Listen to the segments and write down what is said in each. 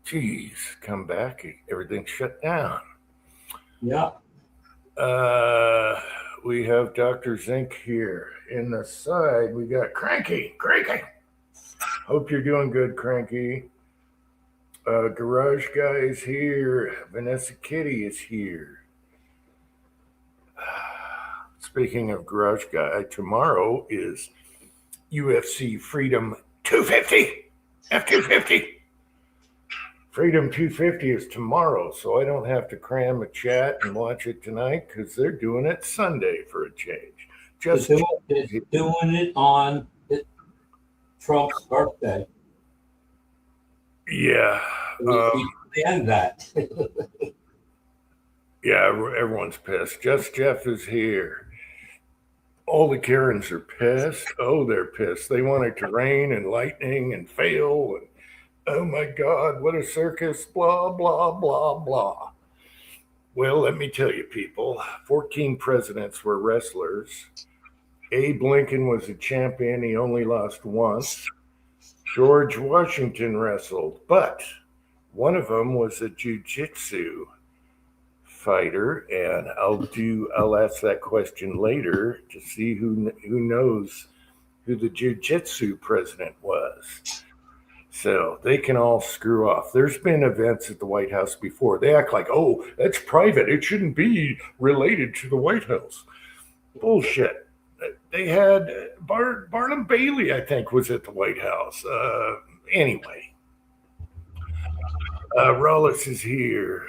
Geez, come back. Everything's shut down. Yeah. We have Dr. Zink here. In the side, we got Cranky. Cranky. Hope you're doing good, Cranky. Garage Guy is here. Vanessa Kitty is here. Speaking of Garage Guy, tomorrow is UFC Freedom 250. F250. Freedom 250 is tomorrow, so I don't have to cram a chat and watch it tonight because they're doing it Sunday for a change. Just doing it on Trump's birthday. Yeah. And that. Yeah, everyone's pissed. Just Jeff is here. All the Karens are pissed. Oh, they're pissed. They want it to rain and lightning and fail. And oh my God, what a circus. Blah, blah, blah, blah. Well, let me tell you, people 14 presidents were wrestlers. Abe Lincoln was a champion. He only lost once. George Washington wrestled, but one of them was a jiu-jitsu fighter, and I'll ask that question later to see who knows who the jiu-jitsu president was. So they can all screw off. There's been events at the White House before. They act like, oh, that's private. It shouldn't be related to the White House. Bullshit. They had Barnum Bailey, I think, was at the White House. Anyway, Rollis is here.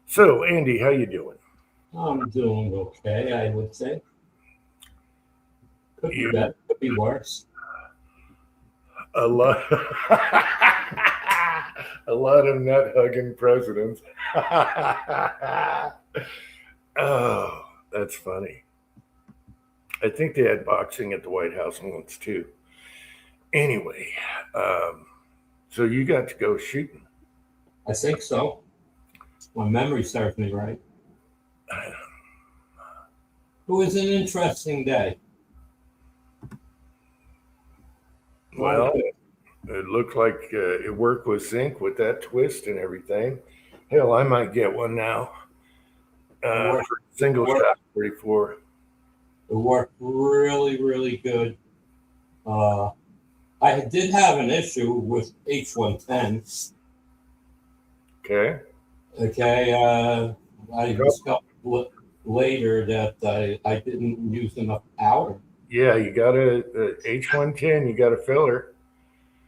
So, Andy, how you doing? I'm doing okay, I would say. Could be better, could be worse. A lot of nut hugging presidents. Oh, that's funny. I think they had boxing at the White House once too. Anyway, so you got to go shooting. I think so. My memory serves me right. It was an interesting day. Well, it looked like it worked with Zink with that twist and everything. Hell, I might get one now. For single shot 44. It worked really, really good. I did have an issue with H110. Okay. I discovered later that I didn't use enough powder. Yeah, you got a H110. You got a filler.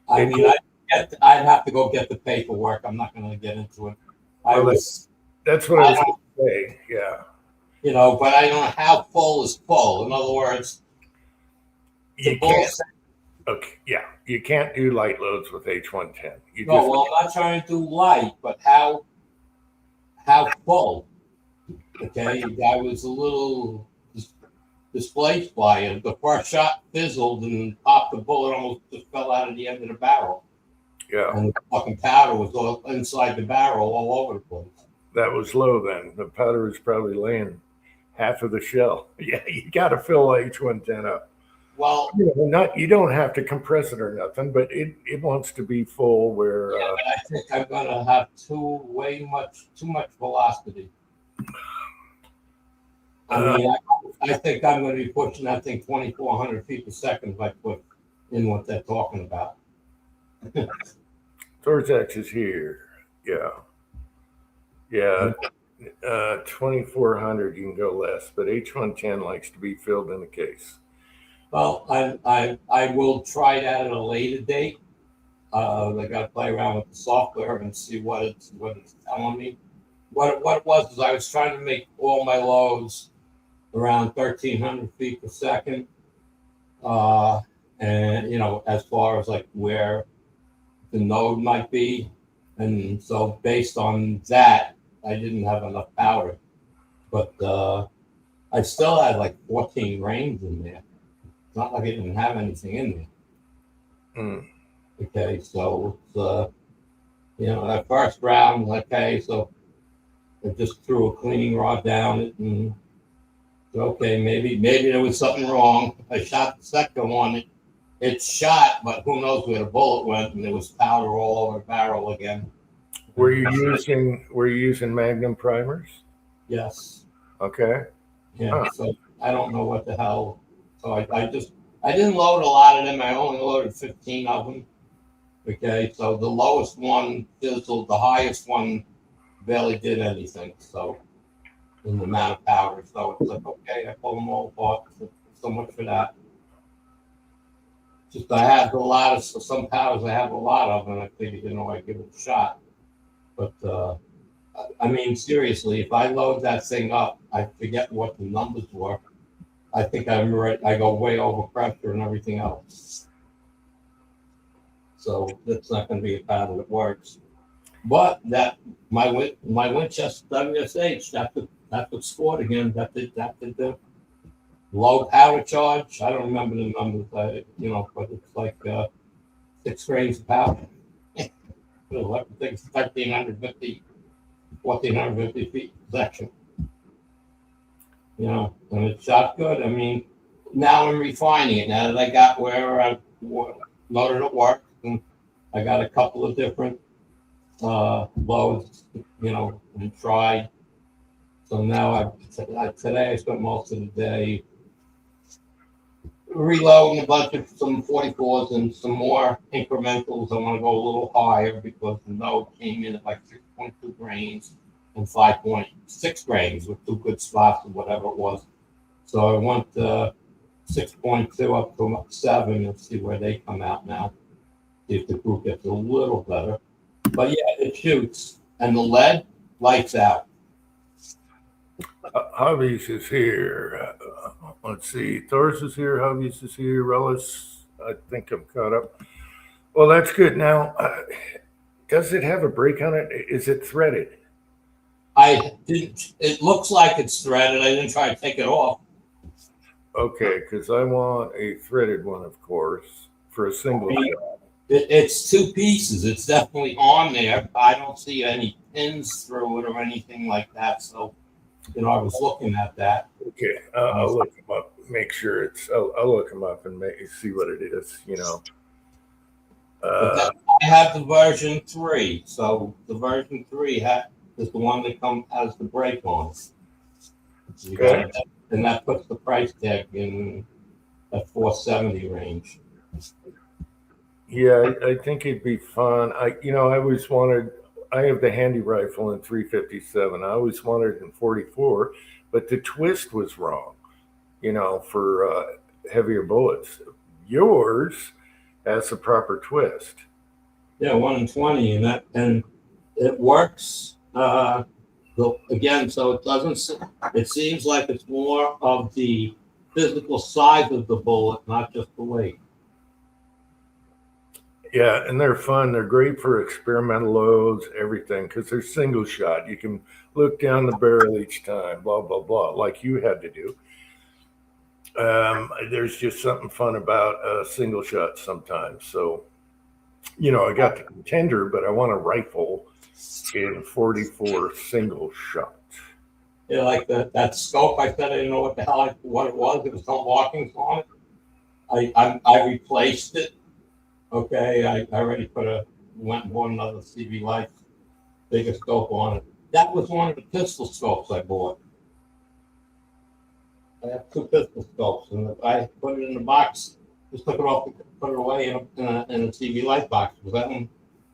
I mean, I'd have to go get the paperwork. I'm not going to get into it. That's what I was going to say. Yeah. But I don't know how full is full. In other words, you can't. Okay, yeah, you can't do light loads with H110. I'm not trying to do light, but how full? Okay, I was a little displaced by it. The first shot fizzled and popped. The bullet almost just fell out of the end of the barrel. Yeah, and the fucking powder was all inside the barrel, all over the place. That was low then. The powder was probably laying half of the shell. Yeah, you got to fill H110 up. Well, you don't have to compress it or nothing, but it wants to be full. Where but I think I'm gonna have too much velocity. I think I'm going to be pushing that thing 2,400 feet per second if I put in what they're talking about. Tortex is here. Yeah. 2,400 you can go less, but H110 likes to be filled in the case. Well, I will try that at a later date. I got to play around with the software and see what it's telling me. What it was is I was trying to make all my loads around 1,300 feet per second, and as far as like where the node might be, and so based on that, I didn't have enough powder, but I still had like 14 grains in there. It's not like I didn't have anything in there. Okay, so it's that first round, okay, so I just threw a cleaning rod down it, and okay, maybe there was something wrong. I shot the second one, it shot, but who knows where the bullet went, and there was powder all over the barrel again. Were you using Magnum primers? Yes. Okay. Yeah. So I don't know what the hell. So I didn't load a lot of them. I only loaded 15 of them. Okay. So the lowest one fizzled. The highest one barely did anything. So in the amount of powder. So it's like, okay, I pulled them all apart. So much for that. Just I have a lot of some powders. I have a lot of, and I figured, I'd give it a shot. But I mean, seriously, if I load that thing up, I forget what the numbers were. I think I go way over pressure and everything else. So that's not going to be a pattern that works. But that my Winchester WSH, that would scored again. That did the low powder charge. I don't remember the numbers, but it's like 6 grains of powder. I think it's 1,450 feet section. And it shot good. I mean, now I'm refining it. Now that I got where I loaded at work, and I got a couple of different loads, and tried. So now today I spent most of the day reloading a bunch of some 44s and some more incrementals. I want to go a little higher because the node came in at like 6.2 grains and 5.6 grains with 2 good spots or whatever it was. So I want 6.2 up to 7 and see where they come out now. See if the group gets a little better. But yeah, it shoots. And the lead lights out. Hobbies is here. Let's see. Thor's is here. Hobbies is here. Relish. I think I'm caught up. Well, that's good. Now, does it have a break on it? Is it threaded? I didn't. It looks like it's threaded. I didn't try to take it off. Okay, because I want a threaded one, of course, for a single shot. It's 2 pieces. It's definitely on there. I don't see any pins through it or anything like that. So, I was looking at that. Okay, I'll look them up. Make sure it's. I'll look them up and see what it is. I have the version 3. So the version 3 is the one that has the brake on. Okay. And that puts the price tag in that 470 range. Yeah, I think it'd be fun. I always wanted. I have the handy rifle in 357. I always wanted it in 44, but the twist was wrong. For heavier bullets. Yours has a proper twist. Yeah, 1 in 20, and it works. Again, so it doesn't. It seems like it's more of the physical size of the bullet, not just the weight. Yeah, and they're fun. They're great for experimental loads, everything, because they're single shot. You can look down the barrel each time, blah, blah, blah, like you had to do. There's just something fun about a single shot sometimes. So, I got the Contender, but I want a rifle in 44 single shot. Yeah, like that scope. I said I didn't know what the hell what it was. There was some markings on it. I replaced it. Okay, I already went and bought another CB Life bigger scope on it. That was one of the pistol scopes I bought. I have 2 pistol scopes, and I put it in the box. Just took it off, put it away in a CB Life box because I don't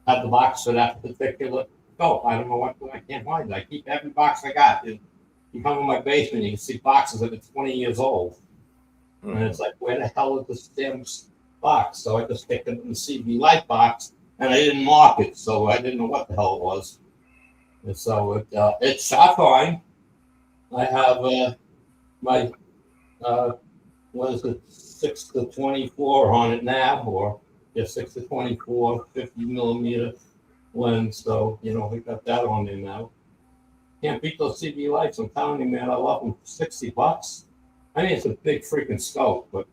have the box for that particular scope. I don't know what I can't find it. I keep every box I got. You come in my basement, you can see boxes that are 20 years old, and it's like, where the hell is this damn box? So I just stick it in the CB Life box, and I didn't mark it, so I didn't know what the hell it was. And so it shot fine. I have my 6 to 24 on it now, or 6 to 24, 50 millimeter lens. So we got that on there now. Can't beat those CB Lights. I'm telling you, man, I love them for $60. I mean, it's a big freaking scope, but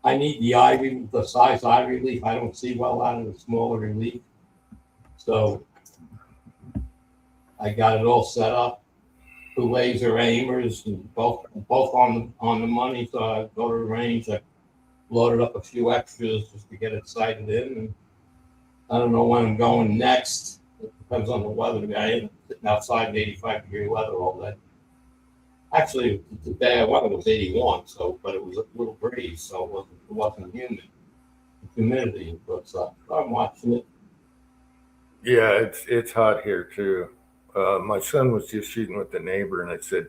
I need the size eye relief. I don't see well out of the smaller relief. So I got it all set up. 2 laser aimers, and both on the money. So I go to the range, I loaded up a few extras just to get it sighted in. And I don't know when I'm going next. It depends on the weather. I ain't sitting outside in 85-degree weather all day. Actually, the day I went it was 81, so but it was a little breeze, so it wasn't humid. The humidity was up. I'm watching it. Yeah, it's hot here too. My son was just shooting with the neighbor, and I said,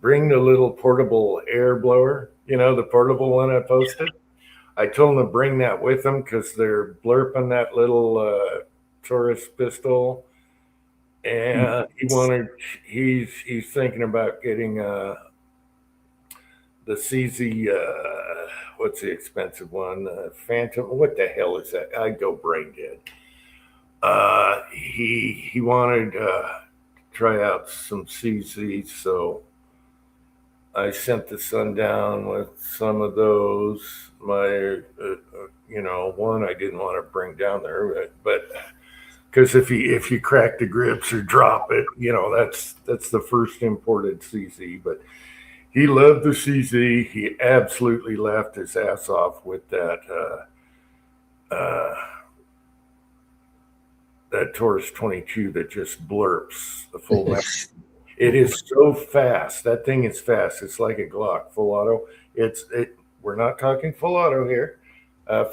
"Bring the little portable air blower. You know, the portable one I posted." I told him to bring that with him because they're blurping that little Taurus pistol, and he's thinking about getting the CZ. What's the expensive one? Phantom. What the hell is that? I go brain dead. He wanted to try out some CZs, so I sent the son down with some of those. My, one I didn't want to bring down there, but because if you crack the grips or drop it, that's the first imported CZ. But he loved the CZ. He absolutely laughed his ass off with that Taurus 22 that just blurps the full mag. It is so fast. That thing is fast. It's like a Glock full auto. We're not talking full auto here.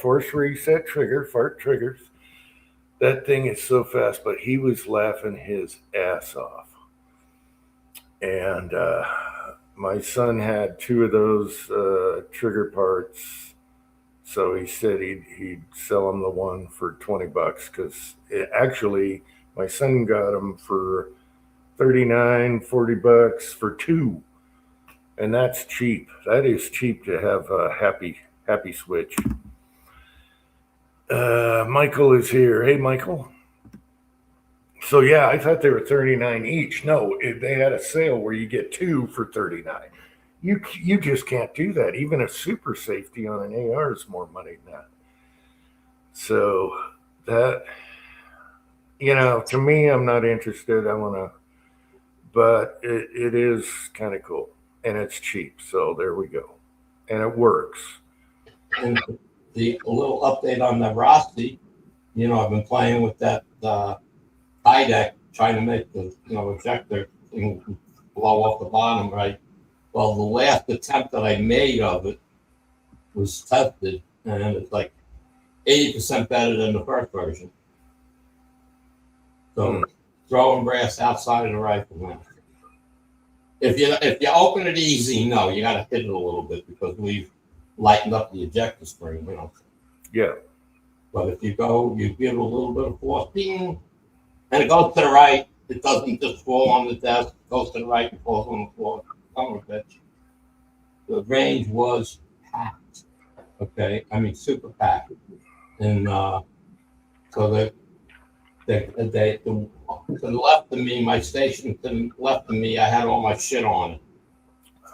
Force reset trigger, fart triggers. That thing is so fast, but he was laughing his ass off. And my son had two of those trigger parts. So he said he'd sell him the one for $20 because actually my son got them for $39-40 for two, and that's cheap. That is cheap to have a happy switch. Michael is here. Hey, Michael. So yeah, I thought they were $39 each. No, they had a sale where you get two for $39. You just can't do that. Even a super safety on an AR is more money than that. So that, to me, I'm not interested. I want to, but it is kind of cool and it's cheap. So there we go. And it works. And a little update on the Rossi, I've been playing with that IDEC, trying to make the, ejector thing blow off the bottom, right? Well, the last attempt that I made of it was tested, and it's like 80% better than the first version. So throwing brass outside of the rifle now. If you open it easy, no, you got to hit it a little bit because we've lightened up the ejector spring, Yeah. But if you give it a little bit of force, ding, and it goes to the right. It doesn't just fall on the desk. It goes to the right and falls on the floor. The range was packed. Okay, I mean super packed, and so to the left of me, my station to the left of me, I had all my shit on it.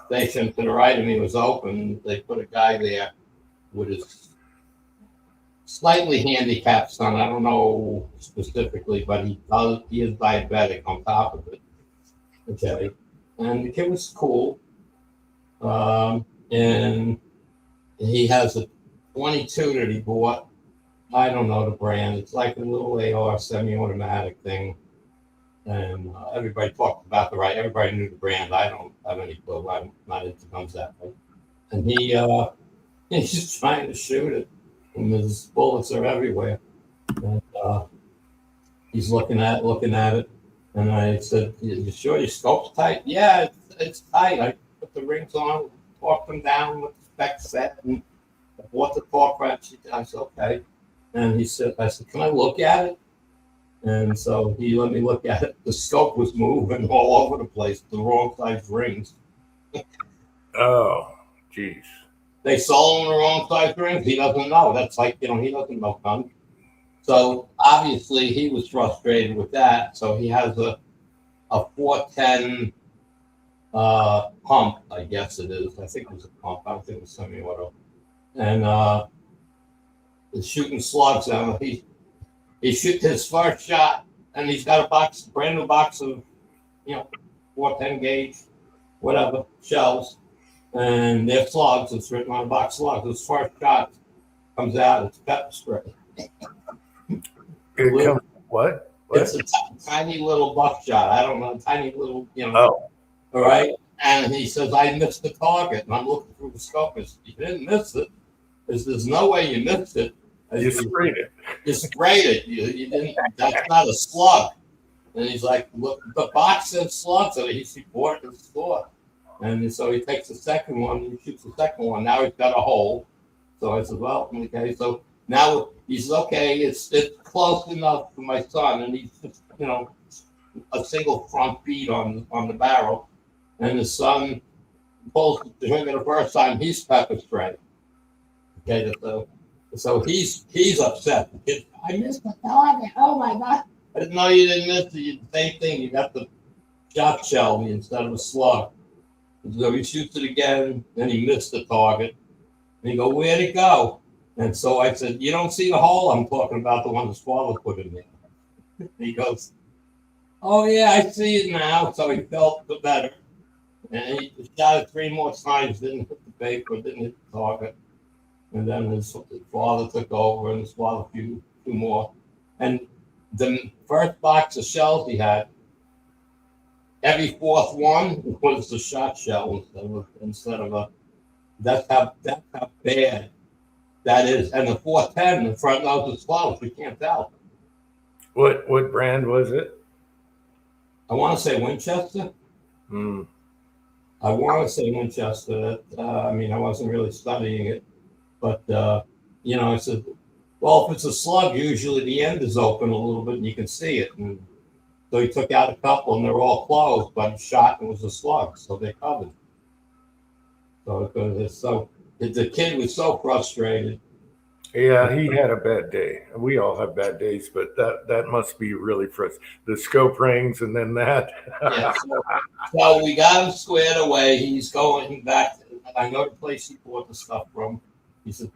Station to the right of me was open. They put a guy there with his slightly handicapped son. I don't know specifically, but he is diabetic on top of it. Okay. And the kid was cool. And he has a 22 that he bought. I don't know the brand. It's like a little AR semi-automatic thing. And everybody talked about everybody knew the brand. I don't have any clue. I'm not into guns that way. And he's just trying to shoot it. And his bullets are everywhere. And he's looking at it. And I said, "You sure your scope's tight?" "Yeah, it's tight. I put the rings on, torqued them down with the spec set, and I bought the torque wrench." I said, "Okay." And I said, "Can I look at it?" And so he let me look at it. The scope was moving all over the place, the wrong size rings. Oh, geez. They sold him the wrong size rings. He doesn't know. That's like, he doesn't know guns. So obviously he was frustrated with that. So he has a 410 pump, I guess it is. I think it was a pump. I don't think it was semi-auto. And it's shooting slugs out. He shot his first shot, and he's got a brand new box of, 410 gauge, whatever, shells. and they're slugs. It's written on a box slugs. This first shot comes out, it's pepper spray. It Little- comes what? It's a tiny little buckshot. I don't know, tiny little, Oh, all right. And he says, I missed the target. And I'm looking through the scope. I said, you didn't miss it. There's no way you missed it. you sprayed it. You sprayed it. You didn't. That's not a slug. And he's like, look, the box says slugs. And he bought it in the store. And so he takes the second one. He shoots the second one. Now he's got a hole. So I said, well, okay. So now he says, okay, it's close enough for my son. And he's just, a single front bead on the barrel. And his son pulls the trigger the first time. He's pepper spray. Okay, so he's upset. I missed the target. Oh my God! I didn't know you didn't miss it. Same thing. You got the shot shell instead of a slug. So he shoots it again, then he missed the target. And he go, where'd it go? And so I said, you don't see the hole I'm talking about, the one his father put in there. He goes, oh yeah, I see it now. So he felt the better. And he shot it 3 more times, didn't hit the paper, didn't hit the target. And then his father took over, and his father a few more. And the first box of shells he had, every fourth one was the shot shell instead of a. That's how bad that is. And the 410, the front nose is closed. We can't tell. What brand was it? I want to say Winchester. I want to say Winchester. I wasn't really studying it. But, I said, well, if it's a slug, usually the end is open a little bit and you can see it. And so he took out a couple and they're all closed, but he shot and it was a slug. So they covered. So the kid was so frustrated. Yeah, he had a bad day. We all have bad days, but that must be really frustrating. The scope rings and then that. Yeah, so we got him squared away. He's going back. I know the place he bought the stuff from. He said,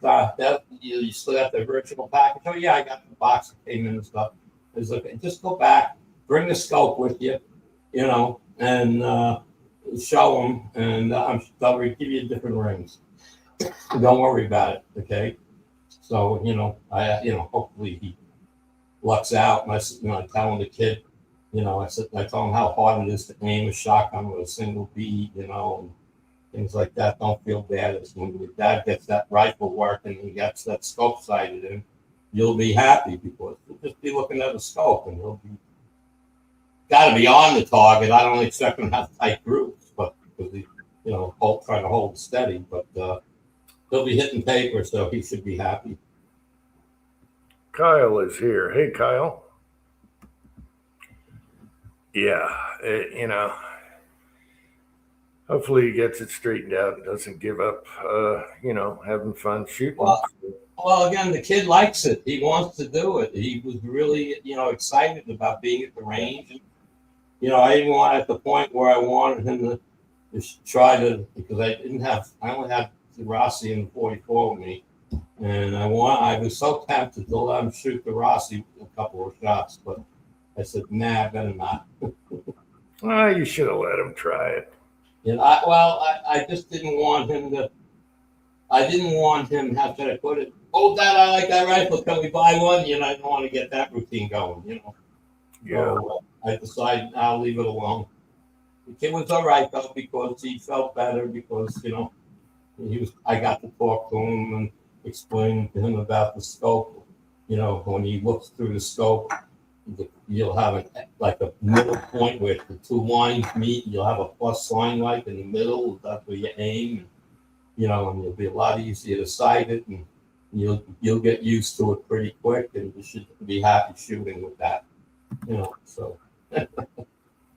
you still got the original package? Oh, yeah, I got the box that came in and stuff. I was like, just go back, bring the scope with you, and show him, and they'll give you different rings. Don't worry about it, okay? So, hopefully he lucks out. And I tell him the kid, I tell him how hard it is to aim a shotgun with a single bead, and things like that. Don't feel bad. It's when your dad gets that rifle working and he gets that scope sighted in, you'll be happy because you'll just be looking at the scope and he'll be got to be on the target. I don't expect him to have tight groups, but because he's trying to hold steady. But he'll be hitting paper, so he should be happy. Kyle is here. Hey, Kyle. Yeah, hopefully he gets it straightened out and doesn't give up, having fun shooting. Well, again, the kid likes it. He wants to do it. He was really, excited about being at the range. And, I even want at the point where I wanted him to try to, because I only had the Rossi and the 44 with me. And I was so tempted to let him shoot the Rossi a couple of shots, but I said, nah, better not. Well, you should have let him try it. I just didn't want him to. I didn't want him. How should I put it? Oh, Dad, I like that rifle. Can we buy one? I don't want to get that routine going. Yeah. So I decided I'll leave it alone. The kid was all right though because he felt better because I got to talk to him and explain to him about the scope. When he looks through the scope, you'll have a middle point where the 2 lines meet. You'll have a plus line right in the middle. That's where you aim. And it'll be a lot easier to sight it, and you'll get used to it pretty quick, and you should be happy shooting with that. So.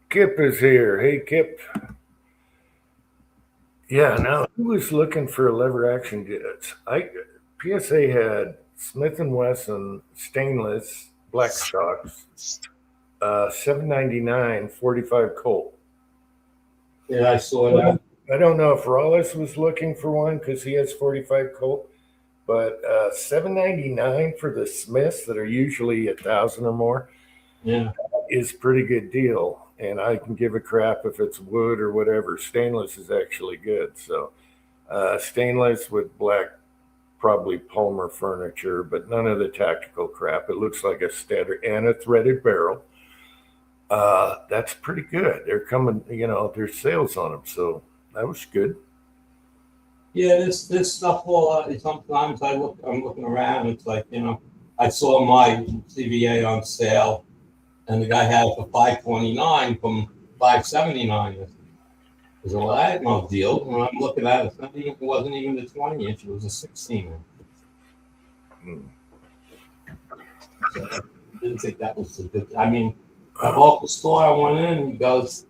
Kip is here. Hey, Kip. Yeah, now who was looking for a lever action jets? PSA had Smith & Wesson stainless black shocks, $7.99 45 Colt. Yeah, I saw that. I don't know if Rawless was looking for one because he has 45 Colt, but $7.99 for the Smiths that are usually 1,000 or more, is pretty good deal. And I can give a crap if it's wood or whatever. Stainless is actually good. So Stainless with black, probably Palmer furniture, but none of the tactical crap. It looks like a standard and a threaded barrel. That's pretty good. They're coming, there's sales on them, so that was good. Yeah, this stuff all. Sometimes I'm looking around. It's like I saw my CVA on sale, and the guy had it for $529 from $579. I said, well, that ain't no deal. When I'm looking at it, it wasn't even the 20-inch; it was a 16. Hmm. So I didn't think that was a good. I mean, a local store I went in, he goes,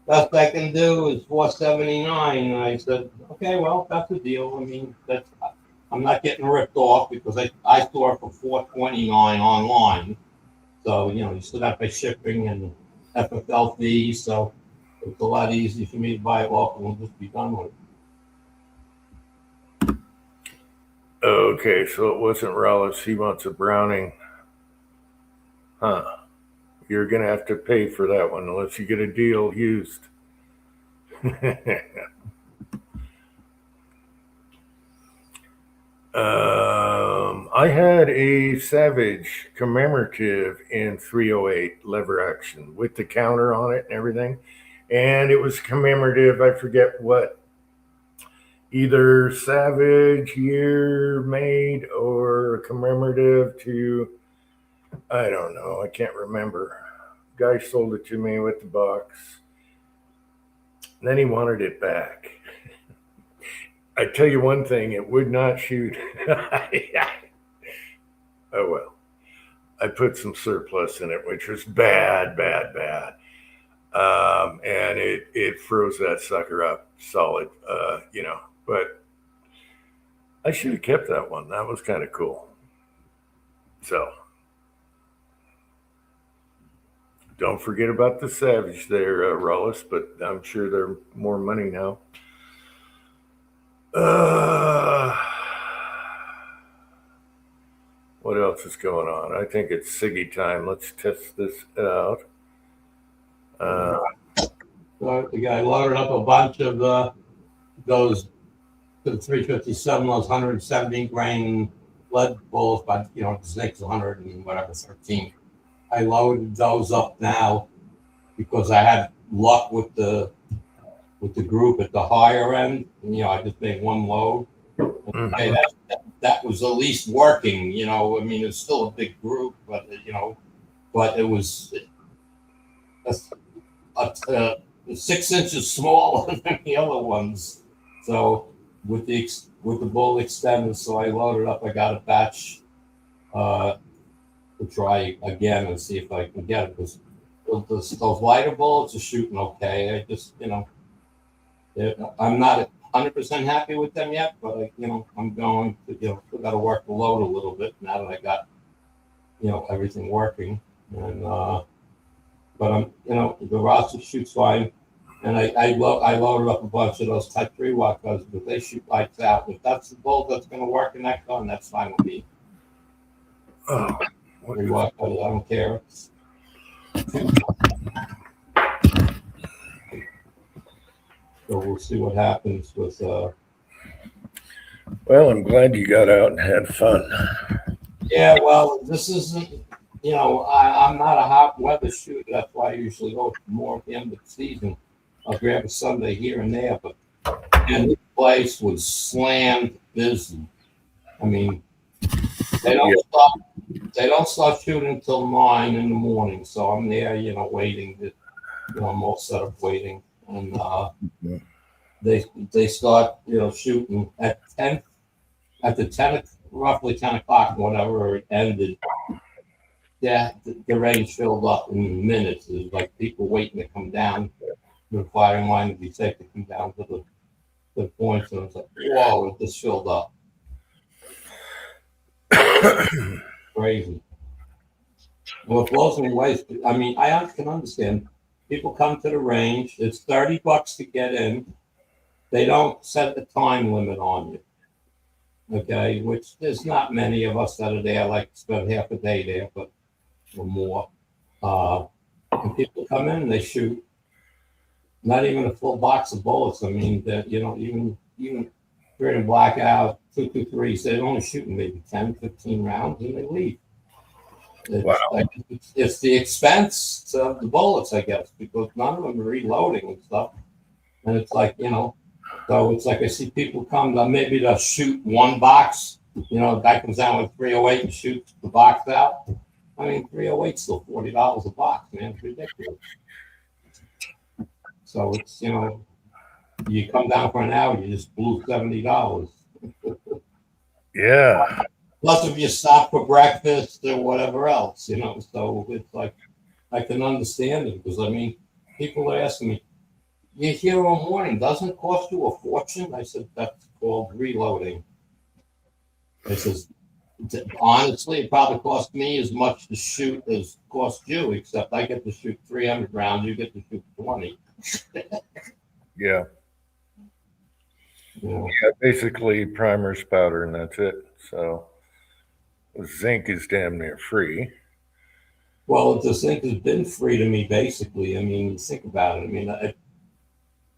best I can do is $479. And I said, okay, well, that's a deal. I mean, I'm not getting ripped off because I saw it for $429 online. So, you still got to pay shipping and FFL fees. So it's a lot easier for me to buy it local and just be done with it. Okay, so it wasn't Rollis. He wants a Browning. Huh. You're going to have to pay for that one unless you get a deal used. I had a Savage commemorative in 308 lever action with the counter on it and everything. And it was commemorative. I forget what, either Savage year made or commemorative to, I don't know. I can't remember. Guy sold it to me with the box. Then he wanted it back. I tell you one thing, it would not shoot. Oh well. I put some surplus in it, which was bad. And it froze that sucker up solid, but I should have kept that one. That was kind of cool. So don't forget about the Savage there, Rollis, but I'm sure they're more money now. What else is going on? I think it's Siggy time. Let's test this out. So the guy loaded up a bunch of those 357, those 170 grain lead bullets, but the snake's 100 and whatever 13. I loaded those up now because I had luck with the group at the higher end. I just made one load. Mhm. Okay, that was at least working. I mean, it's still a big group, but but it was 6 inches smaller than the other ones. So with the bull extended, so I loaded up. I got a batch to try again and see if I can get it, because those lighter bullets are shooting okay. I just I'm not 100% happy with them yet, but I'm going to still got to work the load a little bit now that I got everything working. And but the roster shoots fine. And I loaded up a bunch of those Type 3 Wakas, but they shoot lights out. If that's the bolt that's going to work in that gun, that's fine with me. Oh, I don't care. So we'll see what happens with. well, I'm glad you got out and had fun. Yeah, well, this isn't. I'm not a hot weather shooter. That's why I usually go more at the end of the season. I'll grab a Sunday here and there, but this place was slammed busy. I mean, they don't start shooting until 9 in the morning. So I'm there, waiting. I'm all set up waiting, and they start, shooting at 10, roughly 10 o'clock, whatever it ended. Yeah, the range filled up in minutes. It was like people waiting to come down the firing line to be safe to come down to the points, and it was like, whoa, it just filled up. Crazy. Well, it blows me away. I mean, I can understand. People come to the range. It's $30 to get in. They don't set the time limit on you. Okay, which there's not many of us that are there. Like spend half a day there, but or more. And people come in and they shoot not even a full box of bullets. I mean, that even Create a blackout, 223. So they're only shooting maybe 10, 15 rounds and they leave. Wow. It's the expense of the bullets, I guess, because none of them are reloading and stuff. And it's like, so it's like I see people come, maybe they'll shoot one box. The guy comes down with 308 and shoots the box out. I mean, 308 still $40 a box, man. It's ridiculous. So it's, you come down for an hour, you just blew $70. Yeah. Plus, if you stop for breakfast or whatever else, so it's like I can understand it because I mean, people are asking me, "You're here all morning, doesn't it cost you a fortune?" I said, "That's called reloading." I says, "Honestly, it probably cost me as much to shoot as cost you, except I get to shoot 300 rounds, you get to shoot 20." Yeah. Yeah. Yeah, basically primer's powder and that's it. So zinc is damn near free. Well, the zinc has been free to me, basically. I mean, think about it. I mean,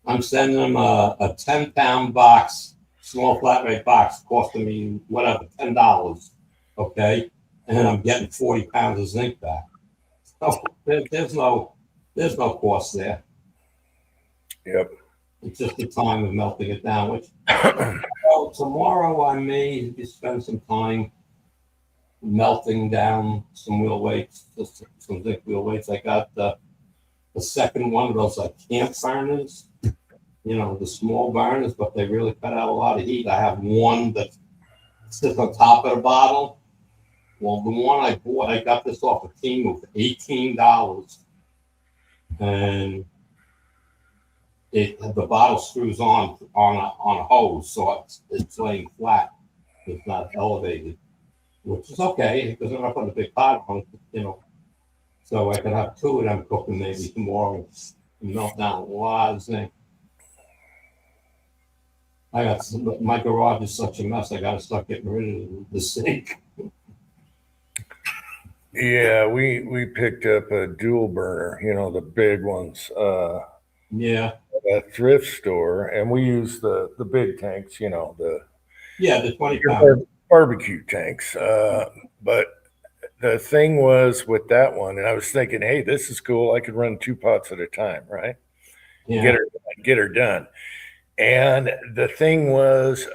I'm sending them a 10-pound box, small flat rate box, costing me whatever, $10. Okay. And I'm getting 40 pounds of zinc back. So there's no cost there. Yep. It's just the time of melting it down, which tomorrow I may spend some time melting down some wheel weights, just some zinc wheel weights. I got the second one of those like camp burners, the small burners, but they really cut out a lot of heat. I have one that sits on top of the bottle. Well, the one I bought, I got this off of Temu for $18, and the bottle screws on a hose, so it's laying flat. It's not elevated, which is okay because I'm not putting a big pot on it, So I could have two of them cooking maybe tomorrow and melt down a lot of zinc. My garage is such a mess. I got to start getting rid of the zinc. Yeah, we picked up a dual burner, the big ones, Yeah. at a thrift store, and we use the big tanks, the 20-pound barbecue tanks. But the thing was with that one, and I was thinking, hey, this is cool. I could run 2 pots at a time, right? Yeah. Get her done. And the thing was,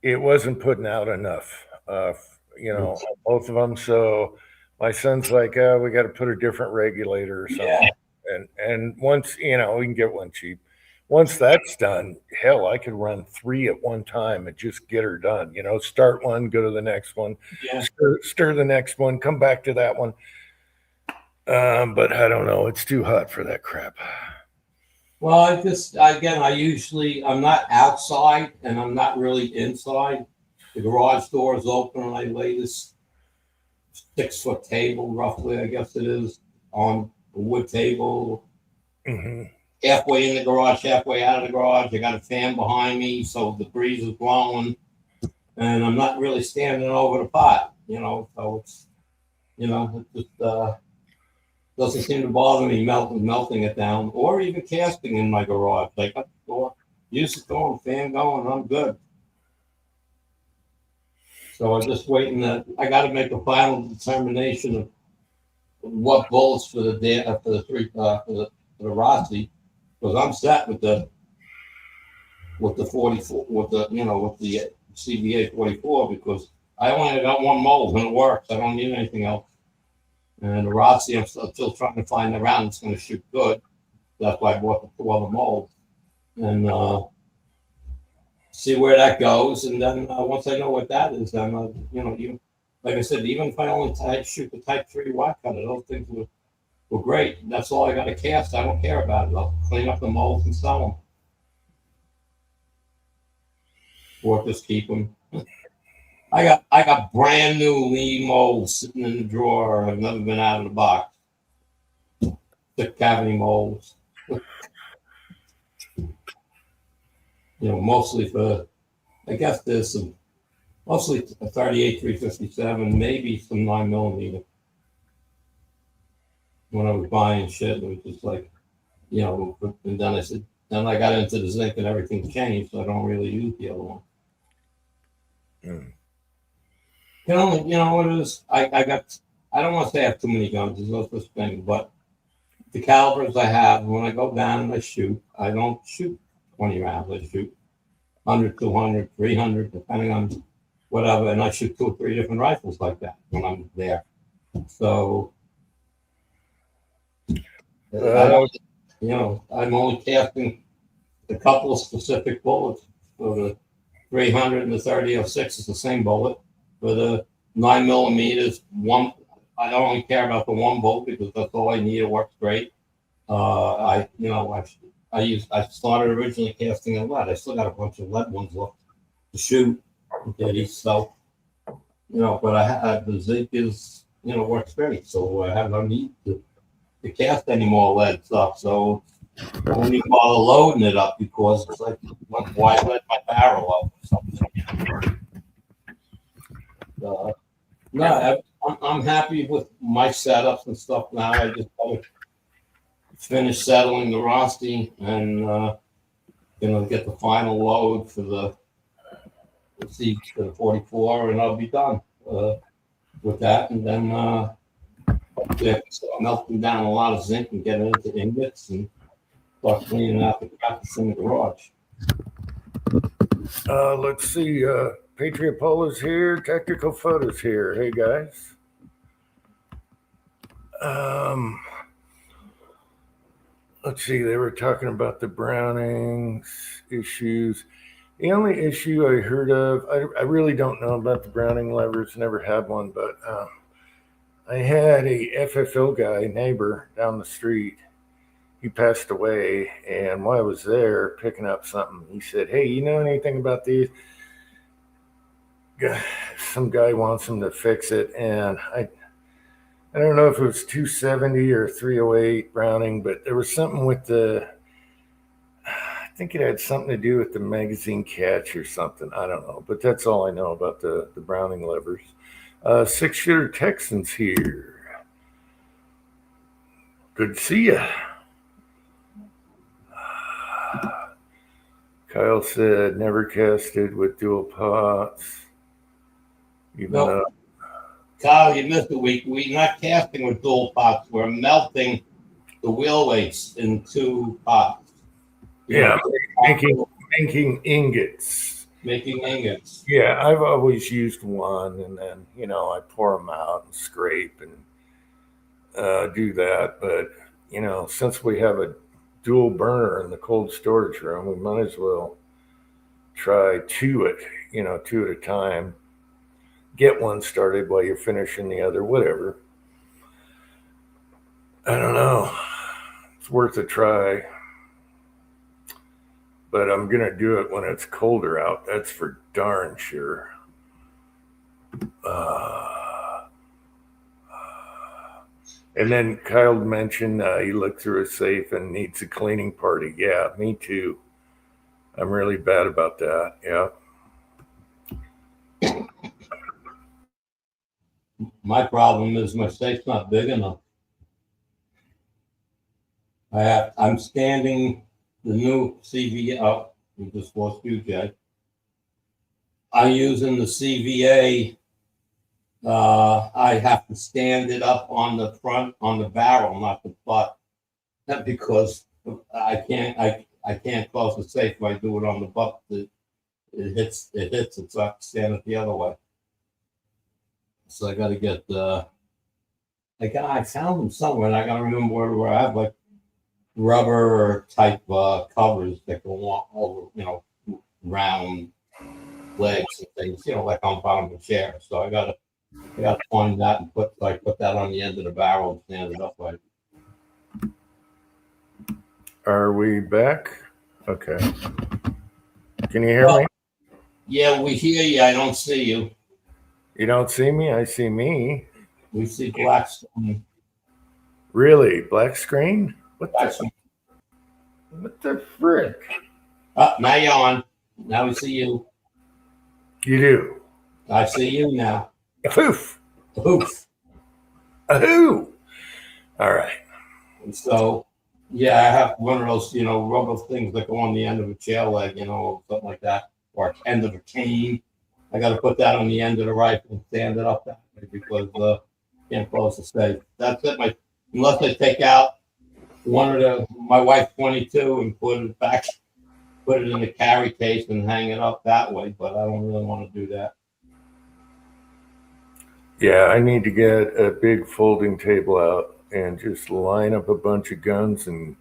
it wasn't putting out enough, both of them. So my son's like, we got to put a different regulator or something. Yeah. And once, we can get one cheap. Once that's done, hell, I could run 3 at one time and just get her done. Start one, go to the next one, Yeah. stir the next one, come back to that one. But I don't know. It's too hot for that crap. Well, I'm not outside and I'm not really inside. The garage door is open and I lay this 6-foot table, roughly, I guess it is, on a wood table. Mm-hmm. Halfway in the garage, halfway out of the garage. I got a fan behind me, so the breeze is blowing. And I'm not really standing over the pot, so it's, it just doesn't seem to bother me melting it down or even casting in my garage. Like, use it going, fan going, I'm good. So I'm just waiting I got to make a final determination of what bullets for the Rossi, because I'm set with the 44, with the CBA 44, because I only got one mold and it works. I don't need anything else. And the Rossi, I'm still trying to find the round that's going to shoot good. That's why I bought the 2 other molds. And see where that goes. And then once I know what that is, then, like I said, even if I only shoot the Type 3 whack cutter, those things were great. That's all I got to cast. I don't care about it. I'll clean up the molds and sell them. Or just keep them. I got brand new Lee molds sitting in the drawer. I've never been out of the box. Thick cavity molds. Mostly for, I guess there's some, mostly a 38 357, maybe some 9mm. When I was buying shit, it was just like, and then I said, then I got into the zinc and everything changed, so I don't really use the other one. Mm. You know what it is? I don't want to say I have too many guns, there's no such thing, but the calibers I have, when I go down and I shoot, I don't shoot 20 rounds, I shoot 100, 200, 300, depending on whatever, and I shoot 2 or 3 different rifles like that when I'm there. So, I don't, I'm only casting a couple of specific bullets. For the 300 and the 30-06 is the same bullet. For the 9mm, I don't only care about the one bullet because that's all I need. It works great. I started originally casting in lead. I still got a bunch of lead ones left to shoot. Okay, so but the zinc is works great. So I have no need to cast any more lead stuff. So I don't even bother loading it up because it's like, why let my barrel up or something? No, I'm happy with my setups and stuff now. I just gotta finish settling the Rosti and get the final load for the 44, and I'll be done with that. And then hopefully I can start melting down a lot of zinc and get it into ingots and start cleaning out the practice in the garage. Let's see. Patriot Polo's here. Tactical Photos here. Hey, guys. Let's see. They were talking about the Brownings issues. The only issue I heard of, I really don't know about the Browning levers. Never had one, but I had a FFL guy, neighbor down the street. He passed away, and while I was there picking up something, he said, "Hey, you know anything about these?" Some guy wants him to fix it, and I don't know if it was 270 or 308 Browning, but there was something with I think it had something to do with the magazine catch or something. I don't know, but that's all I know about the Browning levers. 6-shooter Texans here. Good to see ya. Kyle said never casted with dual pots. No, Kyle, you missed a week. We're not casting with dual pots. We're melting the wheel weights in 2 pots. Making ingots. Making ingots. Yeah, I've always used one, and then I pour them out and scrape and do that. But since we have a dual burner in the cold storage room, we might as well try 2 at a time. Get one started while you're finishing the other, whatever. I don't know. It's worth a try. But I'm going to do it when it's colder out. That's for darn sure. And then Kyle mentioned he looked through a safe and needs a cleaning party. Yeah, me too. I'm really bad about that. Yeah. My problem is my safe's not big enough. I'm standing the new CVA up. We just lost you, Jay. I'm using the CVA. I have to stand it up on the front, on the barrel, not the butt. Not because I can't close the safe if I do it on the butt. It hits it, so I have to stand it the other way. So I got to get I found them somewhere, and I got to remember where I have like rubber type covers that go over, round legs and things, like on the bottom of the chair. So I got to find that and put that on the end of the barrel and stand it up right. Are we back? Okay. Can you hear me? Yeah, we hear you. I don't see you. You don't see me? I see me. We see black screen. Really? Black screen? What the frick? Now you're on. Now we see you. You do? I see you now. Poof. Poof. Ahoo. All right. And so Yeah, I have one of those, rubber things that go on the end of a chair leg, something like that, or end of a cane. I got to put that on the end of the rifle and stand it up that way because can't close the safe. That's it. Unless I take out one of my wife's 22 and put it back, put it in the carry case and hang it up that way. But I don't really want to do that. Yeah, I need to get a big folding table out and just line up a bunch of guns and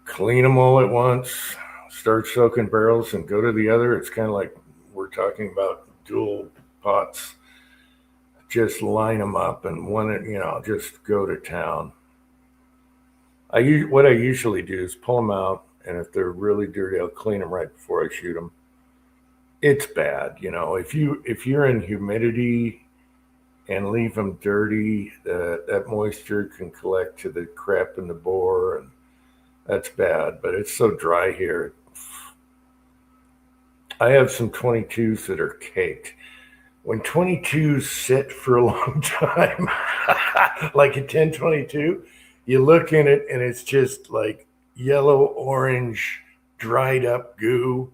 clean them all at once, start soaking barrels and go to the other. It's kind of like we're talking about dual pots. Just line them up and just go to town. What I usually do is pull them out, and if they're really dirty, I'll clean them right before I shoot them. It's bad, if you're in humidity and leave them dirty, that moisture can collect to the crap in the bore, and that's bad. But it's so dry here. I have some 22s that are caked. When 22s sit for a long time, like a 1022, you look in it and it's just like yellow, orange, dried up goo.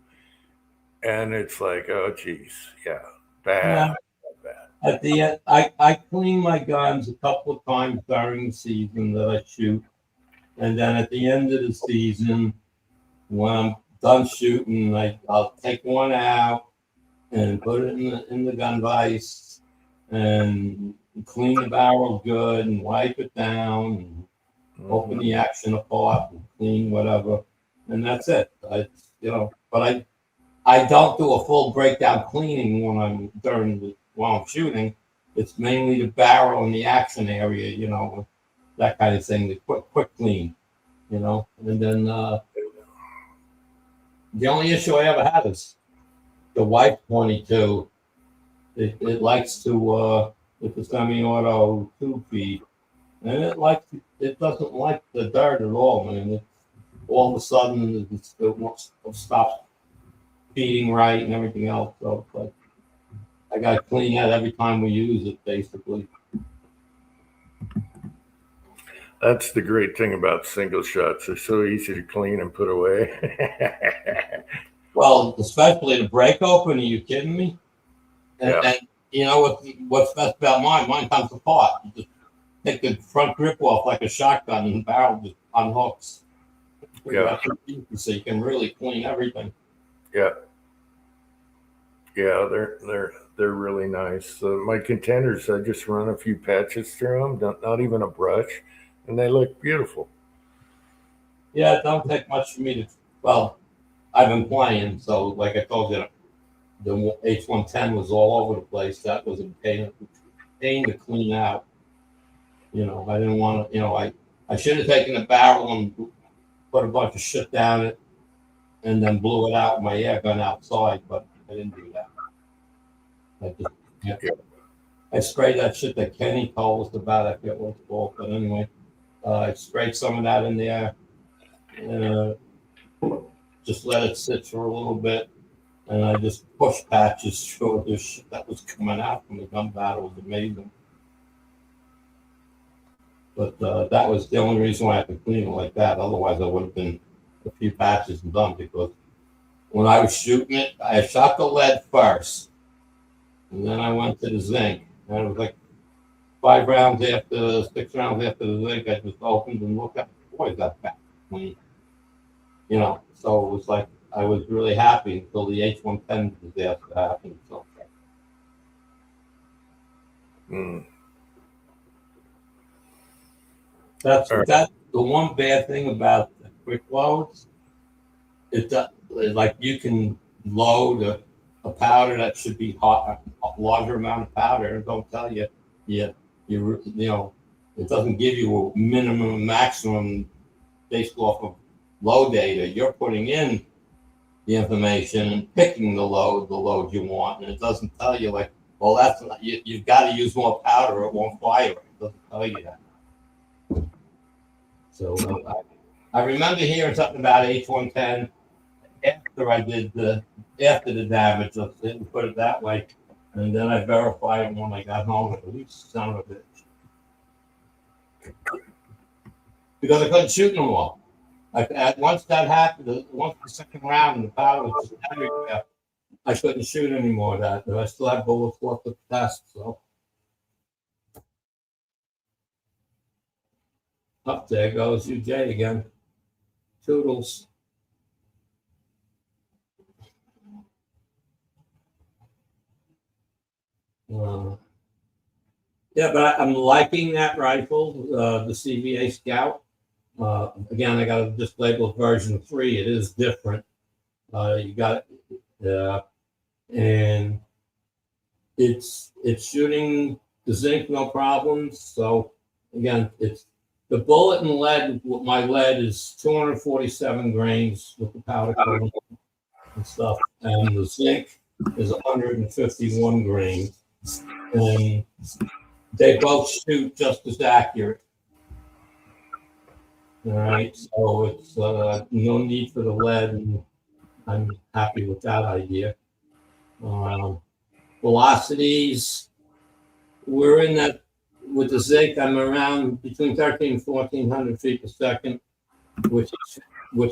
And it's like, oh, geez, yeah, bad, Yeah. bad. At the end, I clean my guns a couple of times during the season that I shoot, and then at the end of the season, when I'm done shooting, I'll take one out and put it in the gun vise and clean the barrel good and wipe it down and open the action apart and clean whatever, and that's it. But I don't do a full breakdown cleaning while I'm shooting. It's mainly the barrel and the action area, that kind of thing. The quick clean, and then the only issue I ever had is the white 22. It likes to it's a semi-auto 2 feet, and it doesn't like the dirt at all. Man, all of a sudden it stops feeding right and everything else. So it's like I got to clean that every time we use it, basically. That's the great thing about single shots. They're so easy to clean and put away. Well, especially the break open. Are you kidding me? And, Yeah. and you know what's best about mine? Mine comes apart. You just take the front grip off like a shotgun, and the barrel just unhooks. Yeah. So you can really clean everything. Yeah. Yeah, they're really nice. So my contenders, I just run a few patches through them, not even a brush, and they look beautiful. Yeah, it don't take much for me to. Well, I've been playing, so like I told you, the H110 was all over the place. That was a pain to clean out. I didn't want to. I should have taken the barrel and put a bunch of shit down it, and then blew it out with my air gun outside, but I didn't do that. I sprayed that shit that Kenny told us about. I forget what it's called, but anyway, I sprayed some of that in there, and just let it sit for a little bit, and I just pushed patches through this shit that was coming out from the gun battle. It was amazing. But that was the only reason why I could clean it like that. Otherwise, I would have been a few patches and done, because when I was shooting it, I shot the lead first, and then I went to the zinc. And it was like 6 rounds after the zinc, I just opened and looked at it. Boy, that back clean. So it was like I was really happy until the H110 disaster happened. So. That's the one bad thing about the quick loads. Like you can load a powder that should be hot, a larger amount of powder, and don't tell you, it doesn't give you a minimum and maximum based off of load data. You're putting in the information and picking the load you want, and it doesn't tell you like, well, that's not, you've got to use more powder or it won't fire. It doesn't tell you that. So I remember hearing something about H110 after the damage. Let's put it that way, and then I verified it when I got home. At least son of a bitch. because I couldn't shoot no more. Once that happened, once the second round and the powder was just everywhere, I couldn't shoot anymore of that, but I still had bullets left to test. So up there goes UJ again. Toodles. Yeah, but I'm liking that rifle, the CVA Scout. Again, I got to just label version 3. It is different. You got it, and it's shooting the zinc no problems. So again, it's the bullet and lead. My lead is 247 grains with the powder coating and stuff, and the zinc is 151 grains, and they both shoot just as accurate. All right, so it's no need for the lead, and I'm happy with that idea. Velocities, we're in that with the zinc. I'm around between 13 and 1400 feet per second, which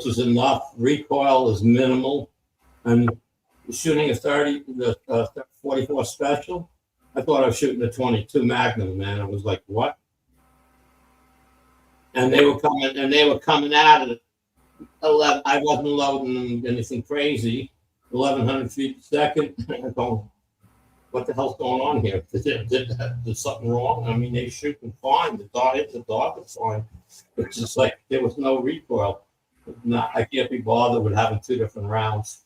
is enough. Recoil is minimal. I'm shooting a 44 special. I thought I was shooting a 22 Magnum, man. I was like, what? And they were coming out at 11. I wasn't loading anything crazy. 1100 feet per second. I go, what the hell's going on here? Did something wrong? I mean, they shooting fine. The dog is fine. It's just like there was no recoil. I can't be bothered with having 2 different rounds,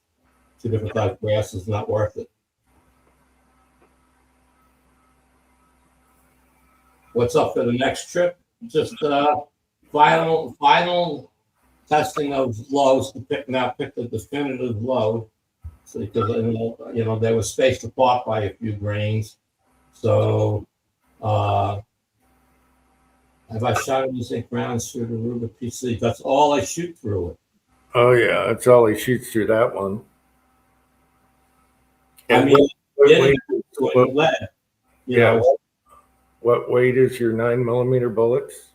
2 different types of grasses. Not worth it. What's up for the next trip? Just final testing of loads to pick the definitive load. So because they were spaced apart by a few grains. So have I shot any zinc rounds through the Ruger PC? That's all I shoot through it. Oh yeah, that's all he shoots through that one. I mean, lead. What weight is your 9mm bullets?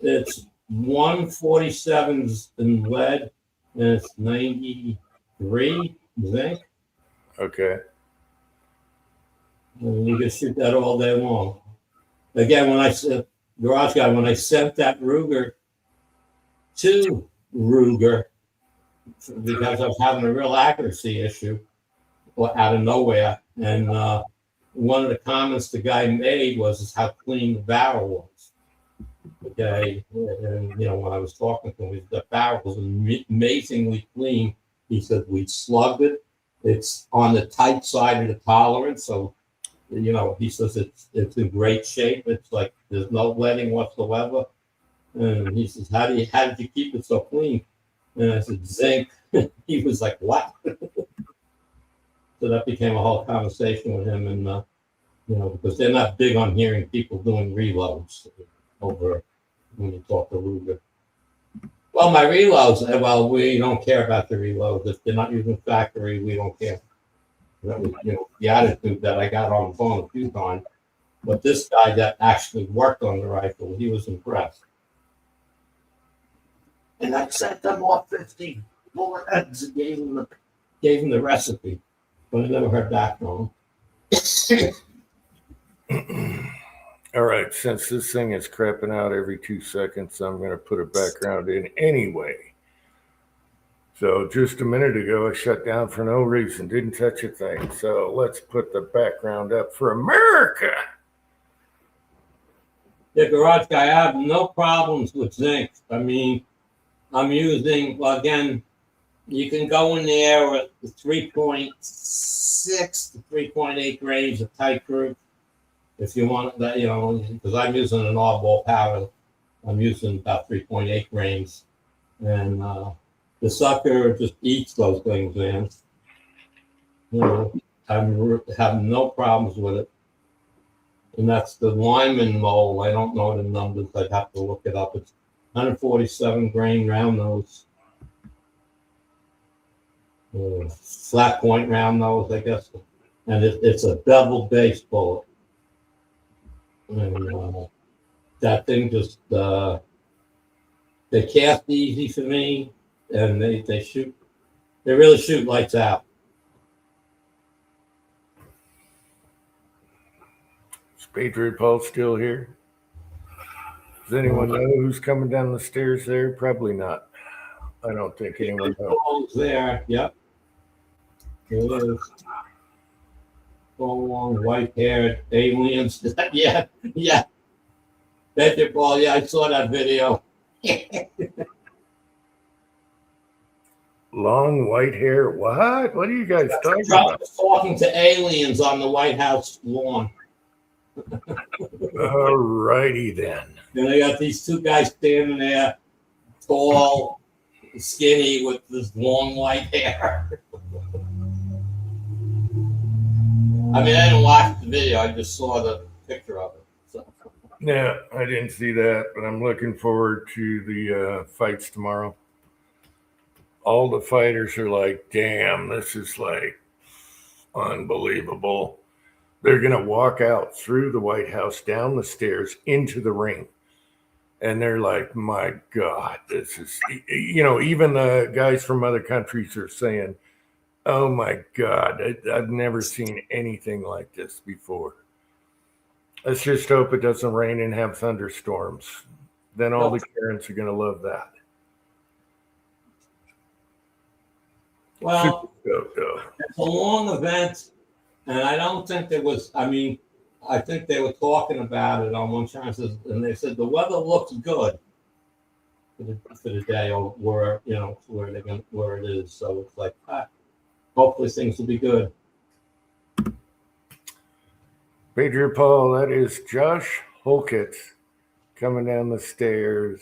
It's 147s in lead, and it's 93 zinc. Okay. And you can shoot that all day long. Again, when I said Garage Guy, when I sent that Ruger to Ruger, because I was having a real accuracy issue out of nowhere, and one of the comments the guy made was how clean the barrel was. Okay, and when I was talking to him, the barrel was amazingly clean. He said we slugged it. It's on the tight side of the tolerance, so he says it's in great shape. It's like there's no leading whatsoever. And he says, how did you keep it so clean? And I said, zinc. He was like, what? So that became a whole conversation with him, and because they're not big on hearing people doing reloads over when you talk to Ruger. Well, my reloads, we don't care about the reloads. If they're not using factory, we don't care. That was, the attitude that I got on the phone a few times. But this guy that actually worked on the rifle, he was impressed. And I sent them off 50 bullet heads and gave him the recipe, but I never heard back from him. All right, since this thing is crapping out every 2 seconds, I'm going to put a background in anyway. So just a minute ago, I shut down for no reason, didn't touch a thing. So let's put the background up for America. The Garage Guy, I have no problems with zinc. I mean, I'm using, again, you can go in there with 3.6 to 3.8 grains of tight group. If you want that, because I'm using an oddball powder, I'm using about 3.8 grains. And the sucker just eats those things, man. I'm having no problems with it. And that's the Lyman mold. I don't know the numbers. I'd have to look it up. It's 147 grain round nose. Flat point round nose, I guess. And it's a bevel base bullet. And that thing just They cast easy for me, and they shoot. They really shoot lights out. Is Patriot Paul still here? Does anyone know who's coming down the stairs there? Probably not. I don't think anyone knows. Paul's there. Yep. There it is. Full long, white-haired aliens. Yeah, yeah. Patriot Paul. Yeah, I saw that video. Long white hair. What? What are you guys talking Trump about? was talking to aliens on the White House lawn. All righty then. And they got these two guys standing there, tall, skinny, with this long white hair. I mean, I didn't watch the video. I just saw the picture of it. So. Yeah, I didn't see that, but I'm looking forward to the fights tomorrow. All the fighters are like, damn, this is like unbelievable. They're going to walk out through the White House, down the stairs, into the ring. And they're like, my God, this is, even the guys from other countries are saying, oh my God, I've never seen anything like this before. Let's just hope it doesn't rain and have thunderstorms. Then all the Karens are going to love that. Well, it's a long event, and I don't think there was, I think they were talking about it on one channel, and they said the weather looks good for the day, or where it is. So it's like, hopefully things will be good. Patriot Paul, that is Josh Holkett coming down the stairs.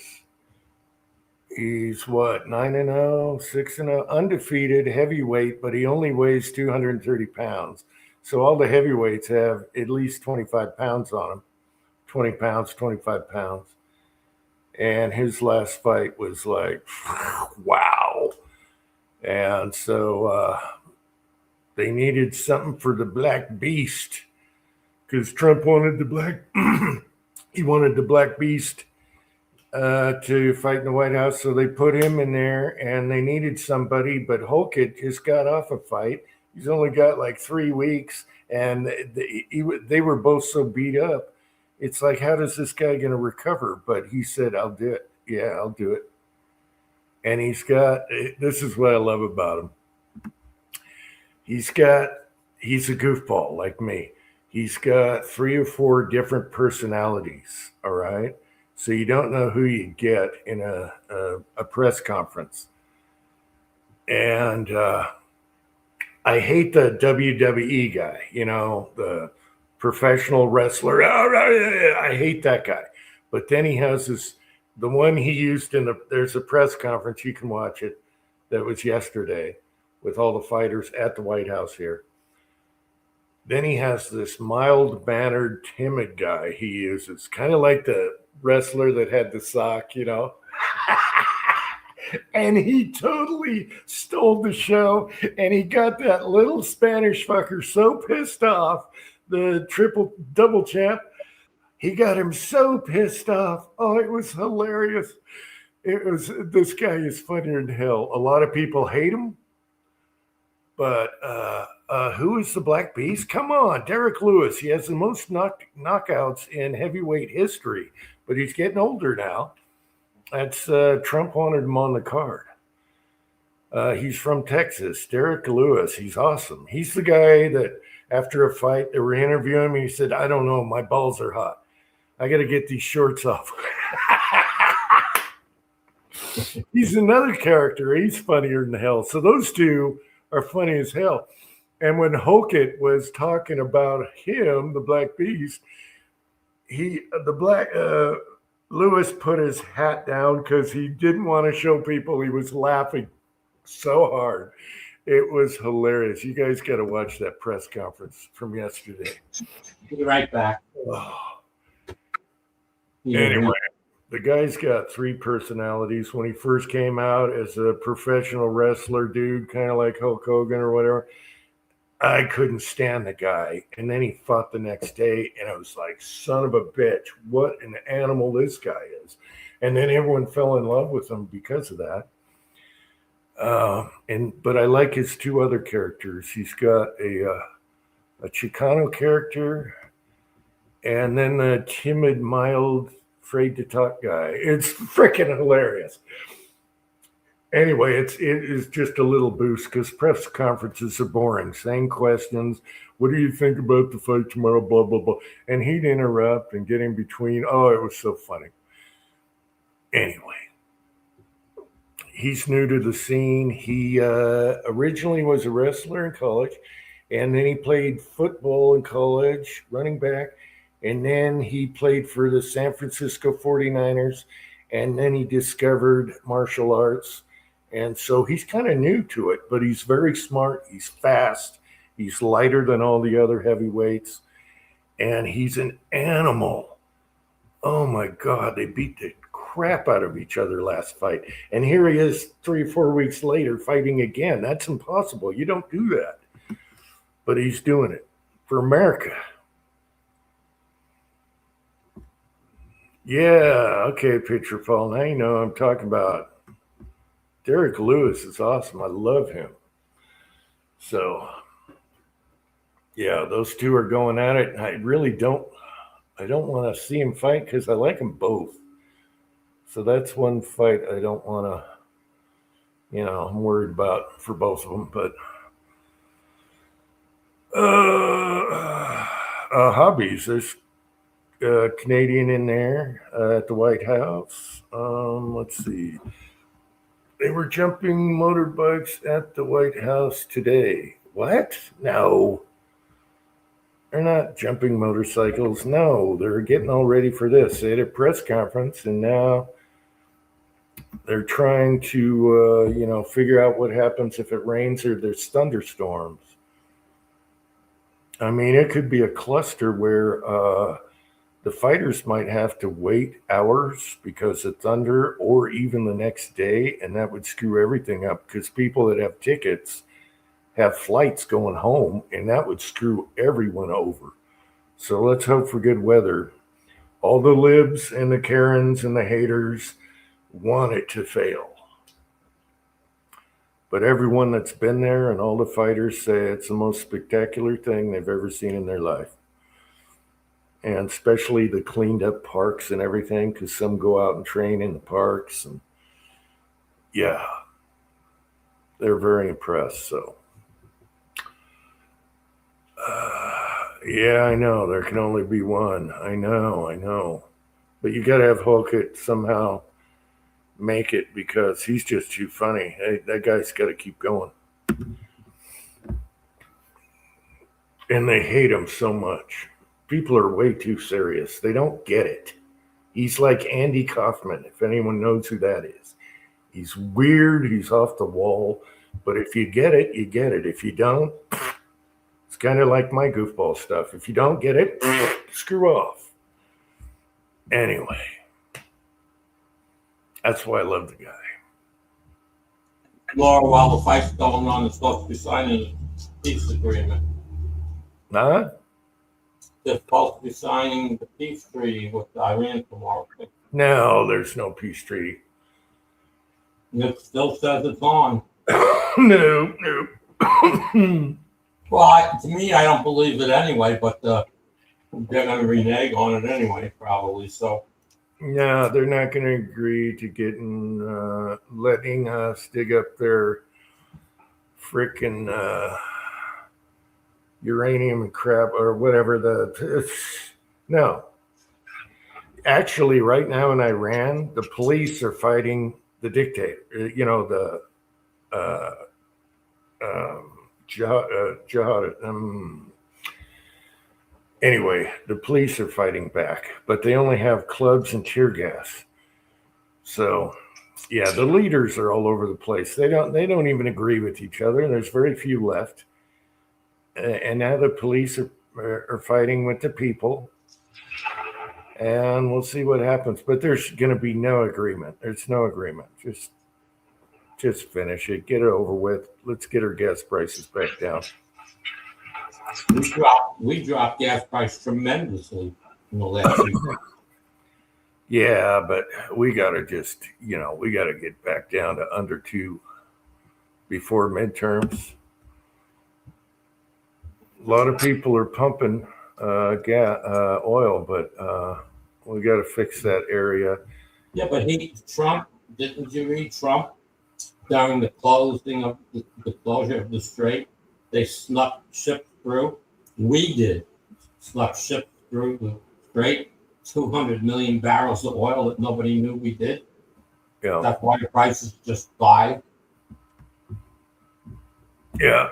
He's 9-0, 6-0, undefeated, heavyweight, but he only weighs 230 pounds. So all the heavyweights have at least 25 pounds on them, 20 pounds, 25 pounds. And his last fight was like, wow. And so they needed something for the Black Beast, because Trump wanted he wanted the Black Beast to fight in the White House. So they put him in there, and they needed somebody, but Holkett just got off a fight. He's only got like 3 weeks, and they were both so beat up. It's like, how does this guy going to recover? But he said, I'll do it. Yeah, I'll do it. And this is what I love about him. He's a goofball like me. He's got 3 or 4 different personalities. All right. So you don't know who you get in a press conference. And I hate the WWE guy, the professional wrestler. I hate that guy. But then he has the one he used there's a press conference, you can watch it, that was yesterday with all the fighters at the White House here. Then he has this mild-mannered, timid guy he uses, kind of like the wrestler that had the sock, And he totally stole the show, and he got that little Spanish fucker so pissed off, the double champ. He got him so pissed off. Oh, it was hilarious. This guy is funnier than hell. A lot of people hate him, but who is the Black Beast? Come on, Derek Lewis. He has the most knockouts in heavyweight history, but he's getting older now. That's Trump wanted him on the card. He's from Texas, Derek Lewis. He's awesome. He's the guy that after a fight, they were interviewing him. He said, I don't know, my balls are hot. I got to get these shorts off. He's another character. He's funnier than hell. So those two are funny as hell. And when Holkett was talking about him, the Black Beast, Lewis put his hat down because he didn't want to show people he was laughing so hard. It was hilarious. You guys got to watch that press conference from yesterday. Be right back. Oh. Anyway, the guy's got 3 personalities. When he first came out as a professional wrestler dude, kind of like Hulk Hogan or whatever, I couldn't stand the guy. And then he fought the next day, and I was like, son of a bitch, what an animal this guy is. And then everyone fell in love with him because of that. But I like his two other characters. He's got a Chicano character, and then the timid, mild, afraid to talk guy. It's freaking hilarious. Anyway, it is just a little boost because press conferences are boring. Same questions. What do you think about the fight tomorrow? Blah, blah, blah. And he'd interrupt and get in between. Oh, it was so funny. Anyway, he's new to the scene. He originally was a wrestler in college, and then he played football in college, running back. And then he played for the San Francisco 49ers. And then he discovered martial arts. And so he's kind of new to it, but he's very smart. He's fast. He's lighter than all the other heavyweights. And he's an animal. Oh my God, they beat the crap out of each other last fight. And here he is 3 or 4 weeks later fighting again. That's impossible. You don't do that. But he's doing it for America. Yeah, okay, Picture Paul. Now you know I'm talking about. Derek Lewis is awesome. I love him. So, yeah, those two are going at it. I don't want to see him fight because I like them both. So that's one fight I don't want to, I'm worried about for both of them. But hobbies, there's a Canadian in there at the White House. Let's see. They were jumping motorbikes at the White House today. What? No. They're not jumping motorcycles. No, they're getting all ready for this. They had a press conference, and now they're trying to, figure out what happens if it rains or there's thunderstorms. I mean, it could be a cluster where the fighters might have to wait hours because of thunder or even the next day, and that would screw everything up because people that have tickets have flights going home, and that would screw everyone over. So let's hope for good weather. All the libs and the Karens and the haters want it to fail. But everyone that's been there and all the fighters say it's the most spectacular thing they've ever seen in their life. And especially the cleaned up parks and everything, because some go out and train in the parks. And yeah, they're very impressed. So, yeah, I know. There can only be one. I know. But you got to have Hulkett somehow make it because he's just too funny. Hey, that guy's got to keep going. And they hate him so much. People are way too serious. They don't get it. He's like Andy Kaufman, if anyone knows who that is. He's weird. He's off the wall. But if you get it, you get it. If you don't, it's kind of like my goofball stuff. If you don't get it, screw off. Anyway, that's why I love the guy. Laura, while the fight's going on, is supposed to be signing a peace agreement. Huh? They're supposed to be signing the peace treaty with Iran tomorrow. No, there's no peace treaty. And it still says it's on. No. Well, to me, I don't believe it anyway, but they're going to renege on it anyway, probably. So. No, they're not going to agree to letting us dig up their frickin' uranium and crap or whatever. No. Actually, right now in Iran, the police are fighting the dictator. Jihad. Anyway, the police are fighting back, but they only have clubs and tear gas. So, yeah, the leaders are all over the place. They don't even agree with each other, and there's very few left. And now the police are fighting with the people, and we'll see what happens. But there's going to be no agreement. There's no agreement. Just finish it. Get it over with. Let's get our gas prices back down. We dropped gas price tremendously in the last week. Yeah, but we got to just, we got to get back down to under 2 before midterms. A lot of people are pumping oil, but we got to fix that area. Yeah, but Trump, didn't you read Trump during the closing of the closure of the strait? They snuck ships through. We did snuck ships through the strait. 200 million barrels of oil that nobody knew we did. Yeah. That's why the prices just died. Yeah.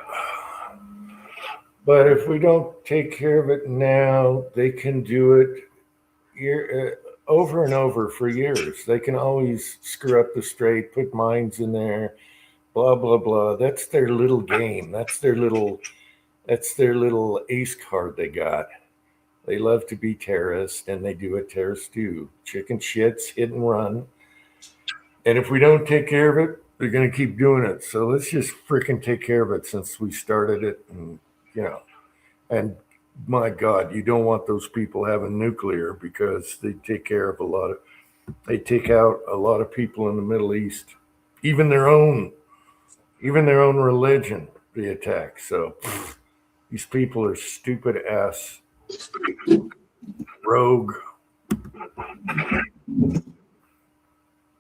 But if we don't take care of it now, they can do it over and over for years. They can always screw up the strait, put mines in there, blah blah blah. That's their little game. That's their little ace card they got. They love to be terrorists, and they do what terrorists do: chicken shits, hit and run. And if we don't take care of it, they're going to keep doing it. So let's just freaking take care of it since we started it, and and my God, you don't want those people having nuclear because they take out a lot of people in the Middle East, even their own religion they attack. So these people are stupid ass rogue.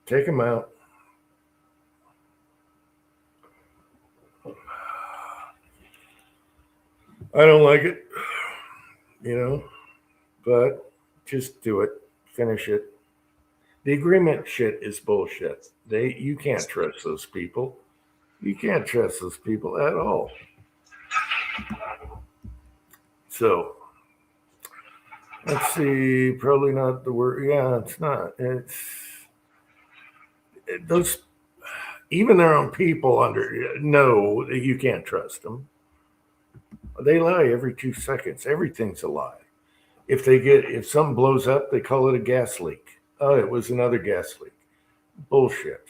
Take them out. I don't like it, but just do it. Finish it. The agreement shit is bullshit. You can't trust those people. You can't trust those people at all. So let's see. Probably not the word. Yeah, it's not. Those even their own people know that you can't trust them. They lie every 2 seconds. Everything's a lie. If something blows up, they call it a gas leak. Oh, it was another gas leak. Bullshit.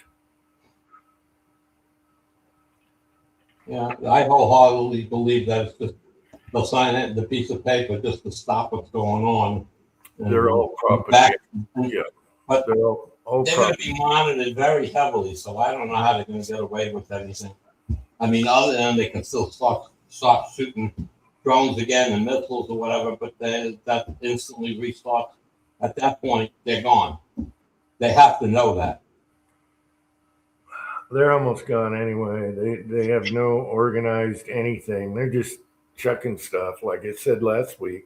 Yeah, I wholeheartedly believe that it's just they'll sign it in the piece of paper just to stop what's going on. They're all propaganda. Yeah, but they're all they're going to be monitored very heavily, so I don't know how they're going to get away with anything. I mean, other than they can still start shooting drones again and missiles or whatever, but that instantly restarts. At that point, they're gone. They have to know that. They're almost gone anyway. They have no organized anything. They're just chucking stuff. Like I said last week,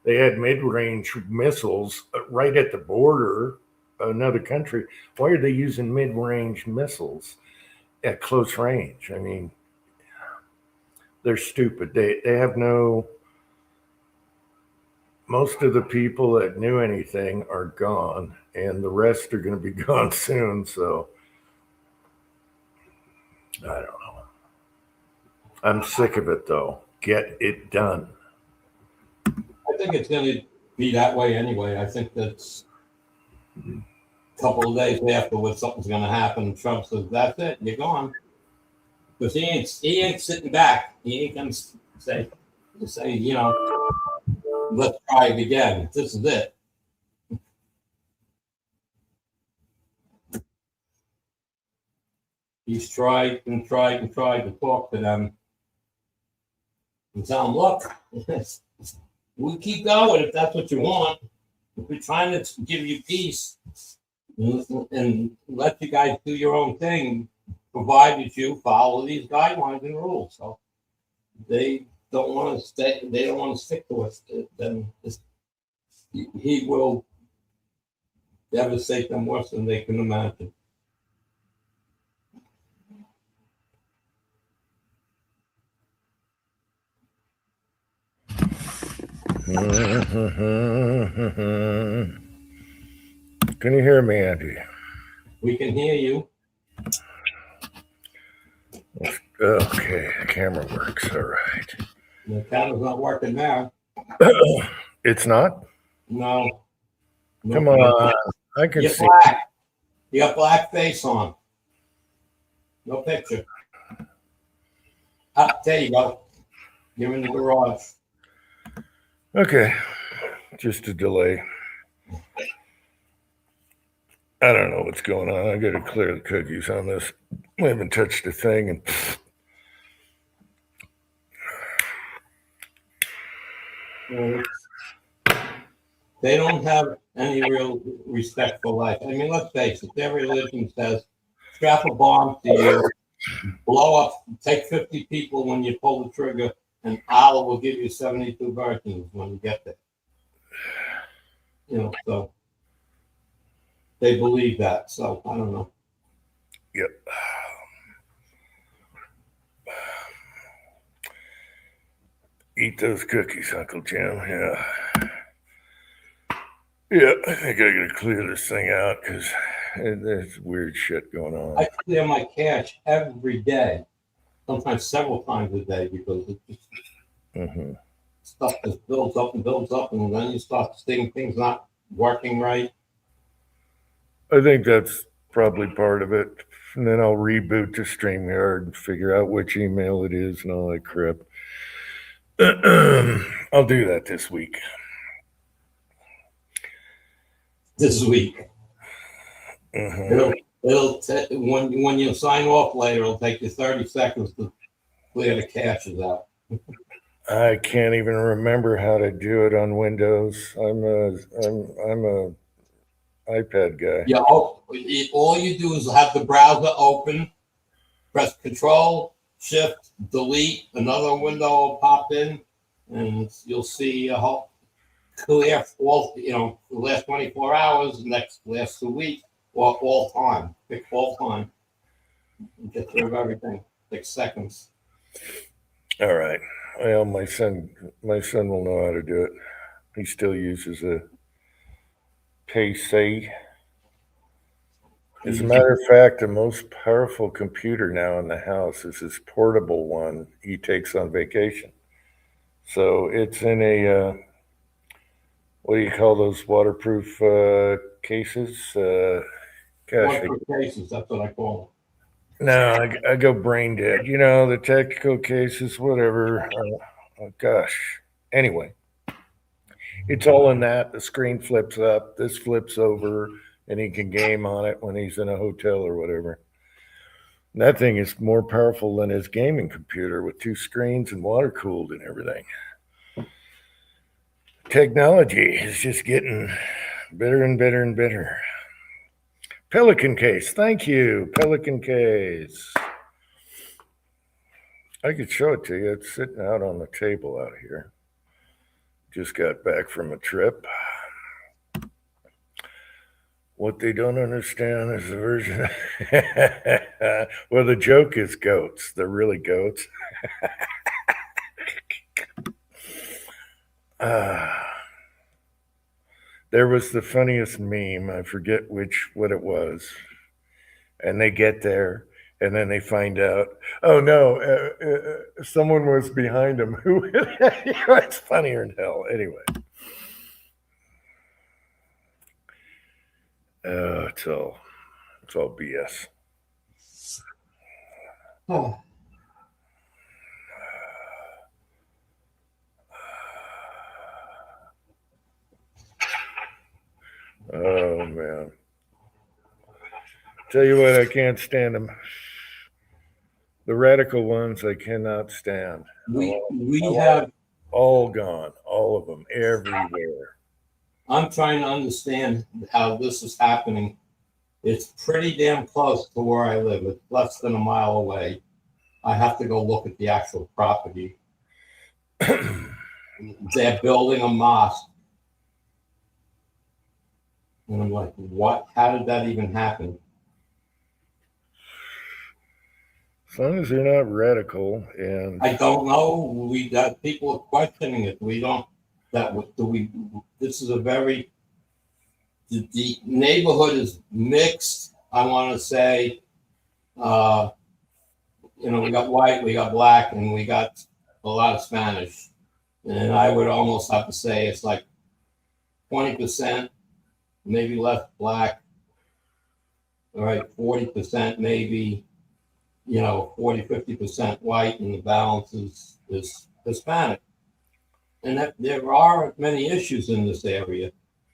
they had mid-range missiles right at the border of another country. Why are they using mid-range missiles at close range? I mean, they're stupid. They have no. Most of the people that knew anything are gone, and the rest are going to be gone soon. So I don't know. I'm sick of it, though. Get it done. I think it's going to be that way anyway. I think that's a couple of days afterwards, something's going to happen. Trump says, "That's it, you're gone," because he ain't sitting back. He ain't going to say, let's try it again. This is it. He's tried and tried and tried to talk to them and tell them, look, we keep going if that's what you want. We're trying to give you peace and let you guys do your own thing, provided you follow these guidelines and rules. So they don't want to stay. They don't want to stick to it. Then he will devastate them worse than they can imagine. Can you hear me, Andy? We can hear you. Okay, the camera works. All right. The camera's not working now. It's not? No. Come on. I can see. Black. You got black face on. No picture. There you go. You're in the garage. Okay. Just a delay. I don't know what's going on. I got to clear the cookies on this. I haven't touched a thing. And Well, they don't have any real respect for life. I mean, let's face it, their religion says strap a bomb to you, blow up, take 50 people when you pull the trigger, and Allah will give you 72 virgins when you get there. You know, so they believe that. So I don't know. yep. Eat those cookies, Uncle Jim. Yeah. Yeah, I think I got to clear this thing out because there's weird shit going on. I clear my cache every day, sometimes several times a day, because it just stuff just builds up, and then you start seeing things not working right. I think that's probably part of it. And then I'll reboot to StreamYard and figure out which email it is and all that crap. I'll do that this week. It'll when you sign off later, it'll take you 30 seconds to clear the caches out. I can't even remember how to do it on Windows. I'm a iPad guy. Yeah, all you do is have the browser open, press Control, Shift, Delete, another window will pop in, and you'll see a whole clear all, the last 24 hours, last 2 weeks, or all time. Pick all time. And get through everything. 6 seconds. All right. Well, my son will know how to do it. He still uses a PC. As a matter of fact, the most powerful computer now in the house is his portable one he takes on vacation. So it's in a, what do you call those waterproof cases? Waterproof cases, that's what I call No, I go brain dead. The technical cases, whatever. Gosh. Anyway, it's all in that. The screen flips up, this flips over, and he can game on it when he's in a hotel or whatever. And that thing is more powerful than his gaming computer with 2 screens and water cooled and everything. Technology is just getting better and better and better. Pelican case. Thank you, Pelican case. I could show it to you. It's sitting out on the table out here. Just got back from a trip. What they don't understand is the version. Well, the joke is goats. They're really goats. There was the funniest meme. I forget what it was. And they get there, and then they find out, oh no, someone was behind them. Who? It's funnier than hell. Anyway. It's all BS. Oh. Oh man. Tell you what, I can't stand them. The radical ones I cannot stand. We have all gone, all of them, everywhere. I'm trying to understand how this is happening. It's pretty damn close to where I live. It's less than a mile away. I have to go look at the actual property. They're building a mosque. And I'm like, what? How did that even happen? As long as they're not radical, and I don't know. We got people are questioning it. We don't. This is a very. The neighborhood is mixed. I want to say, we got white, we got black, and we got a lot of Spanish. And I would almost have to say it's like 20%, maybe less black. All right, 40% maybe, 40, 50% white, and the balance is Hispanic. And that there are many issues in this area.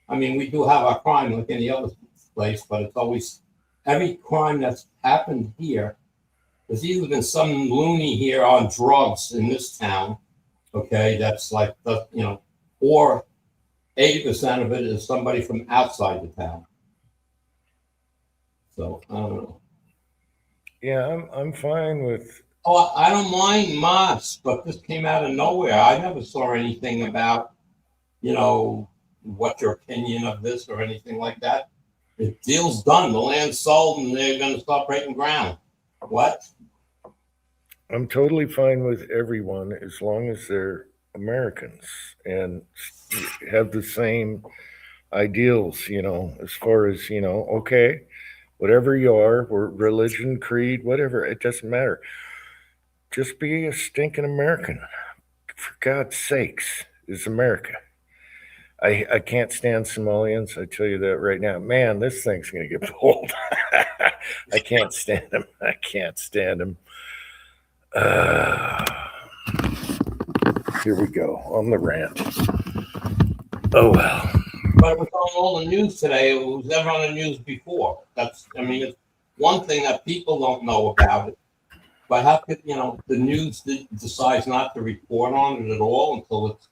I mean, we do have our crime like any other place, but it's always every crime that's happened here. There's either been some loony here on drugs in this town, okay, that's like or 80% of it is somebody from outside the town. So I don't know. Yeah, I'm fine with. Oh, I don't mind mosques, but this came out of nowhere. I never saw anything about, what your opinion of this or anything like that. The deal's done. The land's sold, and they're going to start breaking ground. What? I'm totally fine with everyone as long as they're Americans and have the same ideals, as far as, okay, whatever you are, religion, creed, whatever, it doesn't matter. Just be a stinking American. For God's sakes, is America. I can't stand Somalians. I tell you that right now. Man, this thing's going to get old. I can't stand them. I can't stand them. Here we go on the rant. Oh, well. But it was on all the news today. It was never on the news before. It's one thing that people don't know about it. But how could, the news decides not to report on it at all until it's,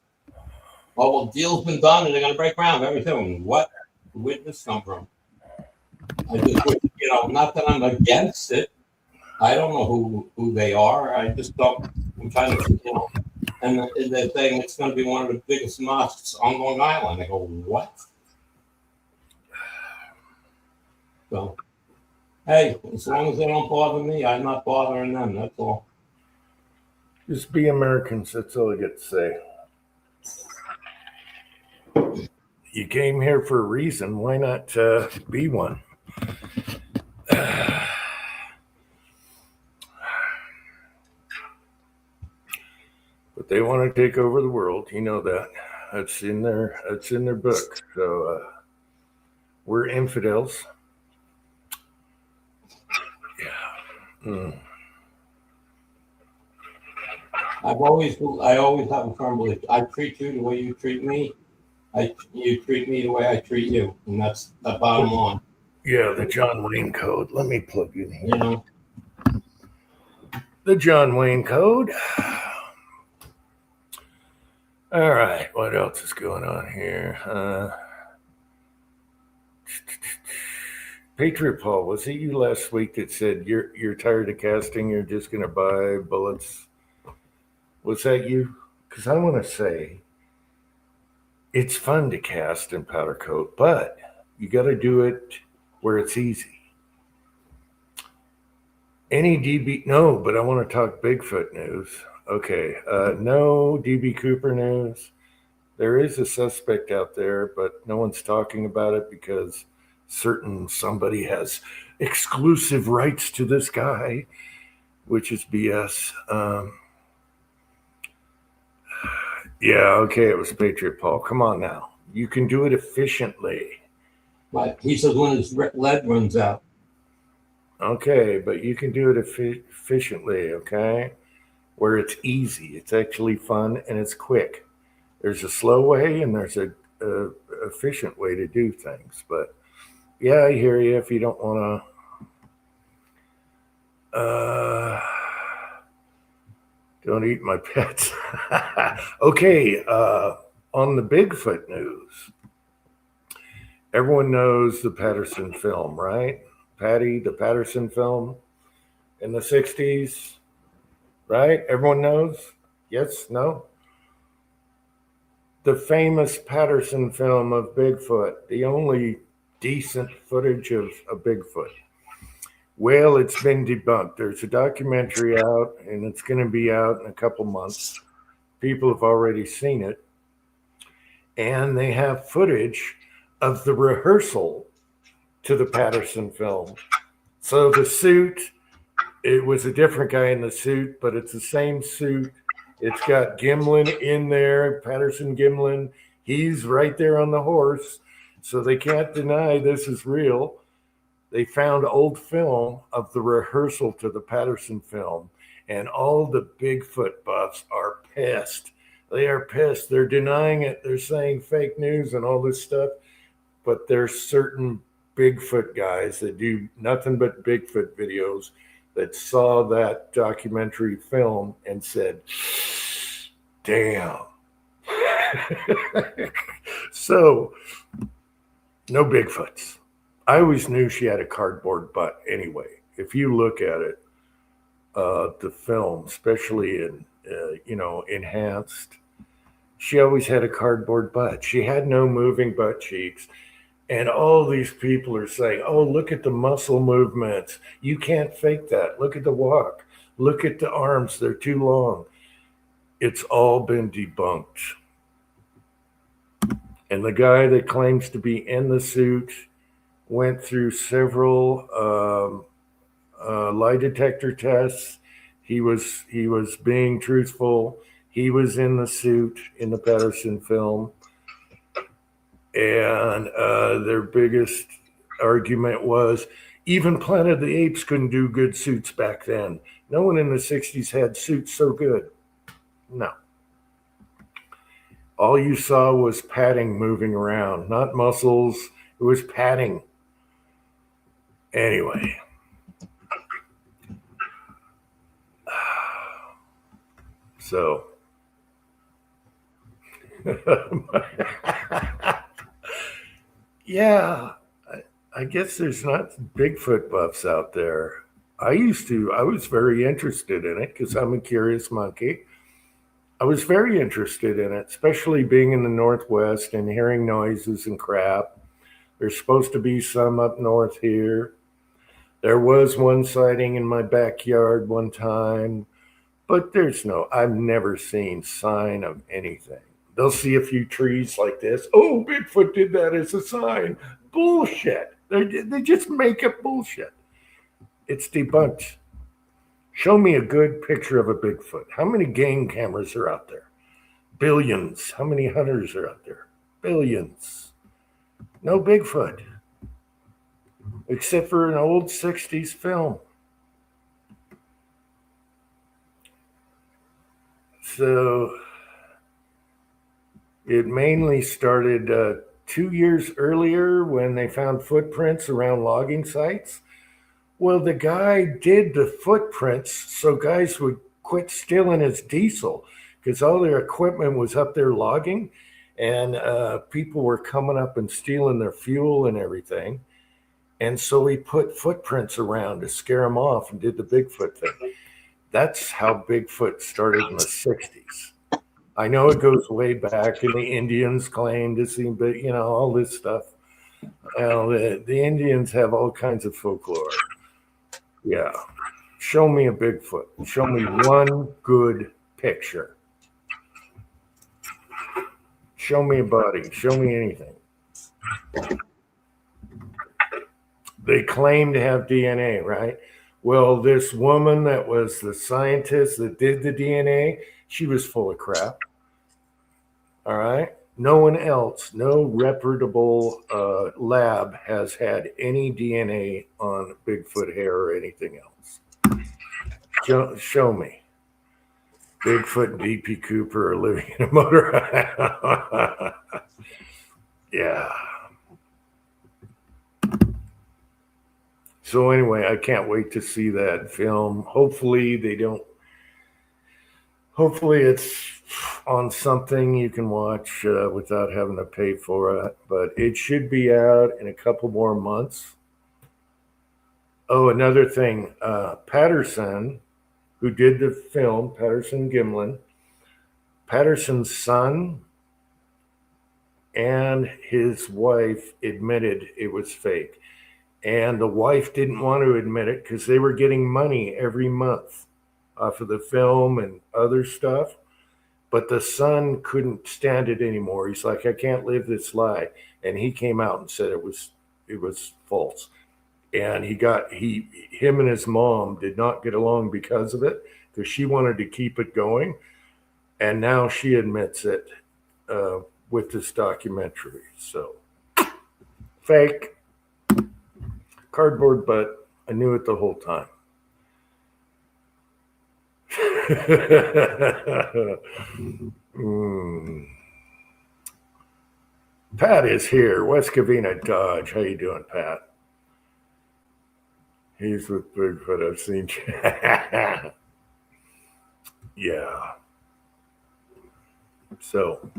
deal's been done and they're going to break ground very soon. What? Where did this come from? I just, not that I'm against it. I don't know who they are. I just don't, I'm trying to, and they're saying it's going to be one of the biggest mosques on Long Island. I go, what? So, hey, as long as they don't bother me, I'm not bothering them. That's all. Just be Americans. That's all I get to say. You came here for a reason. Why not be one? But they want to take over the world. You know that. That's in their book. So we're infidels. Yeah. I always have a firm belief. I treat you the way you treat me. You treat me the way I treat you, and that's the bottom line. Yeah, the John Wayne Code. Let me plug in here. The John Wayne Code. All right, what else is going on here? Patriot Paul, was it you last week that said you're tired of casting? You're just going to buy bullets. Was that you? Because I want to say it's fun to cast in powder coat, but you got to do it where it's easy. Any DB? No, but I want to talk Bigfoot news. Okay, no DB Cooper news. There is a suspect out there, but no one's talking about it because somebody has exclusive rights to this guy, which is BS. Yeah, okay, it was Patriot Paul. Come on now. You can do it efficiently. But he says when his lead runs out. Okay, but you can do it efficiently, okay? Where it's easy. It's actually fun and it's quick. There's a slow way and there's a efficient way to do things. But yeah, I hear you if you don't want to... Don't eat my pets. Okay, on the Bigfoot news, everyone knows the Patterson film, right? Patty, the Patterson film in the 60s, right? Everyone knows? Yes? No? The famous Patterson film of Bigfoot, the only decent footage of a Bigfoot. Well, it's been debunked. There's a documentary out, and it's going to be out in a couple months. People have already seen it. And they have footage of the rehearsal to the Patterson film. So the suit, it was a different guy in the suit, but it's the same suit. It's got Gimlin in there, Patterson Gimlin. He's right there on the horse. So they can't deny this is real. They found old film of the rehearsal to the Patterson film, and all the Bigfoot buffs are pissed. They are pissed. They're denying it. They're saying fake news and all this stuff, but there's certain Bigfoot guys that do nothing but Bigfoot videos that saw that documentary film and said, damn. So, no Bigfoots. I always knew she had a cardboard butt anyway. If you look at it, the film, especially in, enhanced, she always had a cardboard butt. She had no moving butt cheeks. And all these people are saying, oh, look at the muscle movements. You can't fake that. Look at the walk. Look at the arms. They're too long. It's all been debunked. And the guy that claims to be in the suit went through several lie detector tests. He was being truthful. He was in the suit in the Patterson film. And their biggest argument was even Planet of the Apes couldn't do good suits back then. No one in the 60s had suits so good. No. All you saw was padding moving around, not muscles. It was padding. Anyway. So. Yeah, I guess there's not Bigfoot buffs out there. I was very interested in it because I'm a curious monkey. I was very interested in it, especially being in the Northwest and hearing noises and crap. There's supposed to be some up north here. There was one sighting in my backyard one time, but I've never seen sign of anything. They'll see a few trees like this. Oh, Bigfoot did that as a sign. Bullshit. They just make up bullshit. It's debunked. Show me a good picture of a Bigfoot. How many game cameras are out there? Billions. How many hunters are out there? Billions. No Bigfoot. Except for an old 60s film. So it mainly started 2 years earlier when they found footprints around logging sites. Well, the guy did the footprints so guys would quit stealing his diesel because all their equipment was up there logging, and people were coming up and stealing their fuel and everything. And so he put footprints around to scare them off and did the Bigfoot thing. That's how Bigfoot started in the 60s. I know it goes way back, and the Indians claim to see, but all this stuff. Well, the Indians have all kinds of folklore. Yeah. Show me a Bigfoot. Show me one good picture. Show me a body. Show me anything. They claim to have DNA, right? Well, this woman that was the scientist that did the DNA, she was full of crap. All right. No one else, no reputable lab has had any DNA on Bigfoot hair or anything else. Show me. Bigfoot and D.P. Cooper are living in a motor. Yeah. So anyway, I can't wait to see that film. Hopefully it's on something you can watch without having to pay for it, but it should be out in a couple more months. Oh, another thing, Patterson, who did the film, Patterson Gimlin, Patterson's son and his wife admitted it was fake. And the wife didn't want to admit it because they were getting money every month off of the film and other stuff. But the son couldn't stand it anymore. He's like, I can't live this lie. And he came out and said it was false. And him and his mom did not get along because of it, because she wanted to keep it going. And now she admits it with this documentary. So fake. Cardboard butt. I knew it the whole time. Pat is here. West Covina Dodge. How you doing, Pat? He's with Bigfoot. I've seen. Yeah. So,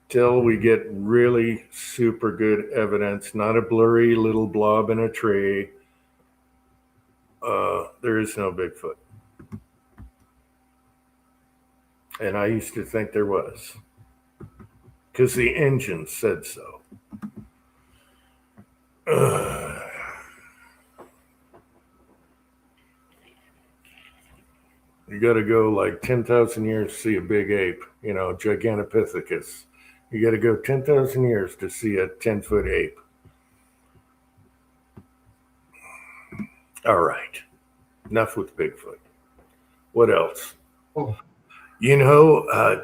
till we get really super good evidence, not a blurry little blob in a tree, there is no Bigfoot. And I used to think there was, because the engine said so. You got to go like 10,000 years to see a big ape, Gigantopithecus. You got to go 10,000 years to see a 10-foot ape. All right. Enough with Bigfoot. What else? Oh.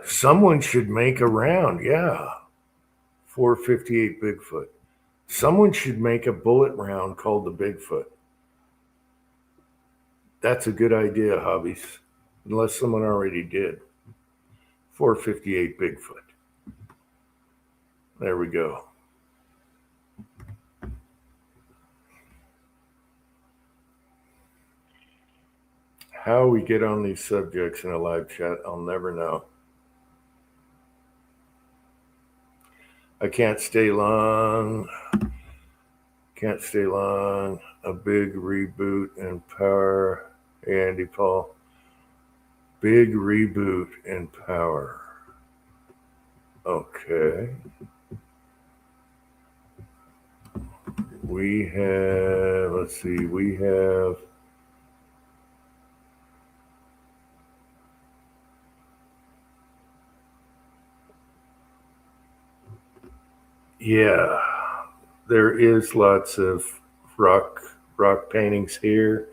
Someone should make a round. Yeah. 458 Bigfoot. Someone should make a bullet round called the Bigfoot. That's a good idea, hobbies. Unless someone already did. 458 Bigfoot. There we go. How we get on these subjects in a live chat, I'll never know. I can't stay long. Can't stay long. A big reboot in power. Hey, Andy Paul. Big reboot in power. Okay. We have, let's see, we have yeah, there is lots of rock paintings here.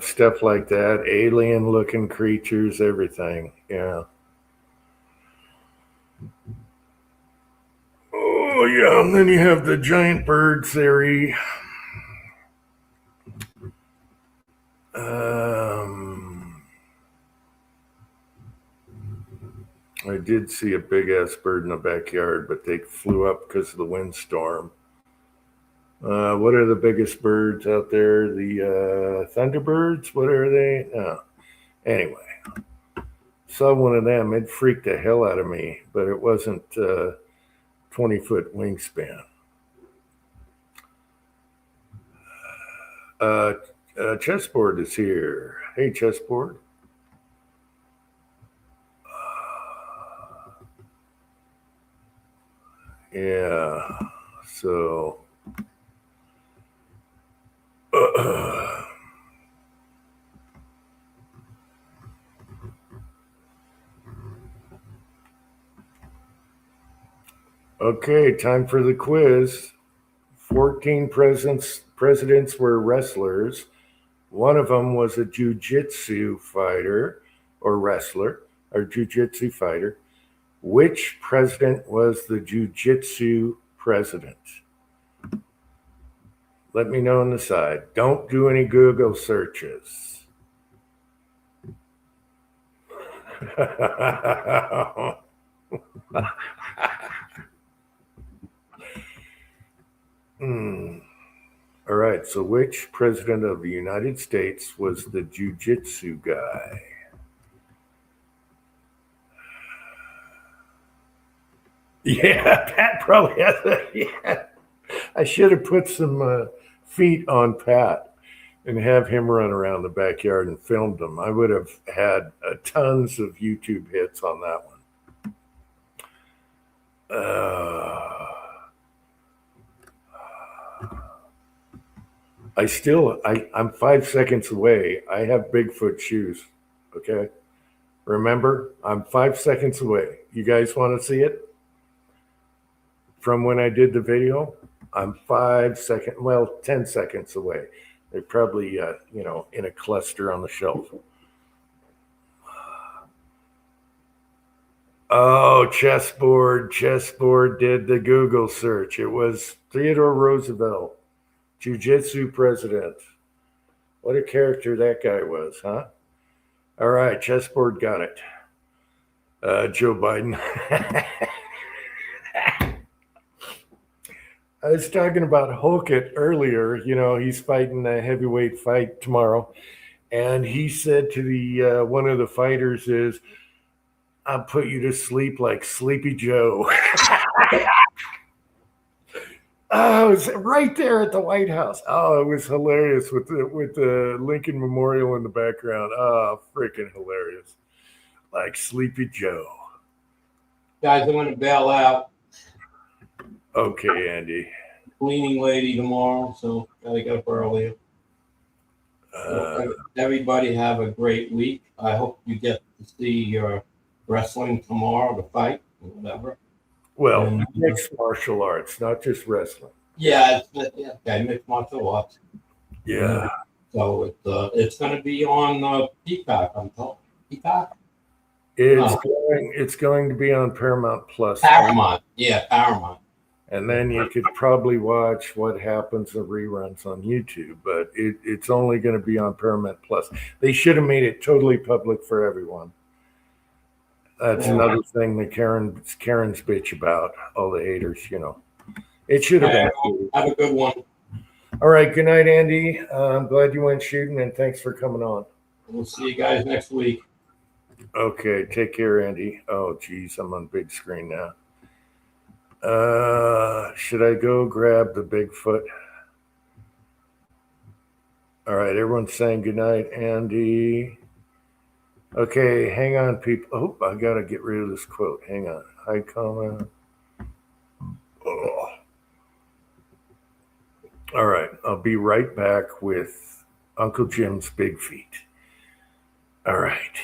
Stuff like that, alien looking creatures, everything. Yeah. Oh yeah, and then you have the giant bird theory. I did see a big ass bird in the backyard, but they flew up because of the windstorm. What are the biggest birds out there? The Thunderbirds? What are they? Anyway, saw one of them. It freaked the hell out of me, but it wasn't 20-foot wingspan. Chessboard is here. Hey, Chessboard. Yeah, so okay, time for the quiz. 14 presidents were wrestlers. One of them was a jiu-jitsu fighter or wrestler or jiu-jitsu fighter. Which president was the jiu-jitsu president? Let me know on the side. Don't do any Google searches. All right, so which president of the United States was the jiu-jitsu guy? Yeah, Pat probably has that. Yeah. I should have put some feet on Pat and have him run around the backyard and filmed them. I would have had tons of YouTube hits on that one. I'm 5 seconds away. I have Bigfoot shoes. Okay. Remember, I'm 5 seconds away. You guys want to see it? From when I did the video, I'm 10 seconds away. They're probably, in a cluster on the shelf. Oh, chessboard did the Google search. It was Theodore Roosevelt, jiu-jitsu president. What a character that guy was, huh? All right, chessboard got it. Joe Biden. I was talking about Holkett earlier. You know, he's fighting a heavyweight fight tomorrow, and he said to the one of the fighters is, "I'll put you to sleep like Sleepy Joe." Oh, it was right there at the White House. Oh, it was hilarious with the Lincoln Memorial in the background. Oh, freaking hilarious! Like Sleepy Joe. Guys, I'm going to bail out. Okay, Andy. Cleaning lady tomorrow, so gotta get up earlier. So everybody have a great week. I hope you get to see your wrestling tomorrow, the fight, or whatever. Well, And- mixed martial arts, not just wrestling. Yeah, okay, mixed martial arts. Yeah. So it's going to be on Peacock. I'm told. Peacock. It's going to be on Paramount Plus. Paramount. Yeah, Paramount. And then you could probably watch what happens in reruns on YouTube, but it's only going to be on Paramount Plus. They should have made it totally public for everyone. That's another thing that Karen's bitch about, all the haters, you know. It should have been. Have a good one. All right. Good night, Andy. I'm glad you went shooting, and thanks for coming on. We'll see you guys next week. Okay. Take care, Andy. Oh, geez. I'm on big screen now. Should I go grab the Bigfoot? All right. Everyone's saying good night, Andy. Okay. Hang on, people. Oh, I got to get rid of this quote. Hang on. Hi, comment. Oh. All right. I'll be right back with Uncle Jim's Big Feet. All right.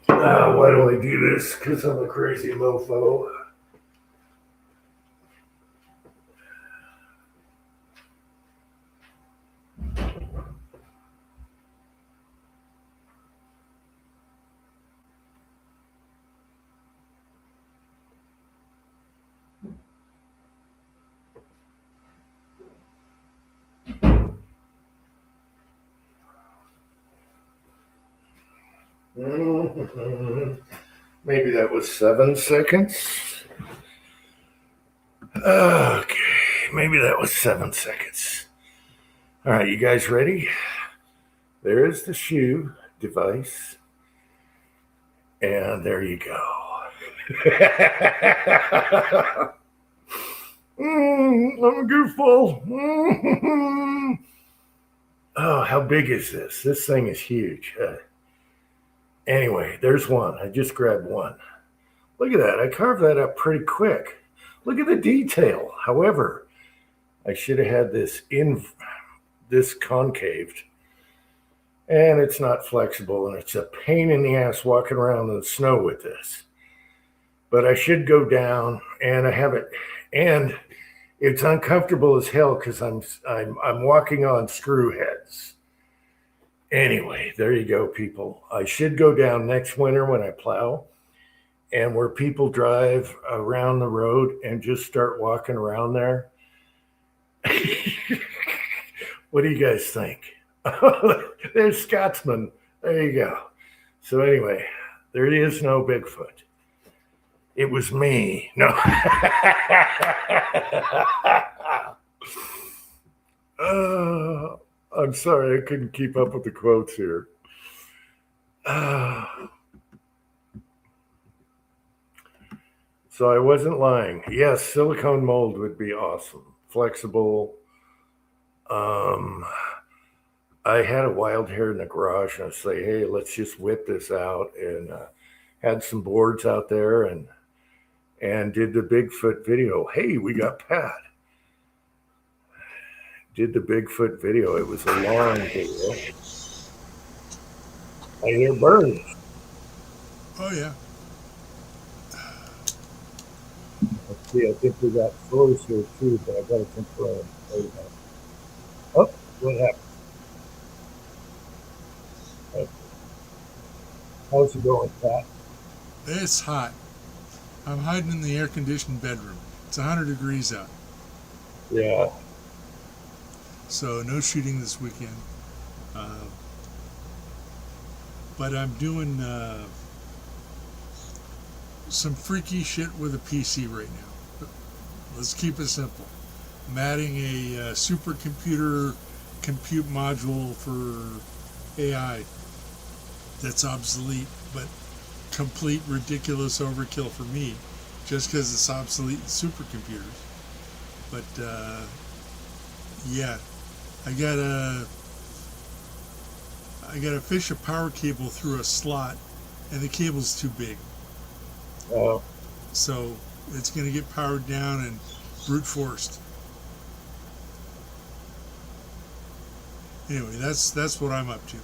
Why do I do this? Because I'm a crazy mofo. Maybe that was 7 seconds. Okay, maybe that was 7 seconds. All right, you guys ready? There is the shoe device. And there you go. I'm a goofball. Oh, how big is this? This thing is huge. Anyway, there's one. I just grabbed one. Look at that. I carved that up pretty quick. Look at the detail. However, I should have had this concaved. And it's not flexible, and it's a pain in the ass walking around in the snow with this. But I should go down, and I have it, and it's uncomfortable as hell because I'm walking on screw heads. Anyway, there you go, people. I should go down next winter when I plow, and where people drive around the road and just start walking around there. What do you guys think? There's Scotsman. There you go. So anyway, there is no Bigfoot. It was me. No. I'm sorry, I couldn't keep up with the quotes here. So I wasn't lying. Yes, silicone mold would be awesome. Flexible. I had a wild hair in the garage, and I say, hey, let's just whip this out, and had some boards out there, and did the Bigfoot video. Hey, we got Pat. Did the Bigfoot video. It was a long video. I hear birds. Oh, yeah. Let's see, I think we got crows here too, but I got to confirm. There you go. Oh, what happened? Okay. How's it going, Pat? It's hot. I'm hiding in the air-conditioned bedroom. It's 100 degrees out. Yeah. So no shooting this weekend. But I'm doing some freaky shit with a PC right now. Let's keep it simple. I'm adding a supercomputer compute module for AI that's obsolete, but complete ridiculous overkill for me, just because it's obsolete in supercomputers. But yeah, I gotta fish a power cable through a slot, and the cable's too big, Oh, so it's gonna get powered down and brute forced. Anyway, that's what I'm up to.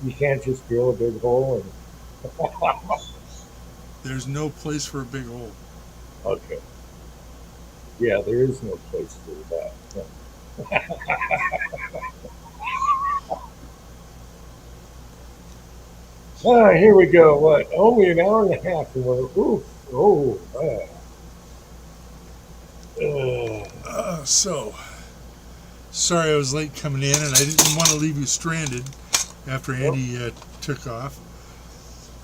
you can't just drill a big hole and. There's no place for a big hole. Okay. Yeah, there is no place for that. Ah, here we go. What? Only an hour and a half, and we're oof. Oh, So sorry I was late coming in, and I didn't want to leave you stranded after Andy took off.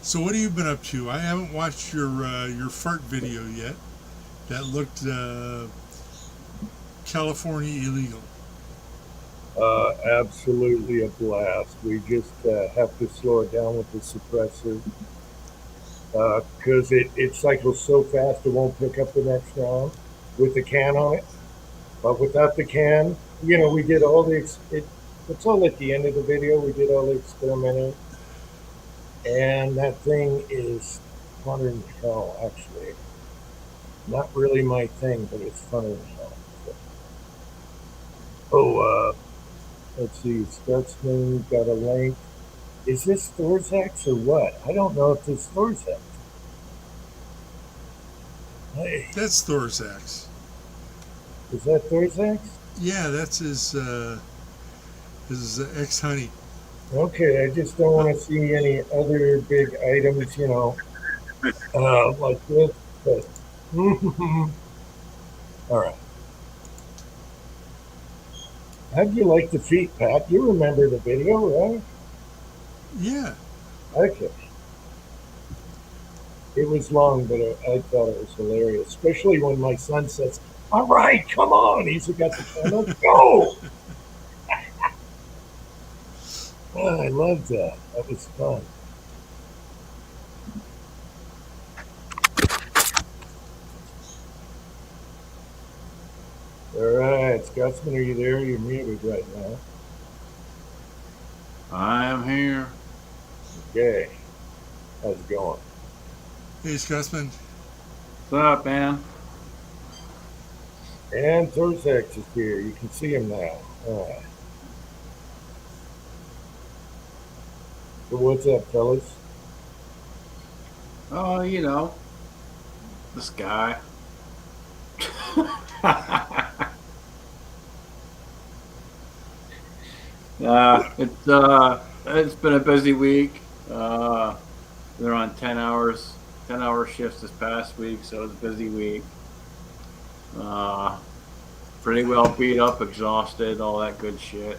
So what have you been up to? I haven't watched your fart video yet. That looked California illegal. absolutely a blast. We just have to slow it down with the suppressor because it cycles so fast it won't pick up the next round with the can on it. But without the can, we did all the it's all at the end of the video. We did all the experimenting, and that thing is funner than hell. Actually, not really my thing, but it's funner than hell. So, let's see. Scotsman got a link. Is this Thorzak's or what? I don't know if this Thorzak's. Hey, That's Thorzak's. is that Thorzak's? Yeah, that's his ex-honey. Okay, I just don't want to see any other big items, like this. But all right. How'd you like the feet, Pat? You remember the video, right? Yeah. Okay. It was long, but I thought it was hilarious, especially when my son says, "All right, come on." He's got the camera. Go. Oh, I loved that. That was fun. All right, Scotsman, are you there? You're muted right now. I am here. Okay. How's it going? Hey, Scotsman. What's up, man? And Thorzak is here. You can see him now. All right. So what's up, fellas? Oh, this guy. It's been a busy week. They're on 10-hour shifts this past week, so it's a busy week. Pretty well beat up, exhausted, all that good shit.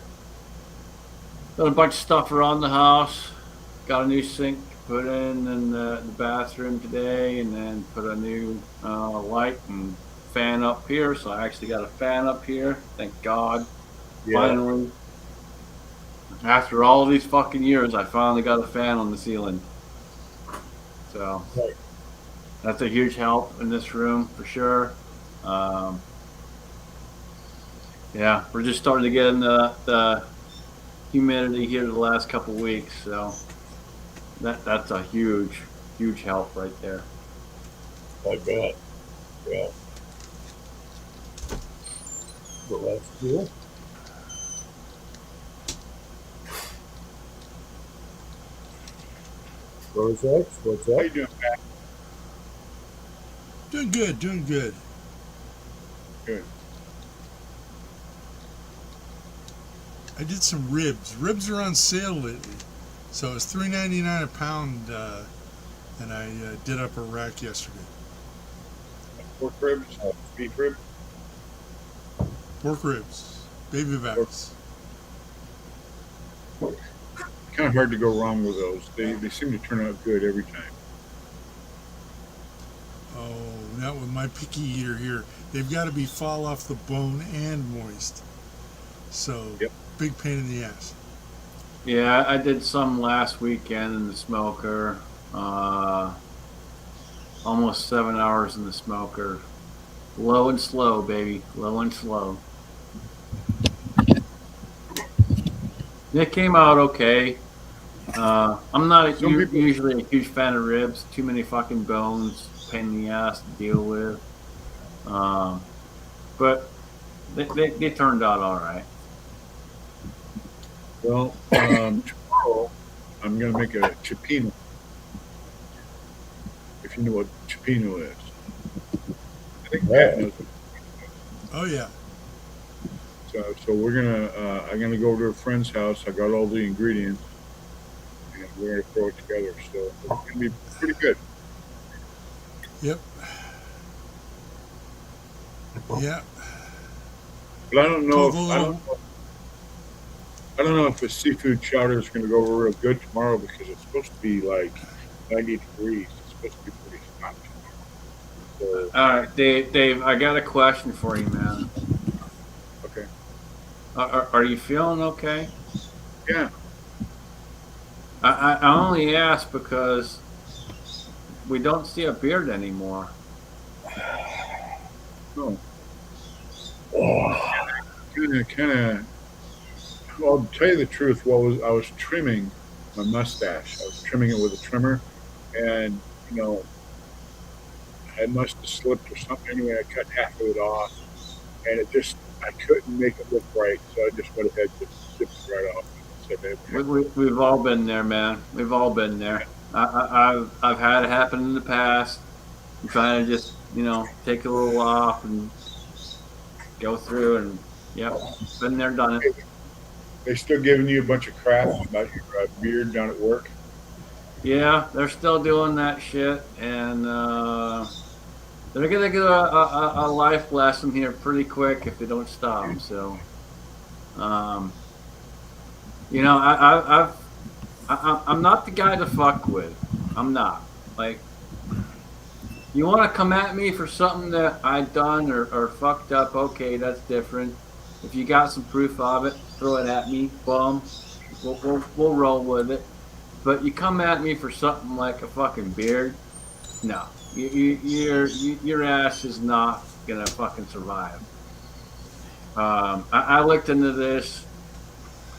Done a bunch of stuff around the house. Got a new sink put in the bathroom today, and then put a new light and fan up here. So I actually got a fan up here. Thank God. Yeah. Finally. After all these fucking years, I finally got a fan on the ceiling. So Right. that's a huge help in this room for sure. Yeah, we're just starting to get in the humidity here the last couple weeks, so that's a huge help right there. I bet. Yeah. Well, that's cool. Thorzak, what's How up? you doing, Pat? Doing good, doing good. Good. I did some ribs. Ribs are on sale lately, so it's $3.99 a pound, and I did up a rack yesterday. Pork ribs, beef ribs. Pork ribs, baby backs. Kind of hard to go wrong with those. They seem to turn out good every time. not with my picky eater here. They've got to be fall off the bone and moist. So, Yep. big pain in the ass. Yeah, I did some last weekend in the smoker. Almost 7 hours in the smoker. Low and slow, baby. Low and slow. It came out okay. I'm not Some people- usually a huge fan of ribs. Too many fucking bones, pain in the ass to deal with. But they turned out all right. Well, tomorrow I'm gonna make a cioppino. If you know what cioppino is, I think Pat knows. Oh, yeah. So we're gonna. I'm gonna go to a friend's house. I got all the ingredients, and we're gonna throw it together. So it's gonna be pretty good. Yep. Yeah. But I don't know. Provolone. I don't know if the seafood chowder is gonna go over real good tomorrow because it's supposed to be like 90 degrees. It's supposed to be pretty hot tomorrow. So All right, Dave, I got a question for you, man. okay, Are you feeling okay? yeah. I only ask because we don't see a beard anymore. No. Kind of. Well, to tell you the truth, I was trimming my mustache. I was trimming it with a trimmer, and I must have slipped or something. Anyway, I cut half of it off, and I couldn't make it look right, so I just went ahead and just zipped it right off. And said, We've all been there, man. We've all been there. I've had it happen in the past. I'm trying to just take a little off and go through, and yep, been there, done it. They still giving you a bunch of crap about your beard down at work. Yeah, they're still doing that shit, and they're gonna get a life lesson here pretty quick if they don't stop. So, I'm not the guy to fuck with. I'm not. Like, you want to come at me for something that I done or fucked up? Okay, that's different. If you got some proof of it, throw it at me. Boom, we'll roll with it. But you come at me for something like a fucking beard, no. Your ass is not gonna fucking survive. I looked into this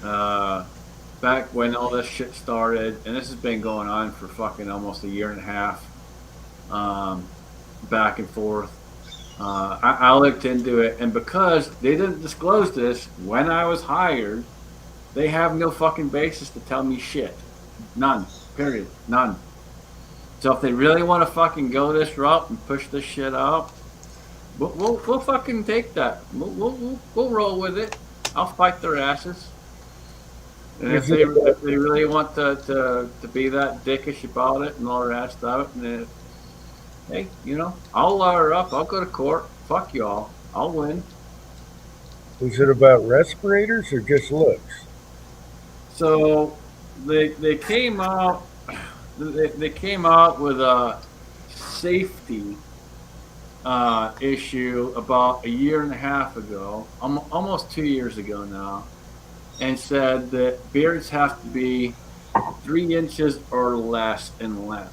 back when all this shit started, and this has been going on for fucking almost a year and a half, back and forth. I looked into it, and because they didn't disclose this when I was hired, they have no fucking basis to tell me shit. None. Period. None. So if they really want to fucking go this route and push this shit out, we'll fucking take that. We'll roll with it. I'll fight their asses. And if they really want to be that dickish about it and all the rest of it, and hey, I'll lawyer up. I'll go to court. Fuck y'all. I'll win. Was it about respirators or just looks? So they came out. They came out with a safety issue about a year and a half ago, almost 2 years ago now, and said that beards have to be 3 inches or less in length.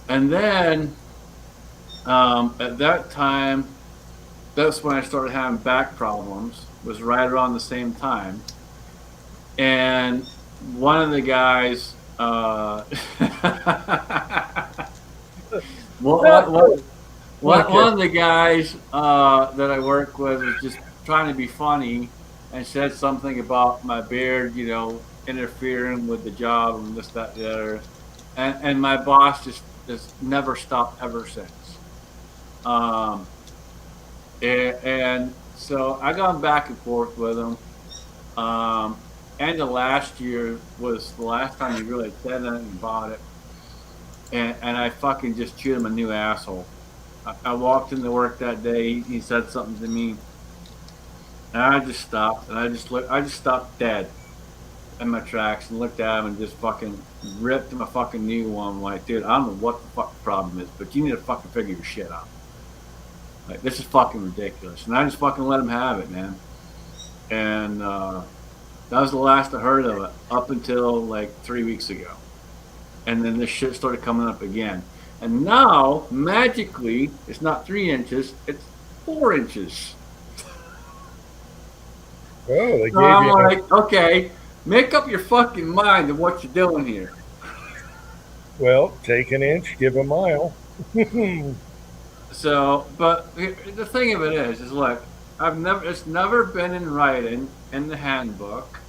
And then at that time, that's when I started having back problems. Was right around the same time, and one of the guys, one of the guys that I work with was just trying to be funny and said something about my beard, interfering with the job and this, that, the other, and my boss just never stopped ever since. And so I gone back and forth with him. End of last year was the last time he really said anything about it. And I fucking just chewed him a new asshole. I walked into work that day, he said something to me, and I just stopped, and I just stopped dead in my tracks and looked at him and just fucking ripped him a fucking new one. I'm like, dude, I don't know what the fuck the problem is, but you need to fucking figure your shit out. Like, this is fucking ridiculous. And I just fucking let him have it, man. And that was the last I heard of it up until like 3 weeks ago. And then this shit started coming up again. And now, magically, it's not 3 inches, it's 4 inches. Oh, they So gave I'm you. like, okay, make up your fucking mind of what you're doing here. Well, take an inch, give a mile. So, but the thing of it is look, it's never been in writing in the handbook.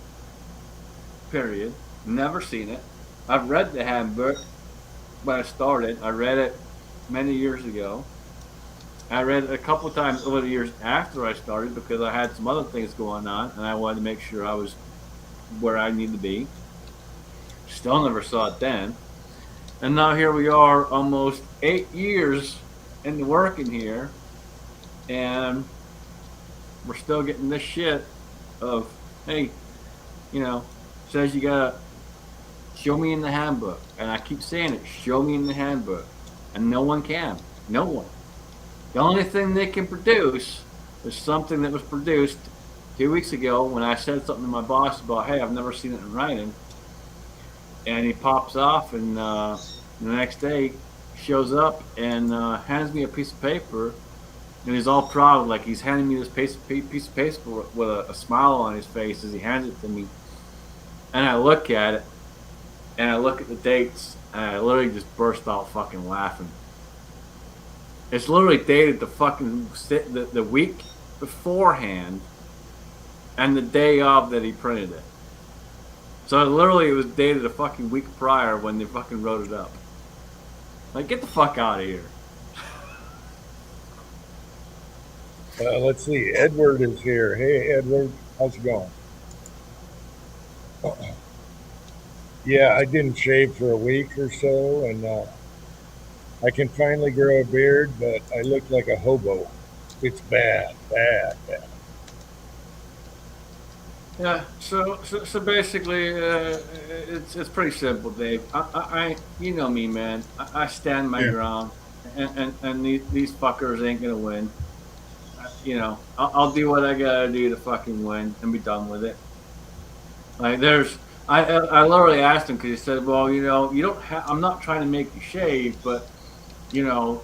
Period. Never seen it. I've read the handbook when I started. I read it many years ago. I read it a couple times over the years after I started because I had some other things going on and I wanted to make sure I was where I need to be. Still never saw it then. And now here we are, almost 8 years into working here, and we're still getting this shit of, hey, you know, says you gotta show me in the handbook. And I keep saying it, show me in the handbook. And no one can. No one. The only thing they can produce is something that was produced 2 weeks ago when I said something to my boss about, hey, I've never seen it in writing. And he pops off, and the next day shows up and hands me a piece of paper, and he's all proud, like he's handing me this piece of paper with a smile on his face as he hands it to me. And I look at it, and I look at the dates, and I literally just burst out fucking laughing. It's literally dated the week beforehand and the day of that he printed it. So literally it was dated a fucking week prior when they fucking wrote it up. Like, get the fuck out of here. Let's see. Edward is here. Hey, Edward. How's it going? Yeah, I didn't shave for a week or so, and I can finally grow a beard, but I look like a hobo. It's bad. Yeah, so basically, it's pretty simple, Dave. I you know me, man. I stand my ground, and these fuckers ain't gonna win. You know, I'll do what I gotta do to fucking win and be done with it. Like, I literally asked him because he said, well, you know, you don't have. I'm not trying to make you shave, but you know,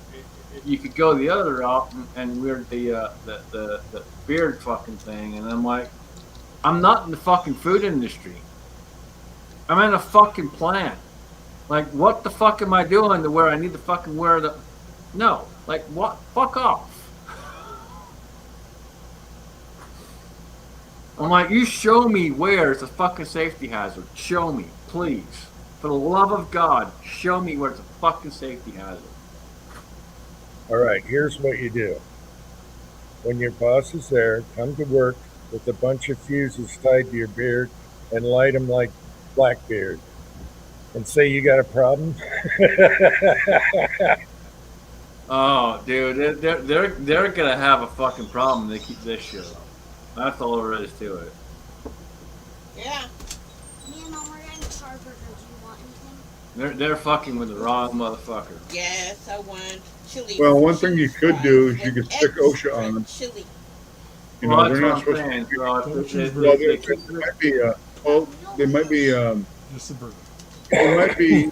you could go the other route and we're the beard fucking thing. And I'm like, I'm not in the fucking food industry. I'm in a fucking plant. Like, what the fuck am I doing to where I need to fucking wear the... No. Like, what? Fuck off. I'm like, you show me where it's a fucking safety hazard. Show me, please. For the love of God, show me where it's a fucking safety hazard. All right, here's what you do. When your boss is there, come to work with a bunch of fuses tied to your beard and light them like Blackbeard. And say you got a problem. Oh, dude, they're gonna have a fucking problem. They keep this shit up. That's all there is to it. Yeah. Me and Mom are getting Charburger. Do you want anything? They're fucking with the wrong motherfucker. Yes, I want chili. Well, one thing you could do is you could stick OSHA on them. Chili. You Well, know, that's they're what not I'm supposed saying. to. So Well, there might be they might be Just the burger. there might be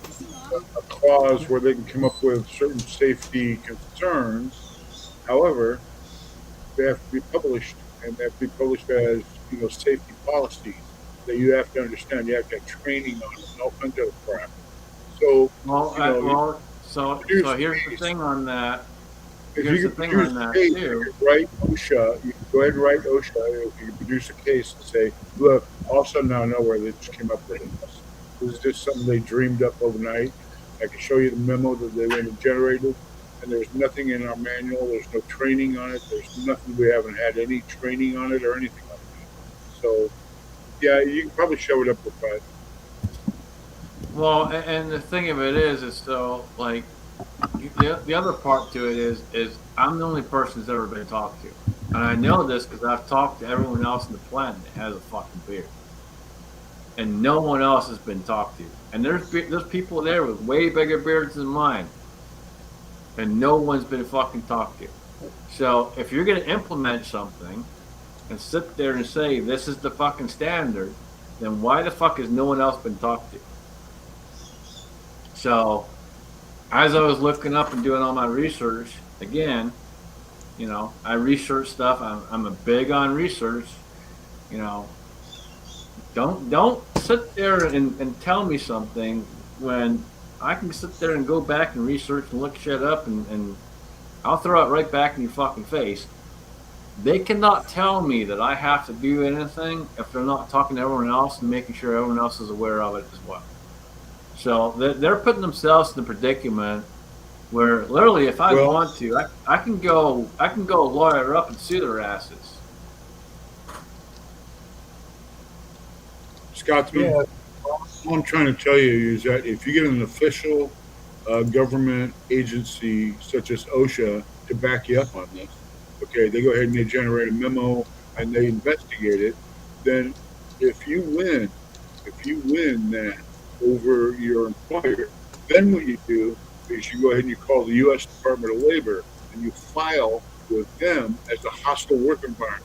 a clause where they can come up with certain safety concerns. However, they have to be published, and they have to be published as, you know, safety policies that you have to understand. You have to have training on it and all kinds of crap. So, well, you know, so here's the thing on that. if Here's you the can thing produce on a that, case, too. you can write OSHA. You can go ahead and write OSHA. If you can produce a case and say, look, all of a sudden out of nowhere, they just came up with this. This is just something they dreamed up overnight. I can show you the memo that they went and generated, and there's nothing in our manual. There's no training on it. There's nothing. We haven't had any training on it or anything like that. So, yeah, you can probably show it up with that. Well, and the thing of it is so, like, the other part to it is I'm the only person that's ever been talked to, and I know this because I've talked to everyone else in the planet that has a fucking beard. and no one else has been talked to. And there's people there with way bigger beards than mine, and no one's been fucking talked to. So if you're gonna implement something and sit there and say this is the fucking standard, then why the fuck has no one else been talked to? So as I was looking up and doing all my research, again, you know, I research stuff. I'm a big on research. You know, don't sit there and tell me something when I can sit there and go back and research and look shit up and I'll throw it right back in your fucking face. They cannot tell me that I have to do anything if they're not talking to everyone else and making sure everyone else is aware of it as well. So they're putting themselves in a predicament where literally, if I want to, I can go lawyer up and sue their asses. Scotsman, Yeah. all I'm trying to tell you is that if you get an official government agency such as OSHA to back you up on this, okay, they go ahead and they generate a memo and they investigate it, then if you win that over your employer, then what you do is you go ahead and you call the U.S. Department of Labor and you file with them as a hostile work environment.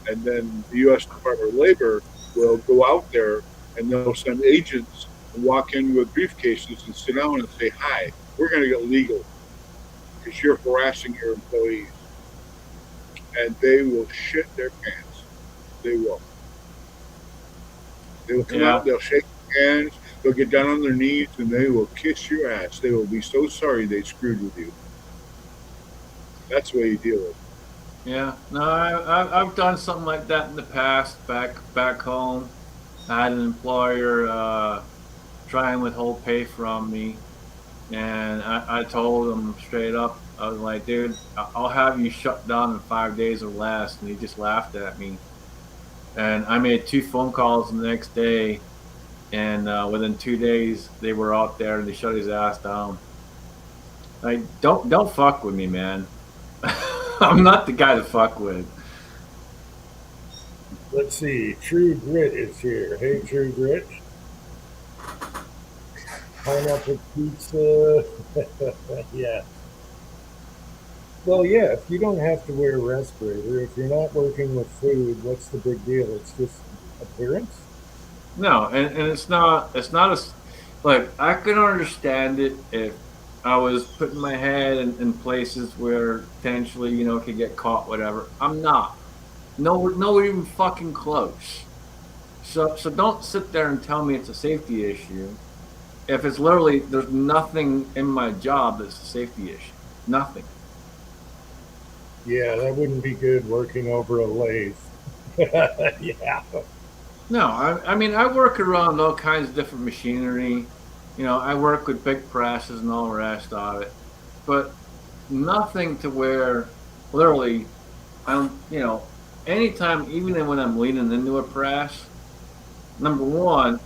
And then the U.S. Department of Labor will go out there and they'll send agents and walk in with briefcases and sit down and say, hi, we're going to get legal because you're harassing your employees. And they will shit their pants. They will. They will come out, they'll shake hands, they'll get down on their knees, and they will kiss your ass. They will be so sorry they screwed with you. That's the way you deal with it. Yeah, no, I've done something like that in the past back home. I had an employer try and withhold pay from me, and I told him straight up, I was like, dude, I'll have you shut down in 5 days or less, and he just laughed at me. And I made 2 phone calls the next day, and within 2 days they were out there and they shut his ass down. Like, don't fuck with me, man. I'm not the guy to fuck with. Let's see. True Grit is here. Hey, True Grit. Pineapple pizza. Yeah. Well, yeah, if you don't have to wear a respirator, if you're not working with food, what's the big deal? It's just appearance? No, and it's not like, I can understand it if I was putting my head in places where potentially, you know, it could get caught, whatever. I'm not. No, even fucking close. So don't sit there and tell me it's a safety issue. If it's literally, there's nothing in my job that's a safety issue. Nothing. Yeah, that wouldn't be good working over a lathe. Yeah. No, I mean, I work around all kinds of different machinery. You know, I work with big presses and all the rest of it. But nothing to where, literally, you know, anytime, even when I'm leaning into a press, number one,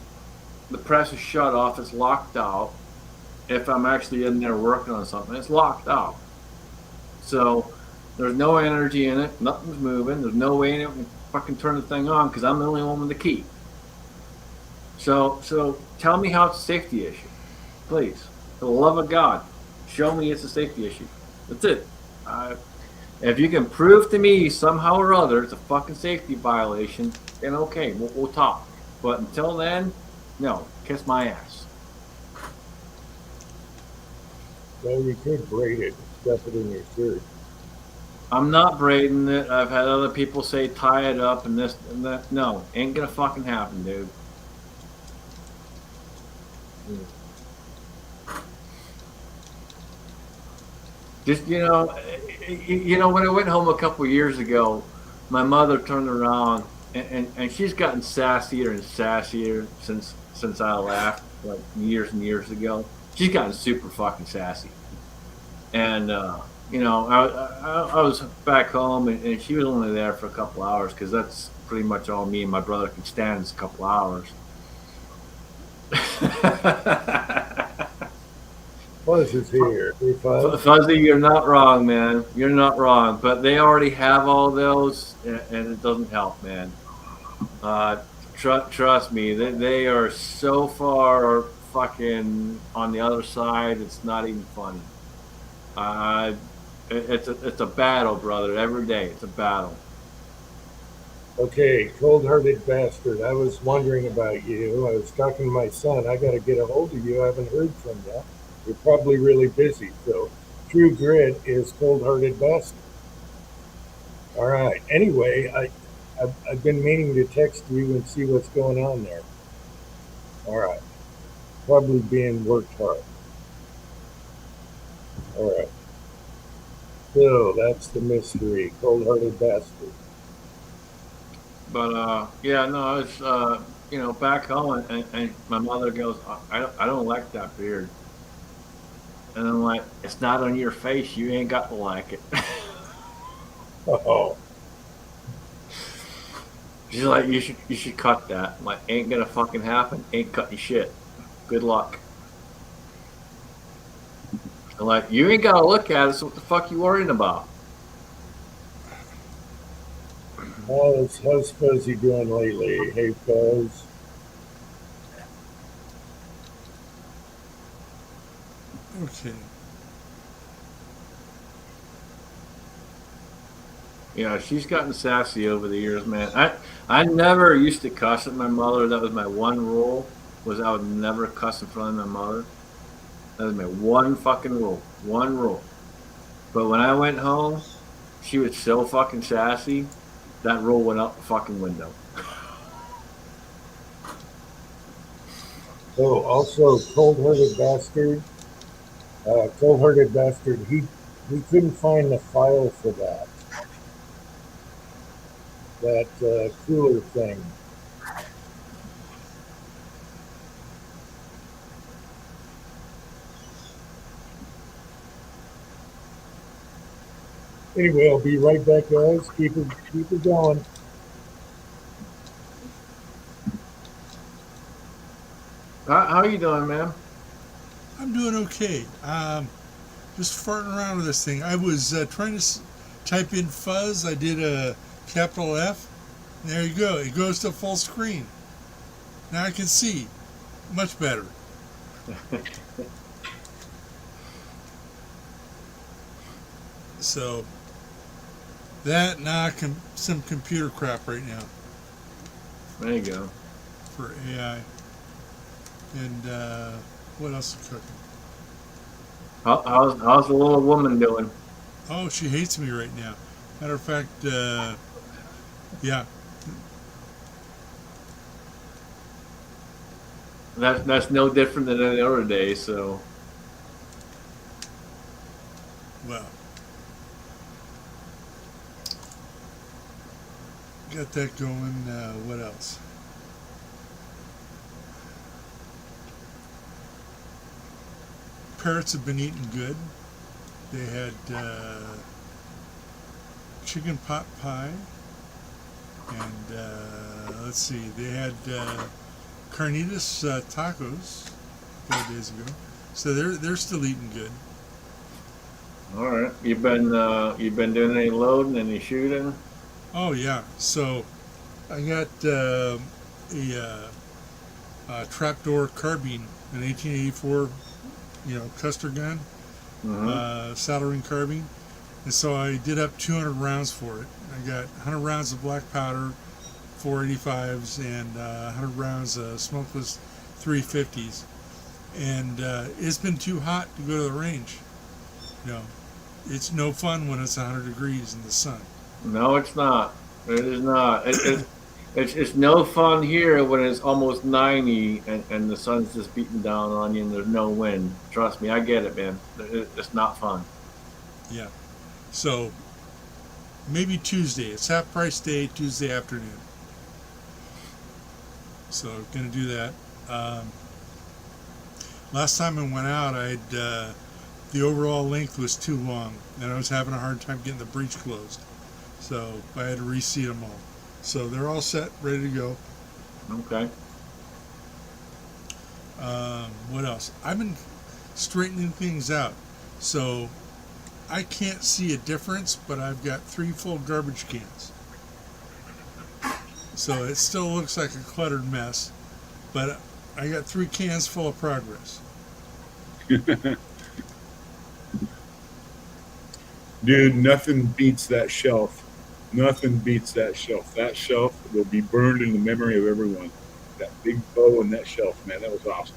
the press is shut off, it's locked out. If I'm actually in there working on something, it's locked out. So there's no energy in it, nothing's moving, there's no way anyone can fucking turn the thing on because I'm the only one with the key. So tell me how it's a safety issue, please. For the love of God, show me it's a safety issue. That's it. If you can prove to me somehow or other it's a fucking safety violation, then okay, we'll talk. But until then, no, kiss my ass. Well, you could braid it, stuff it in your shirt. I'm not braiding it. I've had other people say tie it up and this and that. No, ain't gonna fucking happen, dude. Just, you know, when I went home a couple years ago, my mother turned around and she's gotten sassier and sassier since I left, like years and years ago. She's gotten super fucking sassy. And you know, I was back home and she was only there for a couple hours because that's pretty much all me and my brother can stand is a couple hours. Buzz is here. Hey, Fuzz. Fuzzy, you're not wrong, man. You're not wrong. But they already have all those, and it doesn't help, man. Trust me, they are so far fucking on the other side. It's not even funny. It's a battle, brother. Every day, it's a battle. Okay, cold-hearted bastard. I was wondering about you. I was talking to my son. I got to get a hold of you. I haven't heard from you. You're probably really busy. So, True Grit is cold-hearted bastard. All right. Anyway, I've been meaning to text you and see what's going on there. All right. Probably being worked hard. All right. So that's the mystery. Cold-hearted bastard. But yeah, no, it's back home, and my mother goes, I don't like that beard, and I'm like, it's not on your face. You ain't got to like it. Oh, She's like, you should cut that. I'm like, ain't gonna fucking happen. Ain't cutting shit. Good luck. I'm like, you ain't gotta look at it. So what the fuck you worrying about? how's Fuzzy doing lately? Hey, Fuzz. Okay. Yeah, she's gotten sassy over the years, man. I never used to cuss at my mother. That was my one rule. Was I would never cuss in front of my mother. That was my one fucking rule. One rule. But when I went home, she was so fucking sassy. That rule went out the fucking window. Oh, also, cold-hearted bastard. Cold-hearted bastard. He couldn't find the file for that. That cooler thing. Anyway, I'll be right back, guys. Keep it going. How you doing, man? I'm doing okay. Just farting around with this thing. I was trying to type in fuzz. I did a capital F. And there you go. It goes to full screen. Now I can see much better. So that now some computer crap right now There you go. for AI. And what else is cooking? How's the little woman doing? Oh, she hates me right now. Matter of fact, yeah. That's no different than any other day. So Well, got that going. What else? Parrots have been eating good. They had chicken pot pie, and let's see, they had carnitas tacos 4 days ago. So they're still eating good. all right, you've been doing any loading, any shooting? Oh yeah. So I got a trapdoor carbine, an 1884, Custer gun, soldering carbine, and so I did up 200 rounds for it. I got 100 rounds of black powder, 485s, and 100 rounds of smokeless 350s. And it's been too hot to go to the range. It's no fun when it's 100 degrees in the sun. No, it's not. It is not. It's no fun here when it's almost 90 and the sun's just beating down on you and there's no wind. Trust me, I get it, man. It's not fun. Yeah. So maybe Tuesday. It's half price day, Tuesday afternoon. So gonna do that. Last time I went out, the overall length was too long, and I was having a hard time getting the breech closed. So I had to reseat them all. So they're all set, ready to go. Okay. What else? I've been straightening things out. So I can't see a difference, but I've got 3 full garbage cans. So it still looks like a cluttered mess, but I got 3 cans full of progress. Dude, nothing beats that shelf. Nothing beats that shelf. That shelf will be burned in the memory of everyone. That big bow and that shelf, man, that was awesome.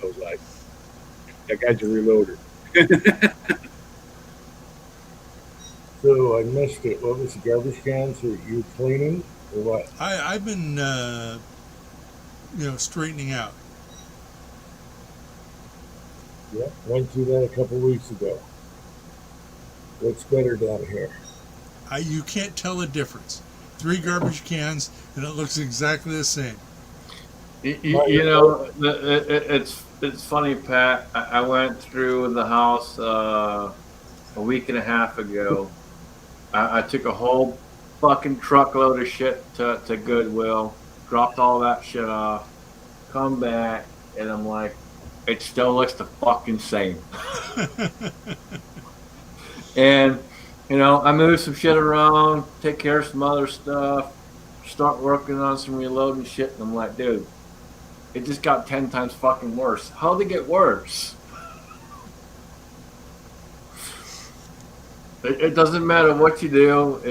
I was like, that guy's a reloader. So I missed it. What was the garbage cans that you were cleaning or what? I've been, straightening out. Yeah, went through that a couple weeks ago. What's better down here? You can't tell the difference. 3 garbage cans, and it looks exactly the same. It's funny, Pat. I went through the house a week and a half ago. I took a whole fucking truckload of shit to Goodwill, dropped all that shit off, come back, and I'm like, it still looks the fucking same. And I moved some shit around, take care of some other stuff, start working on some reloading shit, and I'm like, dude, it just got 10 times fucking worse. How'd it get worse? It doesn't matter what you do.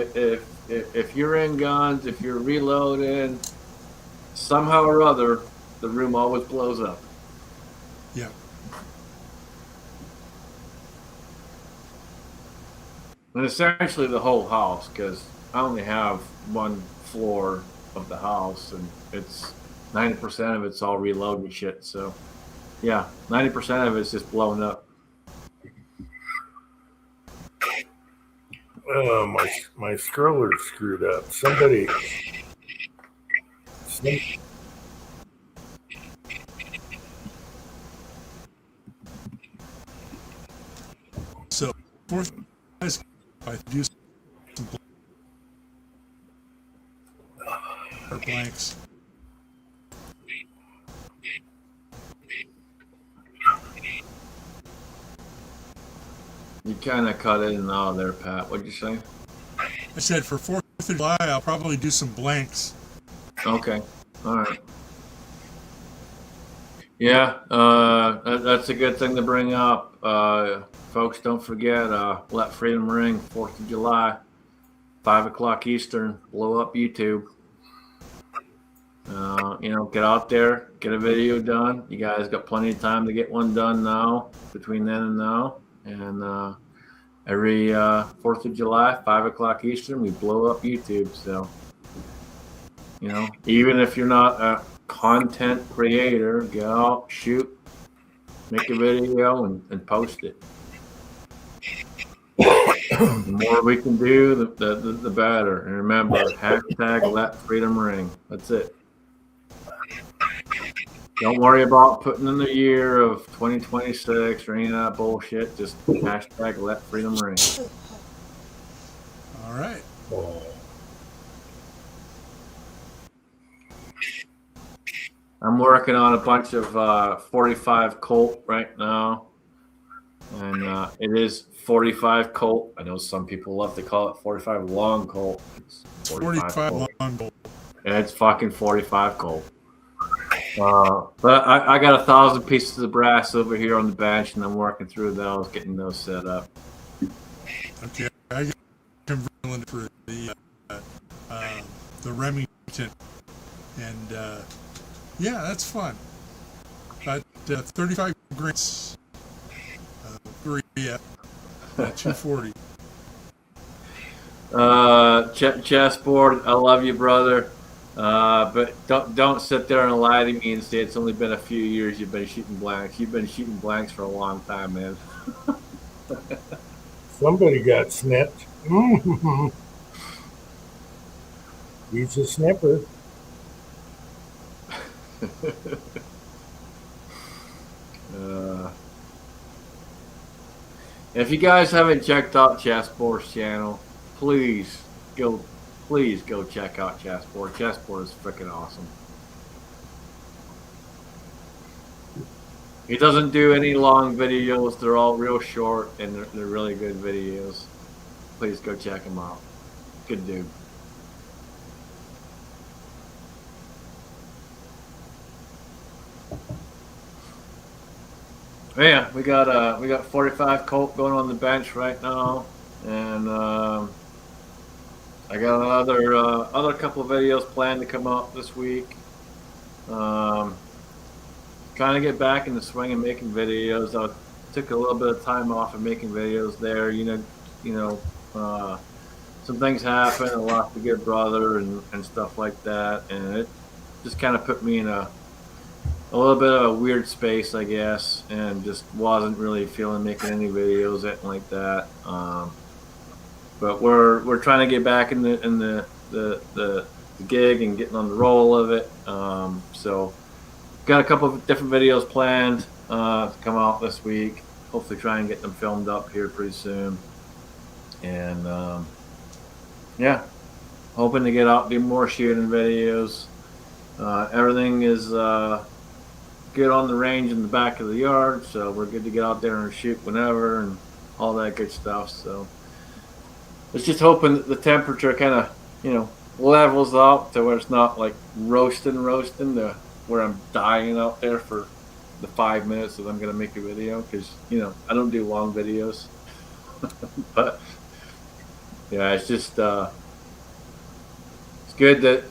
If you're in guns, if you're reloading, somehow or other, the room always blows up. Yeah. And essentially the whole house, because I only have 1 floor of the house, and it's 90% of it's all reloading shit. So, yeah, 90% of it's just blowing up. My scroller's screwed up. Somebody. So, 4th, I do some blanks. You kind of cut in and out there, Pat. What'd you say? I said for 4th of July, I'll probably do some blanks. Okay. All right. Yeah, that's a good thing to bring up. Folks, don't forget, Let Freedom Ring, 4th of July, 5 o'clock Eastern, blow up YouTube. Get out there, get a video done. You guys got plenty of time to get one done now, between then and now. And every 4th of July, 5 o'clock Eastern, we blow up YouTube. So, even if you're not a content creator, go out, shoot, make a video, and post it. The more we can do, the better. And remember, hashtag Let Freedom Ring. That's it. Don't worry about putting in the year of 2026 or any of that bullshit. Just hashtag Let Freedom Ring. All right. I'm working on a bunch of 45 Colt right now. And it is 45 Colt. I know some people love to call it 45 long Colt. It's 45 Colt. long Colt. And it's fucking 45 Colt. But I got 1,000 pieces of brass over here on the bench, and I'm working through those, getting those set up. Okay, I got converted for the Remington, and yeah, that's fun. But 35 grams, 240. Chessboard, I love you, brother. But don't sit there and lie to me and say it's only been a few years you've been shooting blanks. You've been shooting blanks for a long time, man. Somebody got snipped. He's a snipper. If you guys haven't checked out Chessboard's channel, please go check out Chessboard. Chessboard is freaking awesome. He doesn't do any long videos. They're all real short, and they're really good videos. Please go check him out. Good dude. Yeah, we got 45 Colt going on the bench right now, and I got other couple of videos planned to come out this week. Um, Trying to get back in the swing of making videos. I took a little bit of time off of making videos there. Some things happened. I lost a good brother and stuff like that, and it just kind of put me in a little bit of a weird space, I guess, and just wasn't really feeling making any videos, anything like that. But we're trying to get back in the gig and getting on the roll of it. So got a couple of different videos planned to come out this week. Hopefully, try and get them filmed up here pretty soon. And yeah, hoping to get out, do more shooting videos. Everything is good on the range in the back of the yard, so we're good to get out there and shoot whenever and all that good stuff. So it's just hoping that the temperature kind of levels out to where it's not like roasting to where I'm dying out there for the 5 minutes that I'm gonna make a video, because I don't do long videos. But yeah, it's just it's good that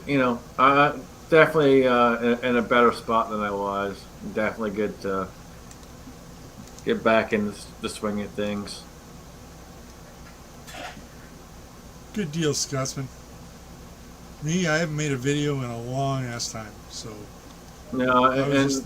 I definitely in a better spot than I was. Definitely good to get back in the swing of things. Good deal, Scotsman. Me, I haven't made a video in a long ass time, so No, I was just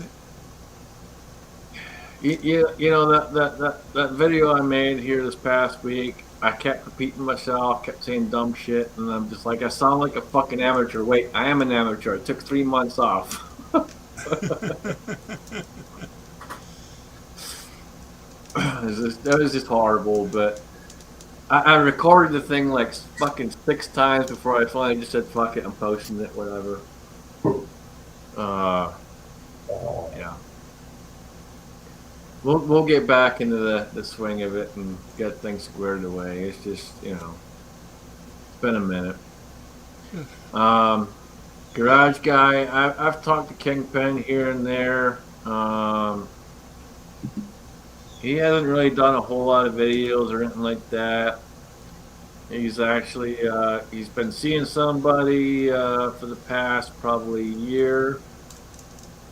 that video I made here this past week, I kept repeating myself, kept saying dumb shit, and I'm just like, I sound like a fucking amateur. Wait, I am an amateur. I took 3 months off. That was just horrible, but I recorded the thing like fucking 6 times before I finally just said, fuck it, I'm posting it, whatever. Yeah. We'll get back into the swing of it and get things squared away. It's just, it's been a minute. Garage Guy, I've talked to Kingpin here and there. He hasn't really done a whole lot of videos or anything like that. He's actually, he's been seeing somebody for the past probably year.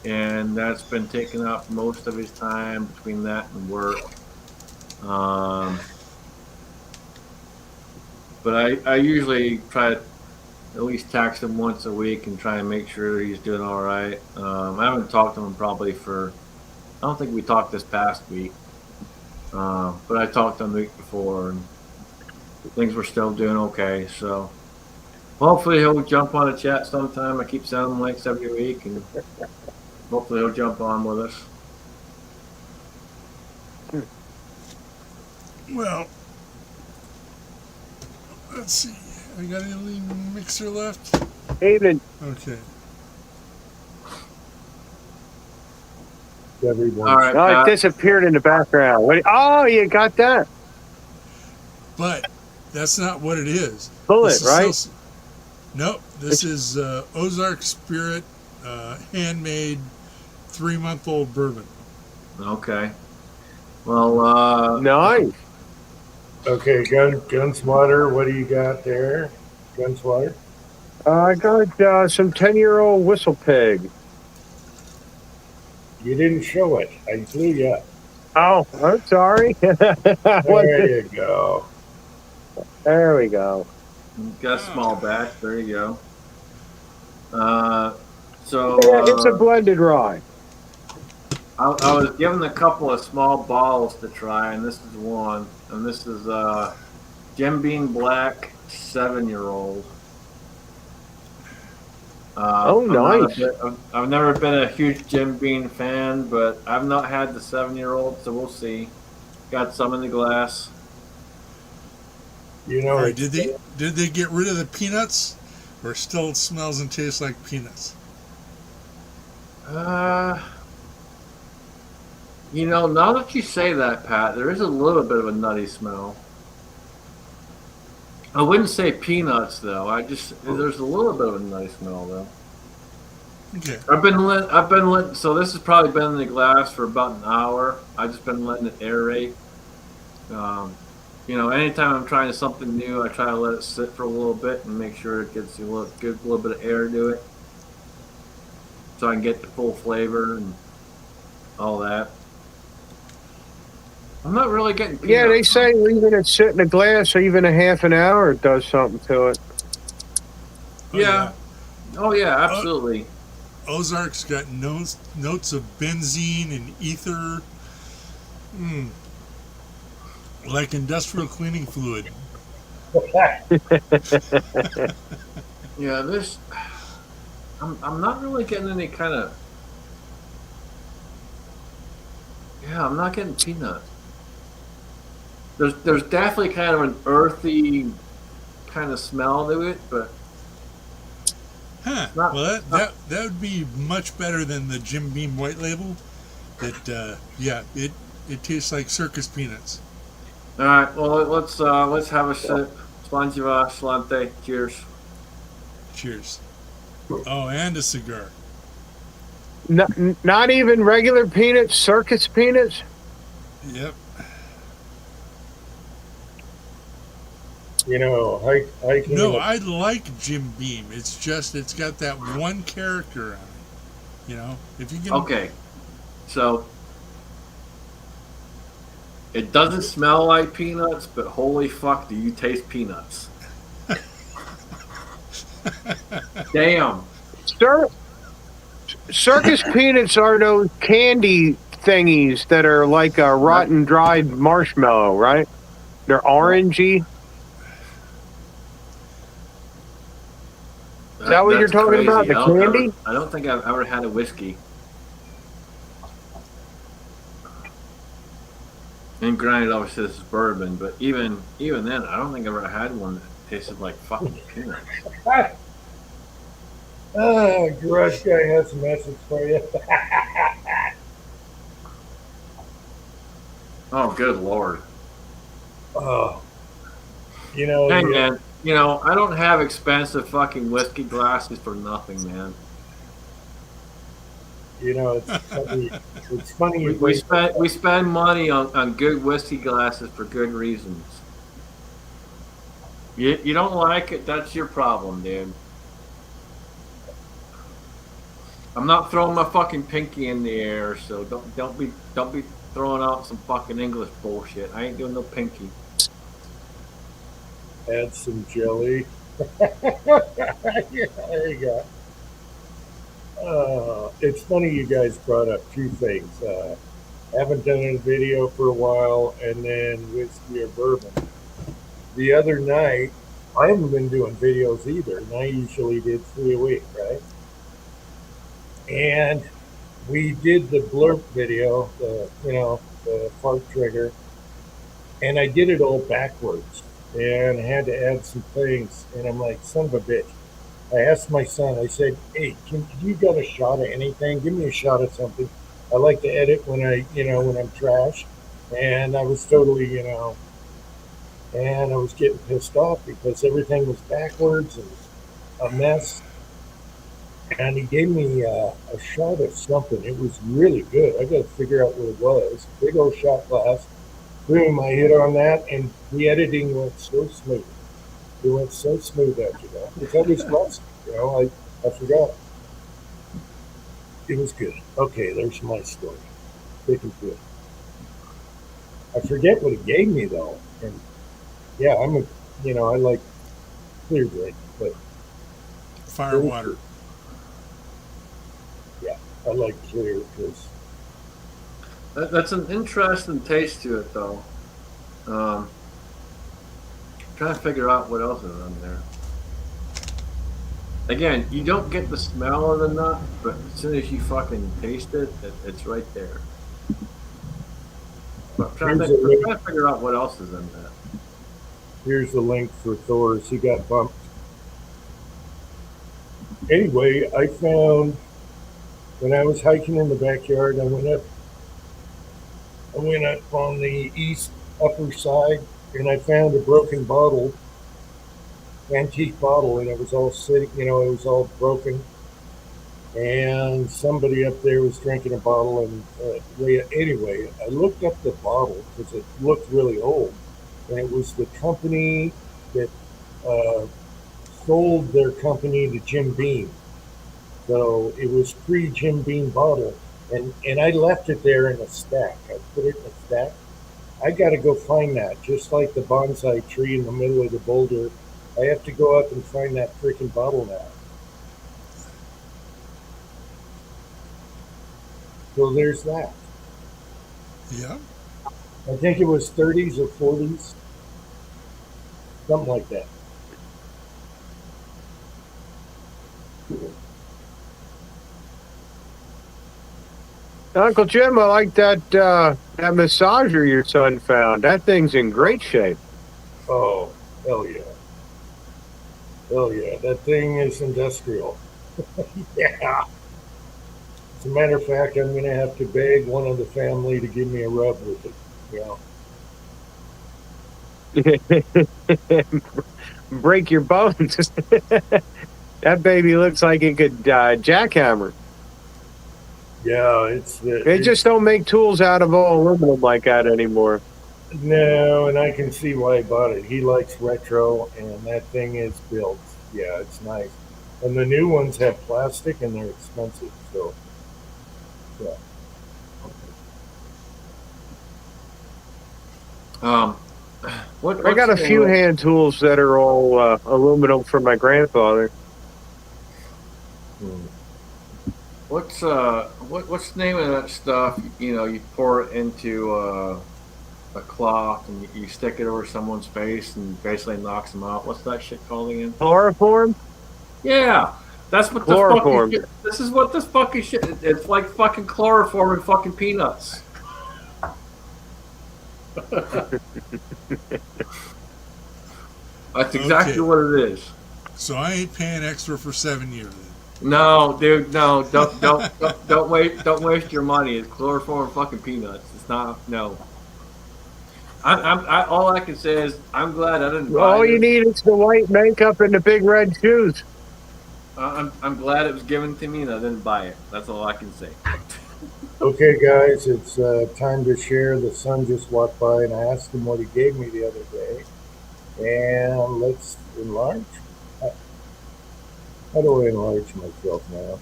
And that's been taking up most of his time between that and work. But I usually try to at least text him once a week and try and make sure he's doing all right. I haven't talked to him probably I don't think we talked this past week. But I talked to him the week before, and things were still doing okay. So hopefully he'll jump on a chat sometime. I keep sending him links every week, and hopefully he'll jump on with us. well. Let's see. I got any mixer left? David, Okay. Everyone. All right, no, it Pat. disappeared in the background. Oh, you got that But that's not what it is. bullet, This is right? still- nope. This is Ozark Spirit handmade 3-month-old bourbon. Okay. Well, Nice. Okay, Gunswatter, what do you got there? Gunswatter? I got some 10-year-old whistle pig. You didn't show it. I blew you up. Oh, I'm sorry. There you go. There we go. got a small batch. There you go. So Yeah, it's a blended rye. I was given a couple of small bottles to try, and this is one. And this is Jim Beam Black 7-year-old. Oh, nice. I've never been a huge Jim Beam fan, but I've not had the 7-year-old, so we'll see. Got some in the glass. You All know, right. Did they get rid of the peanuts, or still smells and tastes like peanuts? Now that you say that, Pat, there is a little bit of a nutty smell. I wouldn't say peanuts though. There's a little bit of a nutty smell though. Okay. I've been letting. So this has probably been in the glass for about an hour. I've just been letting it aerate. Anytime I'm trying something new, I try to let it sit for a little bit and make sure it gets a little bit of air to it, so I can get the full flavor and all that. I'm not really getting. Yeah, they peanuts. say leaving it sit in a glass even a half an hour does something to it. Oh, Yeah. Oh yeah, absolutely. Ozark's got notes of benzene and ether. Like industrial cleaning fluid. Yeah, this. I'm not really getting any kind of. Yeah, I'm not getting peanuts. There's definitely kind of an earthy kind of smell to it, but Huh. Not- Well, that would be much better than the Jim Beam White Label. That it tastes like circus peanuts. all right. Well, let's have a sip. Slanjiva, Slante. Cheers. Cheers. Oh, and a cigar. Not even regular peanuts, circus peanuts. Yep. You know, hiking. No, I like Jim Beam. It's just it's got that one character on it. You know, if you can. Okay. So it doesn't smell like peanuts, but holy fuck, do you taste peanuts? Damn. Circus peanuts are those candy thingies that are like a rotten dried marshmallow, right? They're orangey. Is that what you're That's talking about? crazy. The candy? I don't think I've ever had a whiskey. And granted, obviously this is bourbon, but even then, I don't think I've ever had one that tasted like fucking peanuts. Garage guy has a message for you. Oh, good lord. Oh, you know, Hey man, I don't have expensive fucking whiskey glasses for nothing, man. it's funny. It's funny. We spend money on good whiskey glasses for good reasons. You don't like it, that's your problem, dude. I'm not throwing my fucking pinky in the air, so don't be throwing out some fucking English bullshit. I ain't doing no pinky. Add some jelly. Yeah, there you go. It's funny you guys brought up two things. Haven't done a video for a while, and then whiskey or bourbon. The other night, I haven't been doing videos either, and I usually did 3 a week, right? And we did the blurb video, the fart trigger, and I did it all backwards, and I had to add some things, and I'm like, son of a bitch. I asked my son, I said, hey, you got a shot of anything? Give me a shot of something. I like to edit when when I'm trash. And I was totally, and I was getting pissed off because everything was backwards and a mess. And he gave me a shot of something. It was really good. I got to figure out what it was. Big old shot glass. Boom, I hit on that, and the editing went so smooth. It went so smooth after that. It's always was, I forgot. It was good. Okay, there's my story. It was good. I forget what it gave me though. And yeah, I like clear drink, but Fire water. yeah, I like clear because That's an interesting taste to it, though. Trying to figure out what else is on there. Again, you don't get the smell of the nut, but as soon as you fucking taste it, it's right there. But I'm trying to figure out what else is in that. here's the link for Thor's. He got bumped. Anyway, I found when I was hiking in the backyard, I went up on the east upper side, and I found a broken bottle, antique bottle, and it was all sitting, it was all broken. and somebody up there was drinking a bottle. And anyway, I looked up the bottle because it looked really old, and it was the company that uh, sold their company to Jim Beam. So it was pre Jim Beam bottle, and I left it there in a stack. I put it in a stack. I got to go find that, just like the bonsai tree in the middle of the boulder. I have to go up and find that freaking bottle now. So there's that. Yeah. I think it was 30s or 40s, something like that. Uncle Jim, I like that that massager your son found. That thing's in great shape. Oh, hell yeah. Hell yeah. That thing is industrial. Yeah. As a matter of fact, I'm going to have to beg one of the family to give me a rub with it. Break your bones. That baby looks like it could jackhammer. Yeah, They just don't make tools out of all aluminum like that anymore. no, and I can see why I bought it. He likes retro, and that thing is built. Yeah, it's nice. And the new ones have plastic, and they're expensive. So, yeah. What? I got a few hand tools that are all aluminum from my grandfather. Hmm. What's the name of that stuff? You pour it into a cloth and you stick it over someone's face and basically knocks them out. What's that shit called again? Chloroform? Yeah, that's what Chloroform. this fucking shit. This is what this fucking shit. It's like fucking chloroform and fucking peanuts. That's exactly Okay. what it is. So I ain't paying extra for 7 years. No, dude, no, don't waste your money. It's chloroform and fucking peanuts. It's not. No. All I can say is I'm glad I didn't buy All you this. need is the white makeup and the big red shoes. I'm glad it was given to me and I didn't buy it. That's all I can say. Okay, guys, it's time to share. The son just walked by, and I asked him what he gave me the other day. And let's enlarge. How do I enlarge myself now?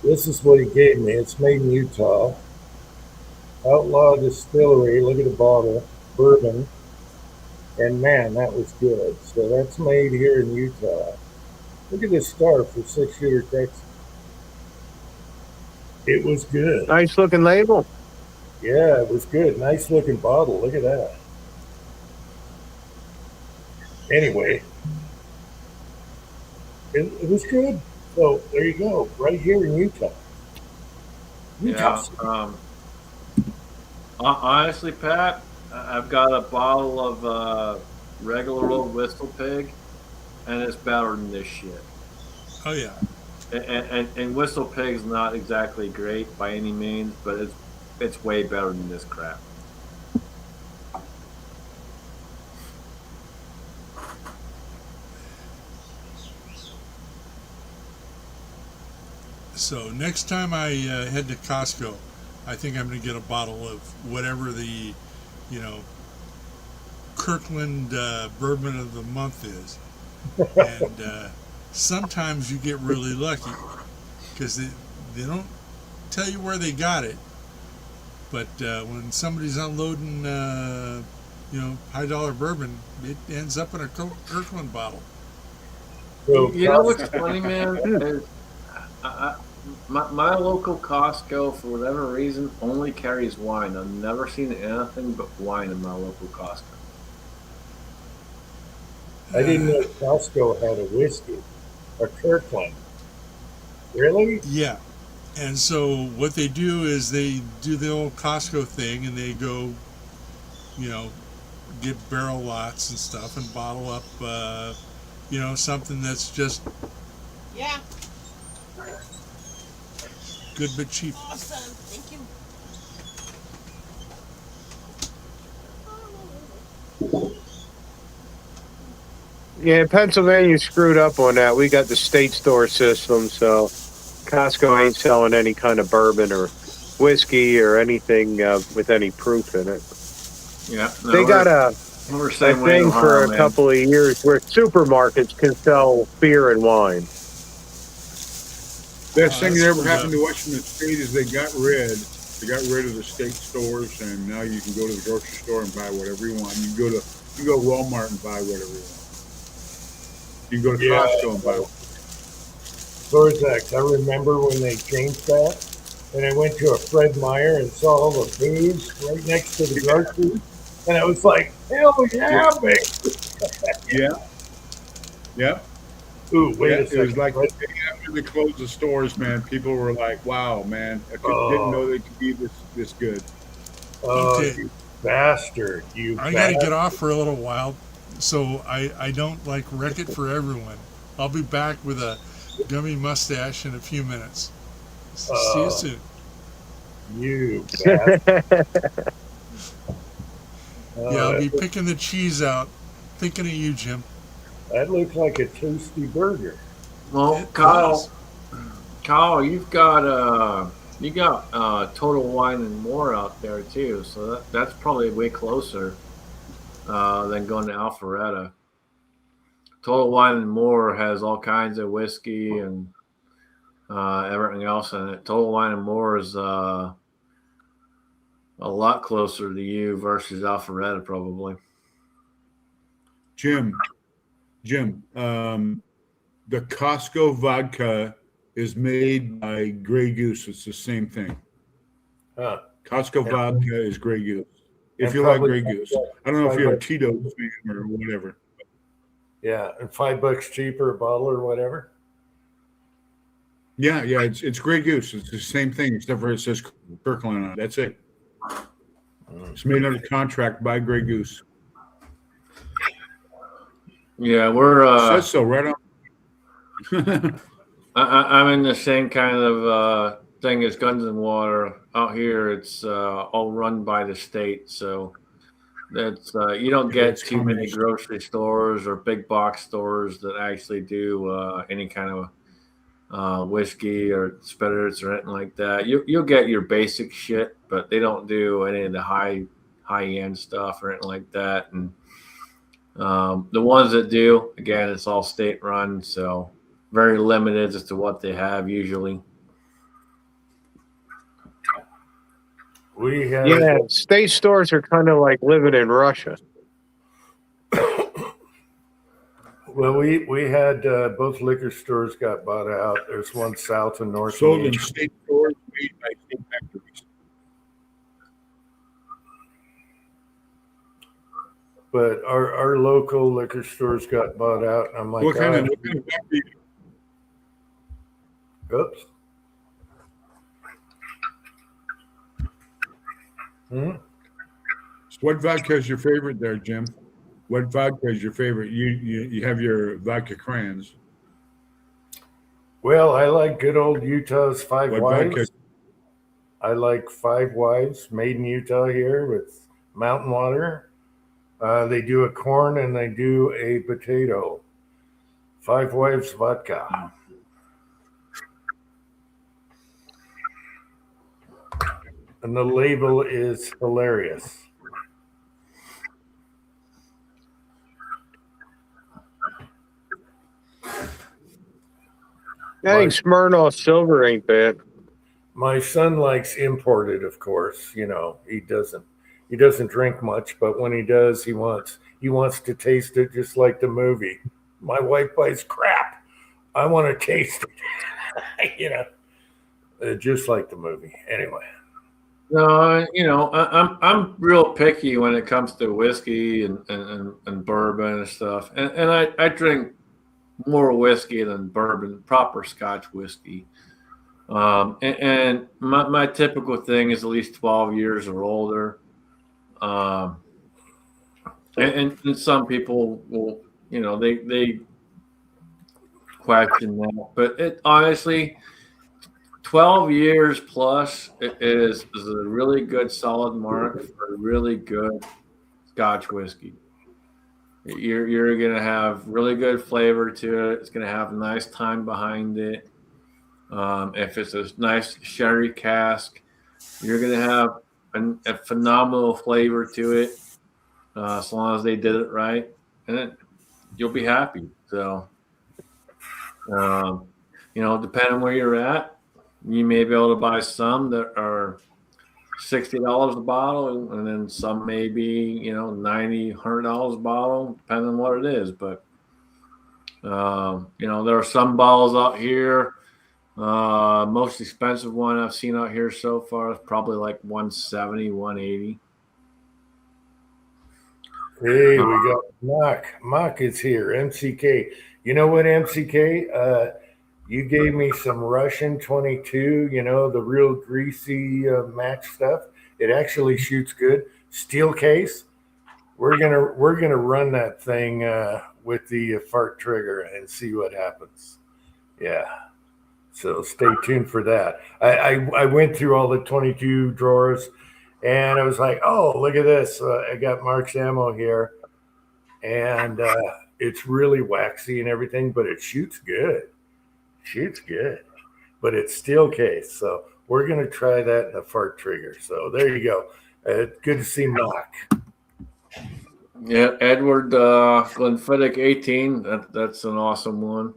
This is what he gave me. It's made in Utah. Outlaw Distillery. Look at the bottle. Bourbon. And man, that was good. So that's made here in Utah. Look at this star for 6-shooter Texas. It was good. Nice looking label. Yeah, it was good. Nice looking bottle. Look at that. Anyway, it was good. So there you go. Right here in Utah. Yeah. Honestly, Pat, I've got a bottle of regular old Whistle Pig, and it's better than this shit. Oh yeah. And Whistle Pig's not exactly great by any means, but it's way better than this crap. So next time I head to Costco, I think I'm going to get a bottle of whatever the, Kirkland bourbon of the month is. And sometimes you get really lucky because they don't tell you where they got it. But when somebody's unloading, high dollar bourbon, it ends up in a Kirkland bottle. So You know what's funny, man? Is my local Costco, for whatever reason, only carries wine. I've never seen anything but wine in my local Costco. I didn't know Costco had a whiskey, a Kirkland. Really? Yeah. And so what they do is they do the old Costco thing and they go, get barrel lots and stuff and bottle up, something that's just Yeah. good but cheap. Awesome. Thank you. Yeah, Pennsylvania screwed up on that. We got the state store system, so Costco ain't selling any kind of bourbon or whiskey or anything with any proof in it. Yeah, no, They got we're a same way in thing for Ohio, a man. couple of years where supermarkets can sell beer and wine. Best thing that's that ever screwed happened up. to Washington State is they got rid of the state stores, and now you can go to the grocery store and buy whatever you want. You can go to Walmart and buy whatever you want. You can go to Yeah. Costco and buy. Zorzax, I remember when they changed that, and I went to a Fred Meyer and saw all the booze right next to the grocery, and I was like, hell yeah, baby. Yeah, yeah. Ooh, wait Yeah, a it second. was like the day after they closed the stores, man. People were like, "Wow, man, I didn't know they could be this good." Oh, Okay. you bastard, you I got to bastard. get off for a little while, so I don't like wreck it for everyone. I'll be back with a gummy mustache in a few minutes. See you soon. You bastard. Yeah, I'll be picking the cheese out. Thinking of you, Jim. That looks like a tasty burger. Well, It Kyle, does. you've got Total Wine and More out there too, so that's probably way closer than going to Alpharetta. Total Wine and More has all kinds of whiskey and everything else in it. Total Wine and More is a lot closer to you versus Alpharetta, probably. Jim, the Costco vodka is made by Grey Goose. It's the same thing. Huh. Costco vodka is Grey Goose. If And you like probably- Grey Goose, I don't know if you're a probably- Tito's fan or whatever. Yeah, and $5 cheaper a bottle or whatever. Yeah, it's Grey Goose. It's the same thing except for it says Kirkland on it. That's it. It's made under contract by Grey Goose. Yeah, we're Says so right on. I'm in the same kind of thing as Guns and Water. Out here, it's all run by the state, so that's you don't get it's too many communist. grocery stores or big box stores that actually do any kind of whiskey or spirits or anything like that. You'll get your basic shit, but they don't do any of the high end stuff or anything like that. And the ones that do, again, it's all state run, so very limited as to what they have usually. We have Yeah, state stores are kind of like living in Russia. well, we had both liquor stores got bought out. There's one south and north. Sold of in me. state stores made by state factories. But our local liquor stores got bought out. And I'm like, What kind of factory? oops. Hmm? What vodka is your favorite there, Jim? What vodka is your favorite? You have your vodka crayons. Well, I like good old Utah's Five What Wives. vodka? I like Five Wives, made in Utah here with mountain water. They do a corn and they do a potato. Five Wives vodka. And the label is hilarious. I think Smirnoff Silver ain't bad. My son likes imported, of course. You know, he doesn't drink much, but when he does, he wants to taste it just like the movie. My wife buys crap. I want to taste it. You know, just like the movie. Anyway. No, I'm real picky when it comes to whiskey and bourbon and stuff. And I drink more whiskey than bourbon, proper Scotch whiskey. And my typical thing is at least 12 years or older. And some people will, they question that, but it honestly, 12 years plus is a really good solid mark for a really good Scotch whiskey. You're gonna have really good flavor to it. It's gonna have a nice time behind it. If it's a nice sherry cask, you're gonna have a phenomenal flavor to it. As long as they did it right, and you'll be happy. So, depending where you're at, you may be able to buy some that are $60 a bottle, and then some may be $90, $100 a bottle, depending on what it is. But there are some bottles out here. Most expensive one I've seen out here so far is probably like 170, 180. Hey, we got Mock. Mock is here. MCK. You know what, MCK? You gave me some Russian 22. The real greasy match stuff. It actually shoots good. Steel case. We're gonna run that thing with the fart trigger and see what happens. Yeah. So stay tuned for that. I went through all the 22 drawers. And I was like, oh, look at this. I got Mark's ammo here. And it's really waxy and everything, but it shoots good. Shoots good. But it's steel case. So we're going to try that in a fart trigger. So there you go. Good to see Mark. Yeah, Edward Glenfiddich 18. That's an awesome one.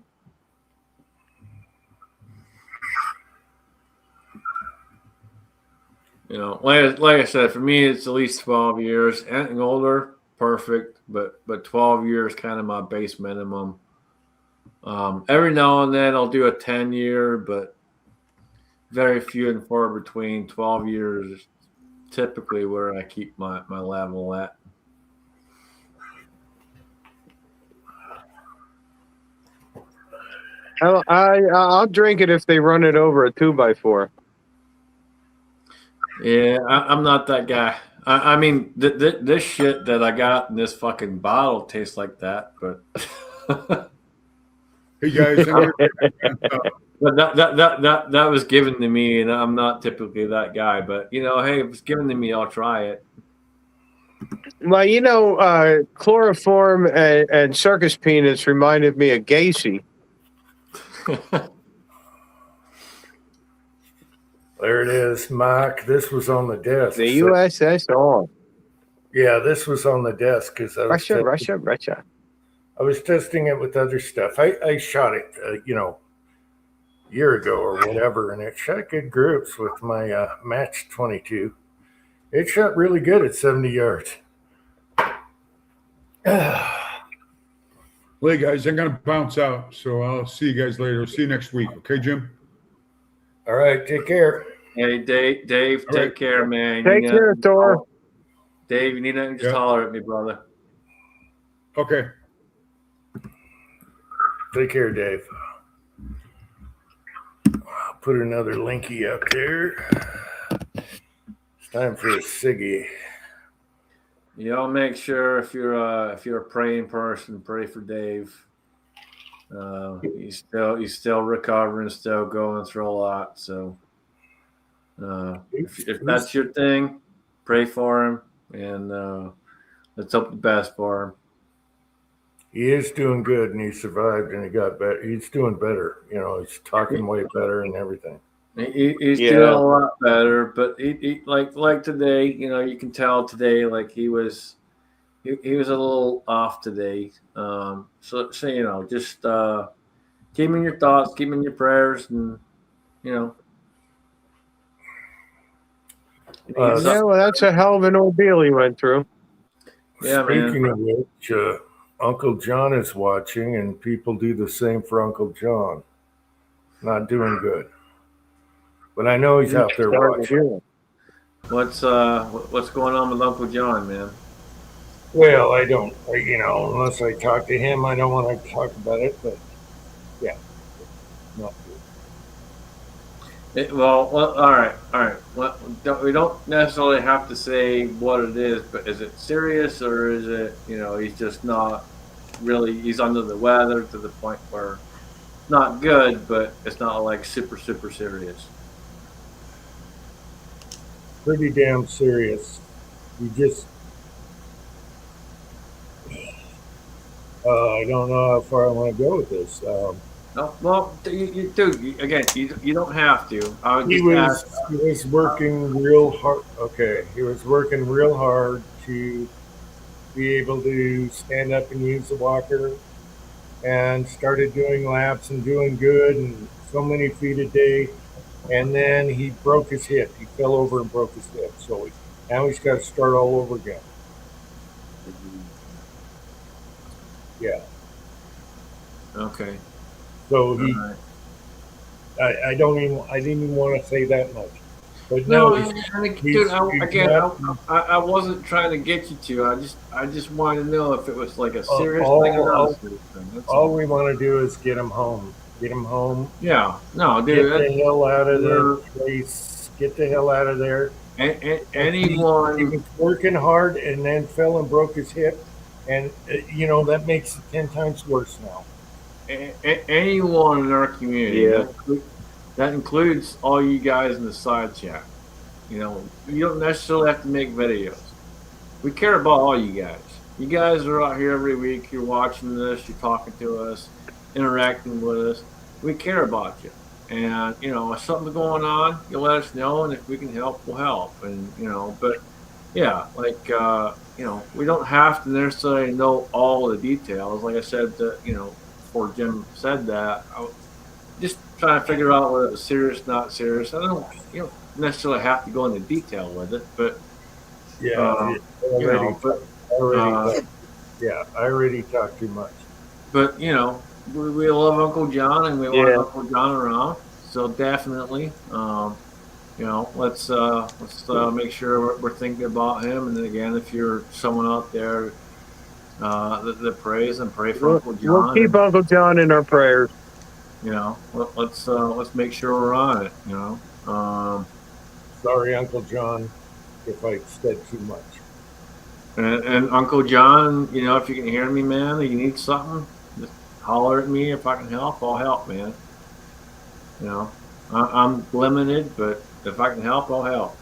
Like I said, for me, it's at least 12 years. Anything older, perfect, but 12 years kind of my base minimum. Every now and then I'll do a 10-year, but very few and far between. 12 years is typically where I keep my level at. I'll drink it if they run it over a 2x4. Yeah, I'm not that guy. I mean, this shit that I got in this fucking bottle tastes like that, but Hey guys, but that was given to me, and I'm not typically that guy. But hey, if it's given to me, I'll try it. Well, chloroform and circus peanuts reminded me of Gacy. There it is, Mike. This was on the desk. The USSR. Yeah, this was on the desk because Russia. I was testing it with other stuff. I shot it, a year ago or whatever, and it shot good groups with my Match 22. It shot really good at 70 yards. well, hey guys, I'm gonna bounce out, so I'll see you guys later. See you next week, okay, Jim? All right, take care. Hey, Dave, take right. care, man. Take care, Thor. Dave, you need to just holler at me, brother. Okay. Take care, Dave. I'll put another linky up there. It's time for a ciggy. Make sure if you're a praying person, pray for Dave. He's still recovering, still going through a lot. So if that's your thing, pray for him, and let's hope the best for him. He is doing good, and he survived, and he got better. He's doing better. He's talking way better and everything. He's doing a lot better, but he like today, you can tell today, like he was a little off today. So just keep him in your thoughts, keep him in your prayers, and Well, that's a hell of an ordeal he went through. Yeah, Speaking man. of which, Uncle John is watching, and people do the same for Uncle John. Not doing good. But I know he's out there watching. What's going on with Uncle John, man? Well, I don't, unless I talk to him, I don't want to talk about it, but yeah, not good. Well, all right. Well, we don't necessarily have to say what it is, but is it serious, or is it, he's just not really, he's under the weather to the point where not good, but it's not like super, super serious. Pretty damn serious. I don't know how far I want to go with this. No, well, dude, again, you don't have to. I would He just ask. was working real hard. Okay, he was working real hard to be able to stand up and use the walker, and started doing laps and doing good and so many feet a day. And then he broke his hip. He fell over and broke his hip. So now he's got to start all over again. Yeah. Okay. So All he, right. I didn't even want to say that much. But No, no, dude. he's Again, not, I wasn't trying to get you to. I just wanted to know if it was like a all, serious thing or not a all, serious thing. That's all all. we want to do is get him home. Get him home. Yeah. No, Get dude. the hell out of We're that place. Get the hell out of there. He anyone. was working hard and then fell and broke his hip, and that makes it 10 times worse now. Anyone in our community. Yeah. That includes all you guys in the side chat. You don't necessarily have to make videos. We care about all you guys. You guys are out here every week. You're watching this. You're talking to us, interacting with us. We care about you. And if something's going on, you let us know, and if we can help, we'll help. And but yeah, like we don't have to necessarily know all the details. Like I said, before Jim said that, I was just trying to figure out whether it was serious, not serious. I don't, necessarily have to go into detail with it, but Yeah, already, already, yeah, I already talked too much. but we love Uncle John, and we want Yeah. Uncle John around. So definitely, let's make sure we're thinking about him. And then again, if you're someone out there that prays, and pray for Uncle John. We'll keep Uncle John in our prayers. Let's make sure we're on it. Sorry, Uncle John, if I said too much. And Uncle John, if you can hear me, man, you need something, just holler at me. If I can help, I'll help, man. I'm limited, but if I can help, I'll help.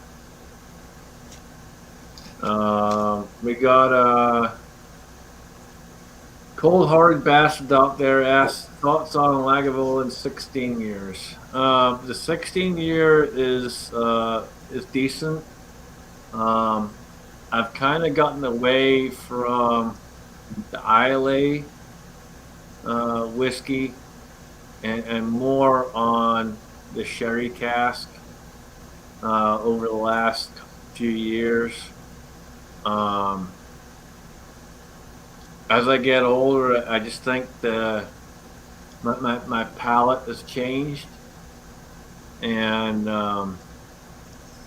We got cold-hearted bastard out there asked thoughts on Lagavulin in 16 years. The 16 year is decent. I've kind of gotten away from the Islay whiskey and more on the sherry cask over the last few years. As I get older, I just think my palate has changed, and I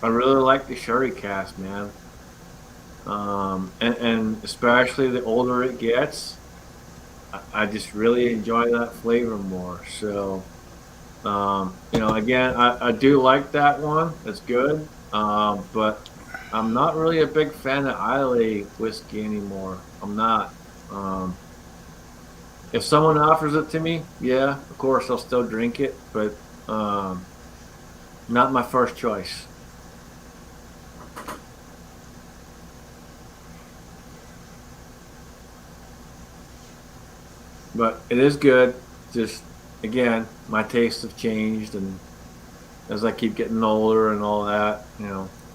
really like the sherry cask, man. And especially the older it gets, I just really enjoy that flavor more. So, again, I do like that one. It's good, but I'm not really a big fan of Islay whiskey anymore. I'm not. If someone offers it to me, yeah, of course I'll still drink it, but not my first choice. But it is good. Just again, my tastes have changed, and as I keep getting older and all that,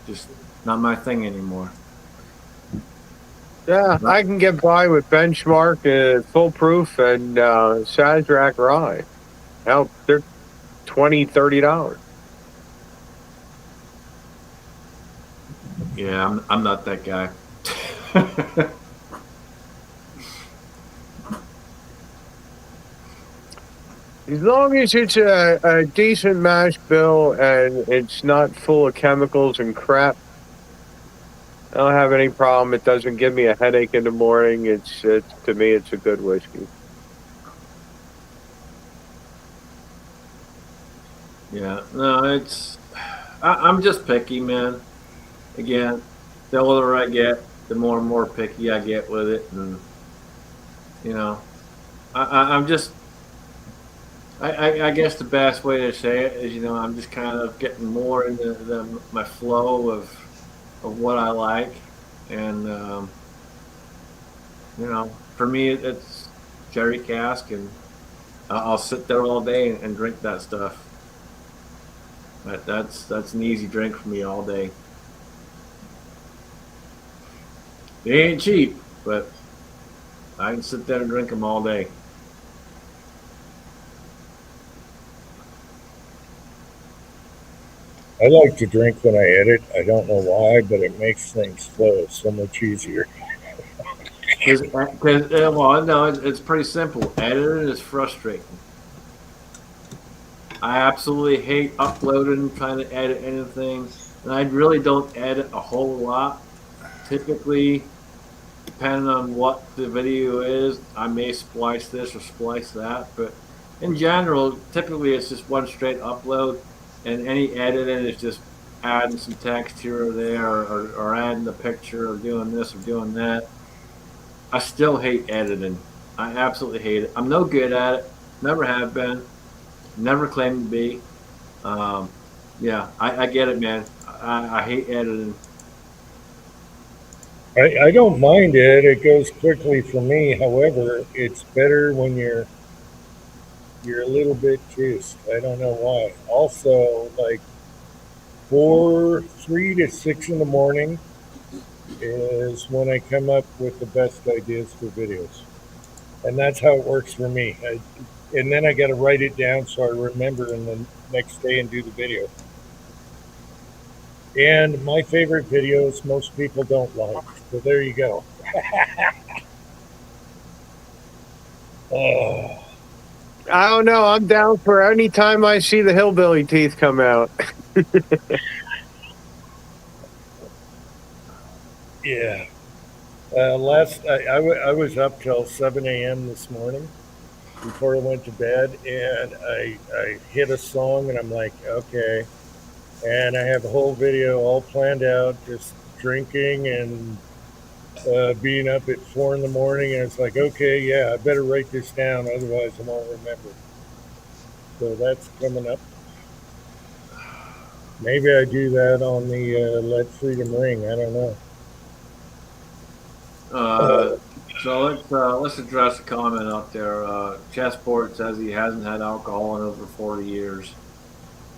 just not my thing anymore. Yeah, I can get by with Benchmark, Foolproof, and Sazerac Rye. Hell, they're $20-$30. Yeah, I'm not that guy. As long as it's a decent mash bill and it's not full of chemicals and crap, I don't have any problem. It doesn't give me a headache in the morning. To me, it's a good whiskey. Yeah, no, I'm just picky, man. Again, the older I get, the more and more picky I get with it, and I'm just. I guess the best way to say it is, I'm just kind of getting more into my flow of what I like, and for me, cherry cask, and I'll sit there all day and drink that stuff. That's an easy drink for me all day. They ain't cheap, but I can sit there and drink them all day. I like to drink when I edit. I don't know why, but it makes things flow so much easier. Well, no, it's pretty simple. Editing is frustrating. I absolutely hate uploading, trying to edit anything, and I really don't edit a whole lot. Typically, depending on what the video is, I may splice this or splice that, but in general, typically it's just one straight upload, and any editing is just adding some text here or there, or adding a picture, or doing this or doing that. I still hate editing. I absolutely hate it. I'm no good at it. Never have been. Never claimed to be. Yeah, I get it, man. I hate editing. I don't mind it. It goes quickly for me. However, it's better when you're a little bit juiced. I don't know why. Also, like 3 to 6 in the morning is when I come up with the best ideas for videos, and that's how it works for me. And then I got to write it down so I remember in the next day and do the video. And my favorite videos most people don't like. So there you go. Oh, I don't know. I'm down for any time I see the hillbilly teeth come out. yeah. I was up till 7 a.m. this morning before I went to bed, and I hit a song, and I'm like, okay. And I have a whole video all planned out, just drinking and being up at 4 in the morning. And it's like, okay, yeah, I better write this down, otherwise I won't remember. So that's coming up. Maybe I do that on the Let Freedom Ring. I don't know. So let's address a comment out there. Chessport says he hasn't had alcohol in over 40 years.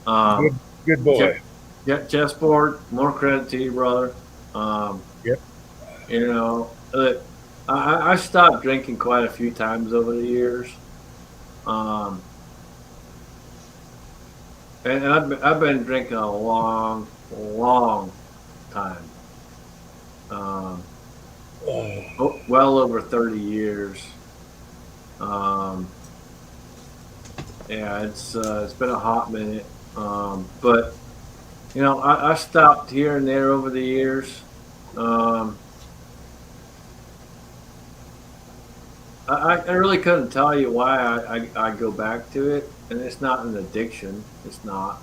Good boy. Yeah, Chessport, more credit to you, brother. Yep. You know, I stopped drinking quite a few times over the years. And I've been drinking a long time. Well over 30 years. Yeah, it's been a hot minute. But you know, I stopped here and there over the years. I really couldn't tell you why I go back to it, and it's not an addiction. It's not.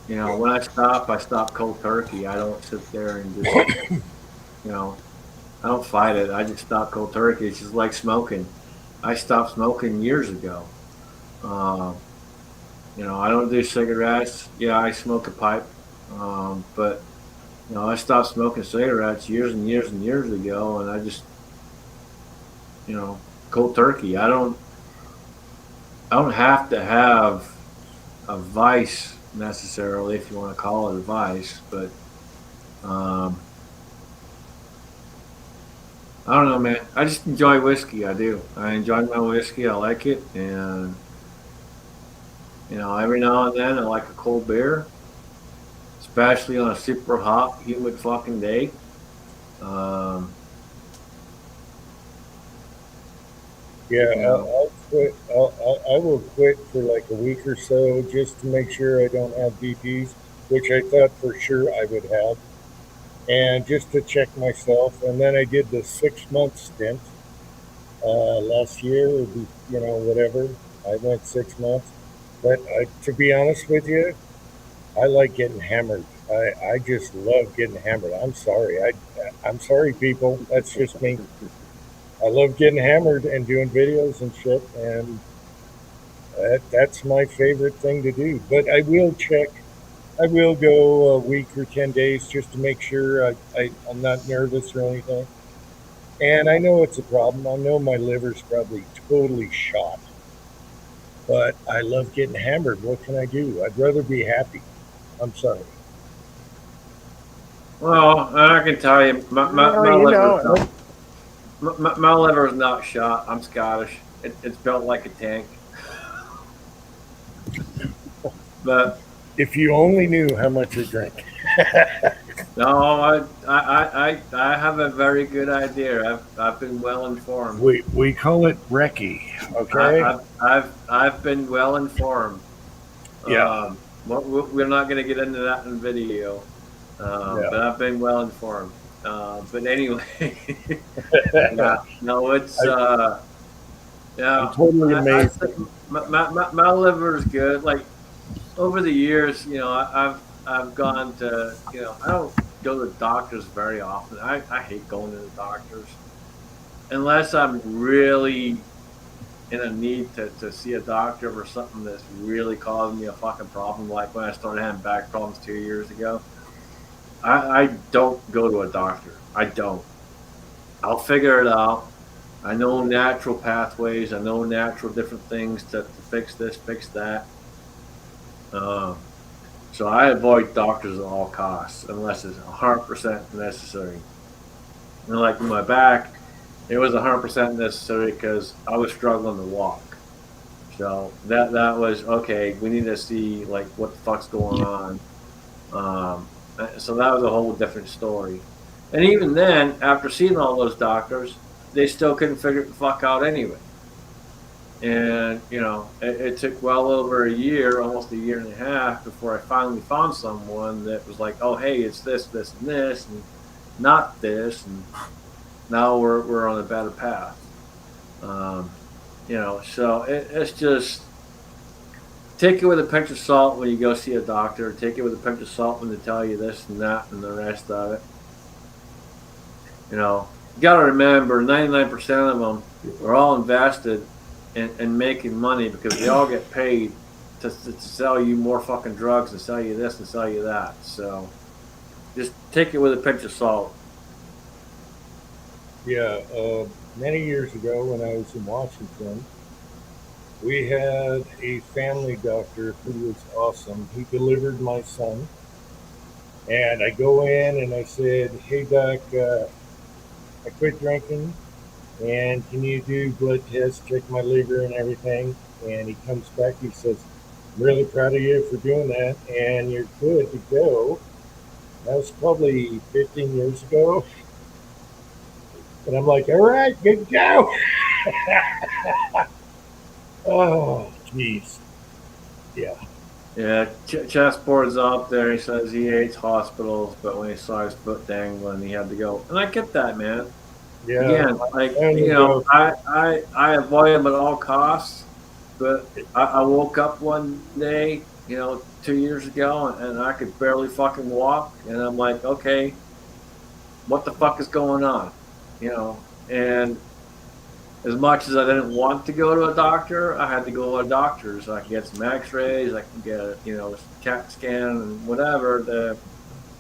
You know, when I stop cold turkey. I don't sit there and just, you know, I don't fight it. I just stop cold turkey. It's just like smoking. I stopped smoking years ago. You know, I don't do cigarettes. Yeah, I smoke a pipe. But, you know, I stopped smoking cigarettes years and years and years ago, and I just, you know, cold turkey. I don't have to have a vice necessarily, if you want to call it a vice, but I don't know, man. I just enjoy whiskey. I do. I enjoy my whiskey. I like it, and you know, every now and then I like a cold beer, especially on a super hot, humid fucking day. Yeah, You know, I'll quit. I will quit for like a week or so just to make sure I don't have BPs, which I thought for sure I would have, and just to check myself. And then I did the 6 month stint last year, or you know, whatever. I went 6 months, but to be honest with you, I like getting hammered. I just love getting hammered. I'm sorry. I'm sorry, people. That's just me. I love getting hammered and doing videos and shit, and that's my favorite thing to do. But I will check. I will go a week or 10 days just to make sure I'm not nervous or anything. And I know it's a problem. I know my liver's probably totally shot. But I love getting hammered. What can I do? I'd rather be happy. I'm sorry. Well, I can tell you, Well, you know, my liver is not shot. I'm Scottish. It's built like a tank. But If you only knew how much I drink. no, I have a very good idea. I've been well informed. We call it brekkie, okay? I've been well informed. Yeah. We're not going to get into that in video, Yeah. but I've been well informed. But anyway, yeah, no, it's yeah. I'm totally I amazed. think my liver is good. Like over the years, I've gone to I don't go to the doctors very often. I hate going to the doctors unless I'm really in a need to see a doctor for something that's really causing me a fucking problem. Like when I started having back problems 2 years ago, I don't go to a doctor. I don't. I'll figure it out. I know natural pathways. I know natural different things to fix this, fix that. Um, so I avoid doctors at all costs unless it's 100% necessary. And like with my back, it was 100% necessary because I was struggling to walk. So that was okay. We need to see like what the fuck's going on. So that was a whole different story. And even then, after seeing all those doctors, they still couldn't figure the fuck out anyway. And it took well over a year, almost a year and a half, before I finally found someone that was like, "Oh, hey, it's this, this, and this, and not this," and now we're on a better path. So it's just take it with a pinch of salt when you go see a doctor. Take it with a pinch of salt when they tell you this and that and the rest of it. You got to remember, 99% of them are all invested in making money because they all get paid to sell you more fucking drugs and sell you this and sell you that. So just take it with a pinch of salt. Yeah. Many years ago when I was in Washington, we had a family doctor who was awesome. He delivered my son. And I go in and I said, "Hey, doc, I quit drinking. And can you do blood tests, check my liver and everything?" And he comes back, he says, "I'm really proud of you for doing that. And you're good to go." That was probably 15 years ago. And I'm like, "All right, good to go." Oh, jeez. Yeah. Yeah, chessboard's up there. He says he hates hospitals, but when he saw his foot dangling, he had to go. And I get that, man. Yeah. Again, like And, you know, I avoid them at all costs. But I woke up one day, 2 years ago, and I could barely fucking walk. And I'm like, okay, what the fuck is going on? And as much as I didn't want to go to a doctor, I had to go to a doctor so I could get some x-rays, I could get a CAT scan and whatever to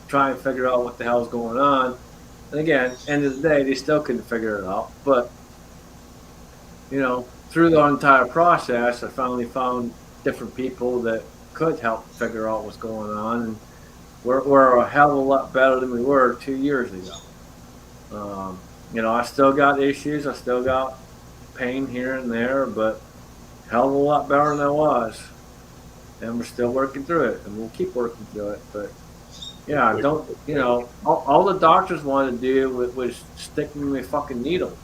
try and figure out what the hell's going on. And again, end of the day, they still couldn't figure it out. But, through the entire process, I finally found different people that could help figure out what's going on. And we're a hell of a lot better than we were 2 years ago. I still got issues. I still got pain here and there, but hell of a lot better than I was. And we're still working through it, and we'll keep working through it. But yeah, all the doctors wanted to do was stick me with fucking needles.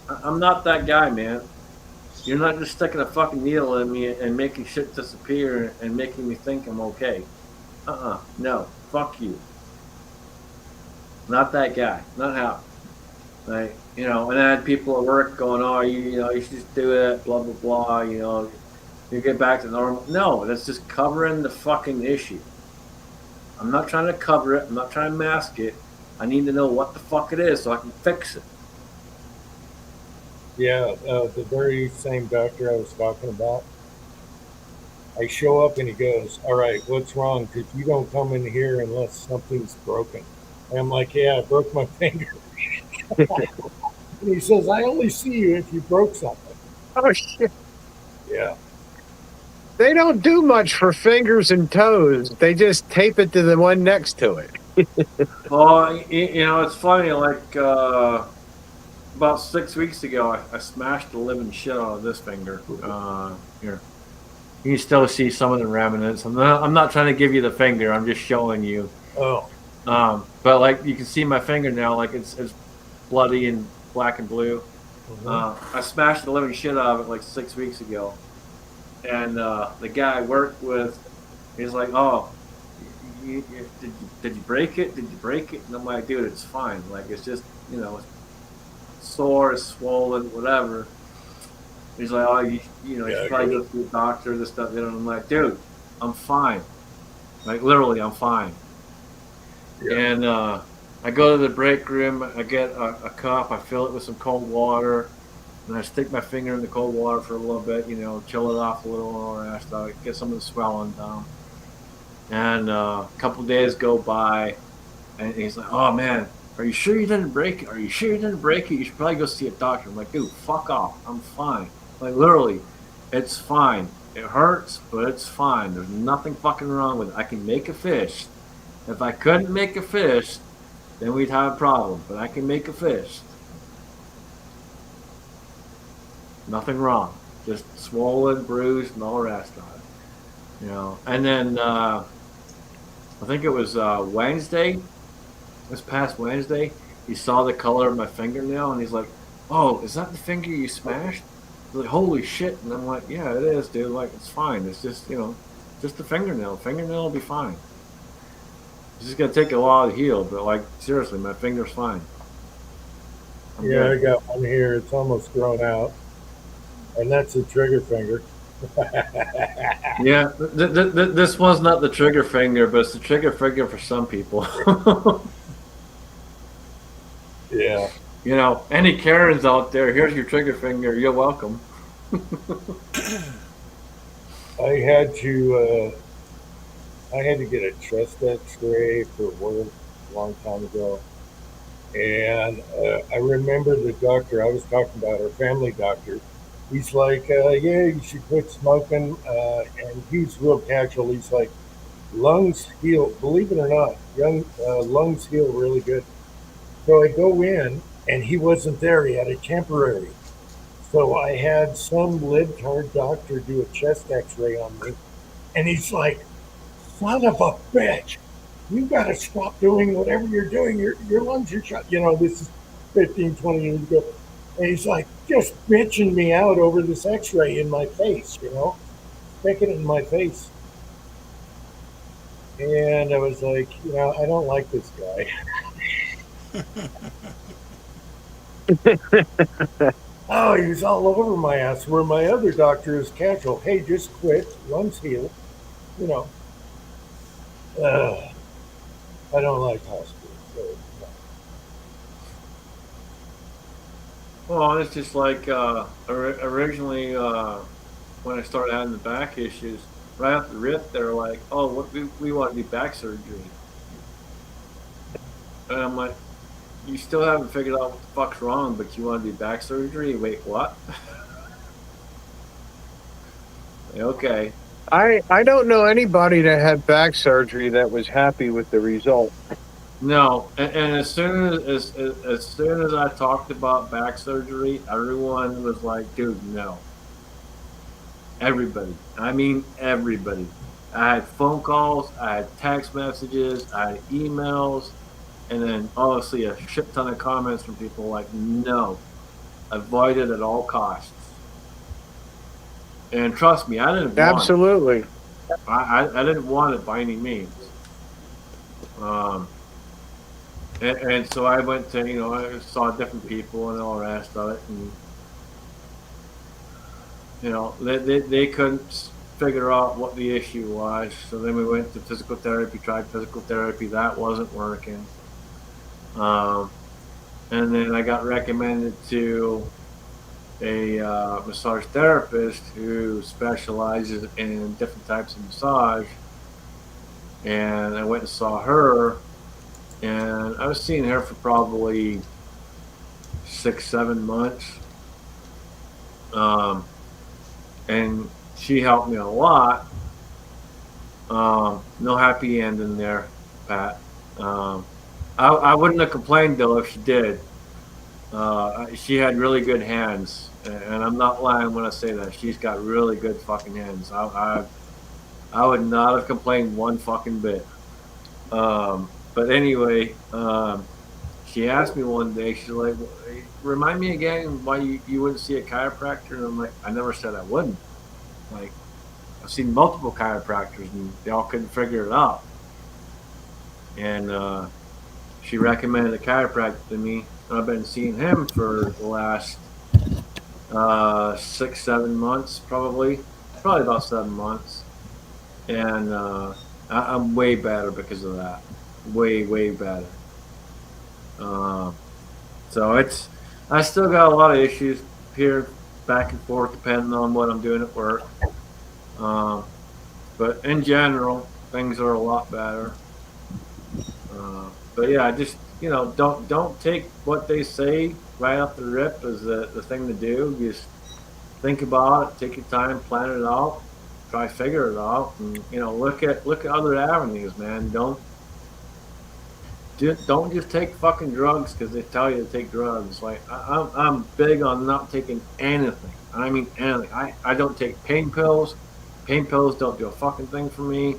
I'm not that guy, man. You're not just sticking a fucking needle in me and making shit disappear and making me think I'm okay. No, fuck you. Not that guy. Not how. Right? And I had people at work going, "Oh, you should just do it, blah blah blah. You get back to normal." No, that's just covering the fucking issue. I'm not trying to cover it. I'm not trying to mask it. I need to know what the fuck it is so I can fix it. yeah, the very same doctor I was talking about. I show up and he goes, "All right, what's wrong? Because you don't come in here unless something's broken." And I'm like, "Yeah, I broke my finger." And he says, I only see you if you broke something. Oh shit! Yeah. They don't do much for fingers and toes. They just tape it to the one next to it. Well, you know, it's funny. Like about 6 weeks ago, I smashed the living shit out of this finger. Here, you can still see some of the remnants. I'm not trying to give you the finger. I'm just showing you. Oh. But like you can see my finger now, like it's bloody and black and blue. I smashed the living shit out of it like 6 weeks ago, and the guy I worked with, he's like, "Oh, did you break it? Did you break it?" And I'm like, "Dude, it's fine. Like it's just it's sore, it's swollen, whatever." He's like, "Oh, you Yeah, should probably go to the doctor, this stuff." And I'm like, "Dude, I'm fine. Like literally, I'm fine." Yeah. And I go to the break room. I get a cup. I fill it with some cold water, and I stick my finger in the cold water for a little bit. Chill it off a little, or get some of the swelling down. And a couple days go by, and he's like, "Oh man, are you sure you didn't break it? Are you sure you didn't break it? You should probably go see a doctor." I'm like, "Dude, fuck off. I'm fine. Like literally, it's fine. It hurts, but it's fine. There's nothing fucking wrong with it. I can make a fist. If I couldn't make a fist, then we'd have a problem. But I can make a fist. Nothing wrong. Just swollen, bruised, and all the rest of it. And then I think it was Wednesday. This past Wednesday, he saw the color of my fingernail, and he's like, "Oh, is that the finger you smashed?" He's like, "Holy shit!" And I'm like, "Yeah, it is, dude. Like, it's fine. It's just just the fingernail. Fingernail will be fine. It's just gonna take a while to heal, but like seriously, my finger's fine." I'm Yeah, I good. got one here. It's almost grown out. And that's a trigger finger. Yeah, this one's not the trigger finger, but it's the trigger finger for some people. Yeah. Any Karens out there, here's your trigger finger. You're welcome. I had to get a chest X-ray for work a long time ago, and I remember the doctor I was talking about, our family doctor. He's like, "Yeah, you should quit smoking," and he's real casual. He's like, "Lungs heal, believe it or not, lungs heal really good." So I go in, and he wasn't there. He had a temporary. So I had some libtard doctor do a chest X-ray on me, and he's like, "Son of a bitch, you got to stop doing whatever you're doing. Your lungs are shut." This is 15, 20 years ago. And he's like, just bitching me out over this X-ray in my face, sticking it in my face. And I was like, I don't like this guy. Oh, he was all over my ass. Where my other doctor is casual. Hey, just quit. Lungs heal. You know. I don't like hospitals. So, no. Well, it's just like originally when I started having the back issues, right after the RIP, they were like, "Oh, we want to do back surgery," and I'm like, "You still haven't figured out what the fuck's wrong, but you want to do back surgery? Wait, what?" Okay. I don't know anybody that had back surgery that was happy with the result. No, and as soon as I talked about back surgery, everyone was like, "Dude, no." Everybody. I mean, everybody. I had phone calls, I had text messages, I had emails, and then obviously a shit ton of comments from people like, "No, avoid it at all costs." And trust me, I didn't want it. Absolutely. I didn't want it by any means. And so I went to, I saw different people and all the rest of it, and they couldn't figure out what the issue was. So then we went to physical therapy, tried physical therapy, that wasn't working. And then I got recommended to a massage therapist who specializes in different types of massage, and I went and saw her. And I was seeing her for probably 6-7 months. And she helped me a lot. No happy ending there, Pat. I wouldn't have complained though if she did. She had really good hands, and I'm not lying when I say that. She's got really good fucking hands. I would not have complained one fucking bit. But anyway, she asked me one day, she's like, remind me again why you wouldn't see a chiropractor? And I'm like, I never said I wouldn't. Like, I've seen multiple chiropractors and they all couldn't figure it out. And she recommended a chiropractor to me. And I've been seeing him for the last 6-7 months, probably about 7 months. And I'm way better because of that. Way better. So I still got a lot of issues here, back and forth, depending on what I'm doing at work. But in general, things are a lot better. But yeah, just, don't take what they say right off the rip as the thing to do. Just think about it, take your time, plan it out, try to figure it out, and look at other avenues, man. Don't just take fucking drugs because they tell you to take drugs. Like, I'm big on not taking anything. I mean anything. I don't take pain pills. Pain pills don't do a fucking thing for me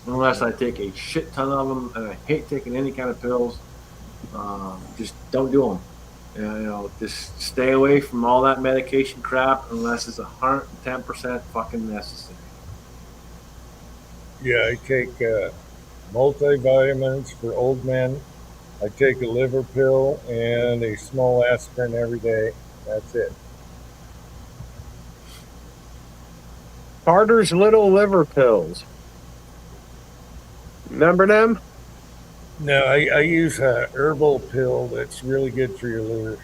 unless I take a shit ton of them, and I hate taking any kind of pills. Just don't do them. Just stay away from all that medication crap unless it's 110% fucking necessary. Yeah, I take multivitamins for old men. I take a liver pill and a small aspirin every day. That's it. Carter's Little Liver Pills. Remember them? No, I use a herbal pill that's really good for your liver.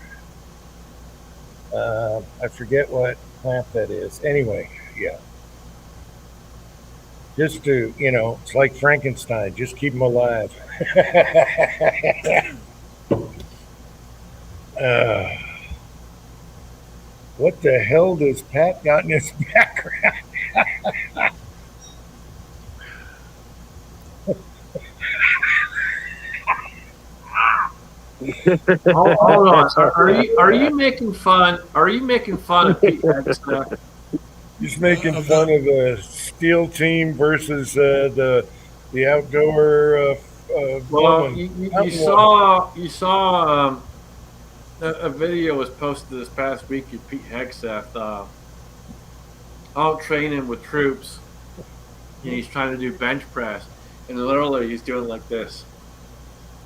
I forget what plant that is. Anyway, yeah. Just to, it's like Frankenstein. Just keep them alive. What the hell does Pat got in his background? Hold on. Are you making fun? Are you making fun of Pete Hexteth? He's making fun of the steel team versus the outdoor. Well, you saw a video was posted this past week of Pete Hexteth out training with troops, and he's trying to do bench press, and literally he's doing like this.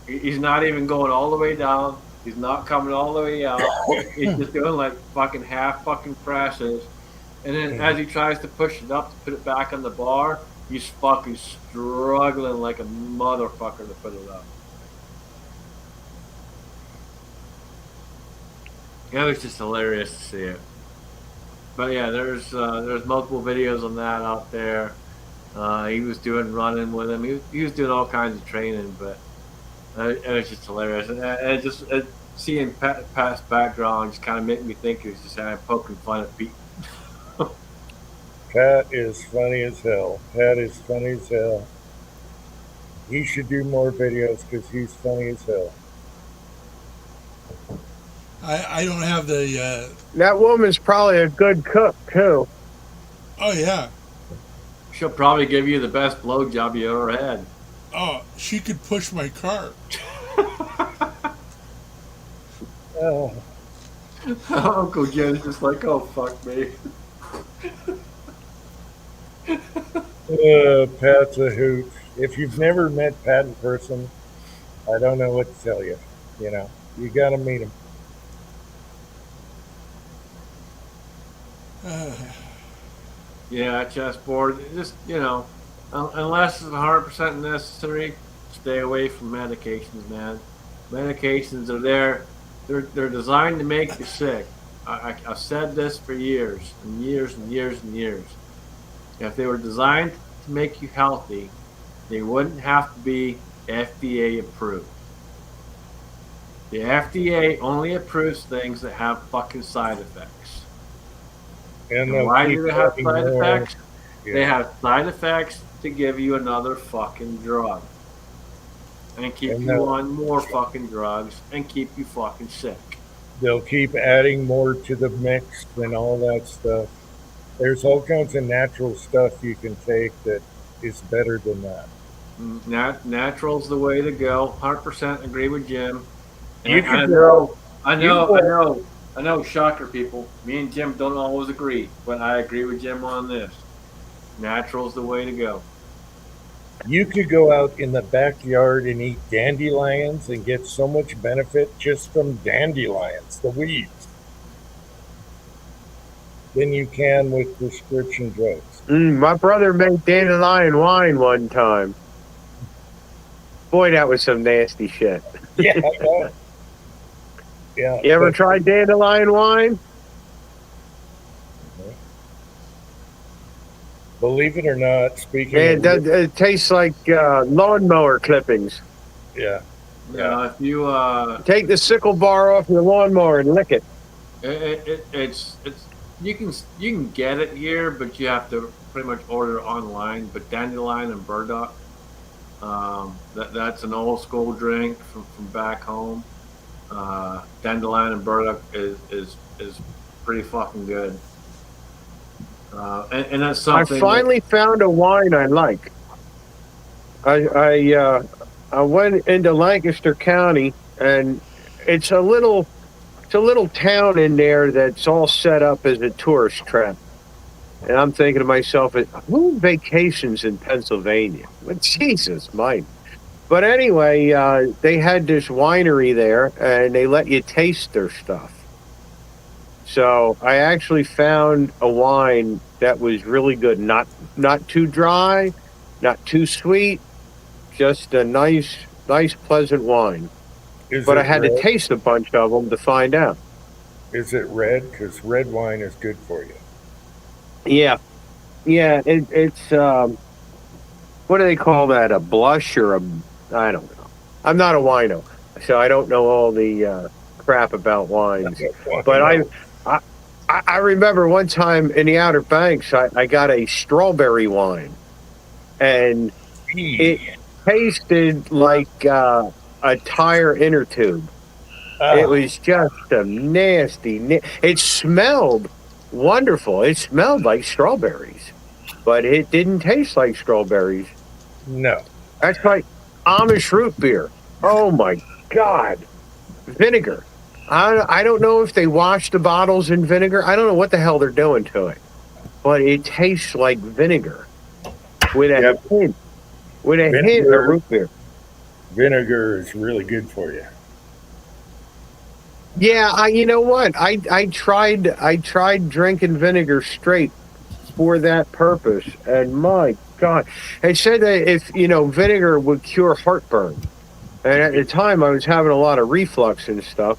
He's not even going all the way down. He's not coming all the way out. He's just doing like fucking half fucking presses. And then as he tries to push it up to put it back on the bar, he's fucking struggling like a motherfucker to put it up. It was just hilarious to see it. But yeah, there's multiple videos on that out there. He was doing running with him. He was doing all kinds of training, but it was just hilarious. And seeing Pat's background just kind of made me think he was just poking fun at Pete. Pat is funny as hell. He should do more videos because he's funny as hell. I don't have the. That woman's probably a good cook too. Oh yeah. She'll probably give you the best blowjob you ever had. Oh, she could push my car. Oh, Uncle Jen's just like, oh fuck me. Pat's a hoot. If you've never met Pat in person, I don't know what to tell you. You got to meet him. Yeah, chessboard. Just unless it's 100% necessary, stay away from medications, man. Medications are there. They're designed to make you sick. I've said this for years and years and years and years. If they were designed to make you healthy, they wouldn't have to be FDA approved. The FDA only approves things that have fucking side effects. And And they'll why keep do they have adding side more. effects? They Yeah. have side effects to give you another fucking drug. And keep And you they'll- on more fucking drugs and keep you fucking sick. They'll keep adding more to the mix and all that stuff. There's all kinds of natural stuff you can take that is better than that. Natural's the way to go. 100% agree with Jim. And You could go- I know, shocker people. Me and Jim don't always agree, but I agree with Jim on this. Natural's the way to go. You could go out in the backyard and eat dandelions and get so much benefit just from dandelions, the weeds, than you can with prescription drugs. My brother made dandelion wine one time. Boy, that was some nasty shit. Yeah, I know. Yeah. You ever but- tried dandelion wine? Believe it or not, speaking Man, of, it tastes like lawnmower clippings. yeah, Yeah, if you Take the sickle bar off your lawnmower and lick it. it's you can get it here, but you have to pretty much order it online. But dandelion and burdock, that's an old school drink from back home. Dandelion and burdock is pretty fucking good. And that's I something. finally found a wine I like. I went into Lancaster County, and it's a little town in there that's all set up as a tourist trap. And I'm thinking to myself, who vacations in Pennsylvania? Well, Jesus, mine. But anyway, they had this winery there, and they let you taste their stuff. So I actually found a wine that was really good. Not too dry, not too sweet, just a nice, pleasant wine. is But it I had red? to taste a bunch of them to find out. Is it red? Because red wine is good for you. Yeah, it's what do they call that? A blush or a? I don't know. I'm not a wino, so I don't know all the crap about wines. But I remember one time in the Outer Banks, I got a strawberry wine, and it tasted like a tire inner tube. It was just a nasty. It smelled wonderful. It smelled like strawberries, but it didn't taste like strawberries. no. That's like Amish root beer. Oh my God. Vinegar. I don't know if they wash the bottles in vinegar. I don't know what the hell they're doing to it, but it tastes like vinegar with a Yep. hint, hint of Vinegar. root beer. Vinegar is really good for you. Yeah, you know what? I tried drinking vinegar straight for that purpose, and my God, it said that if vinegar would cure heartburn, and at the time I was having a lot of reflux and stuff.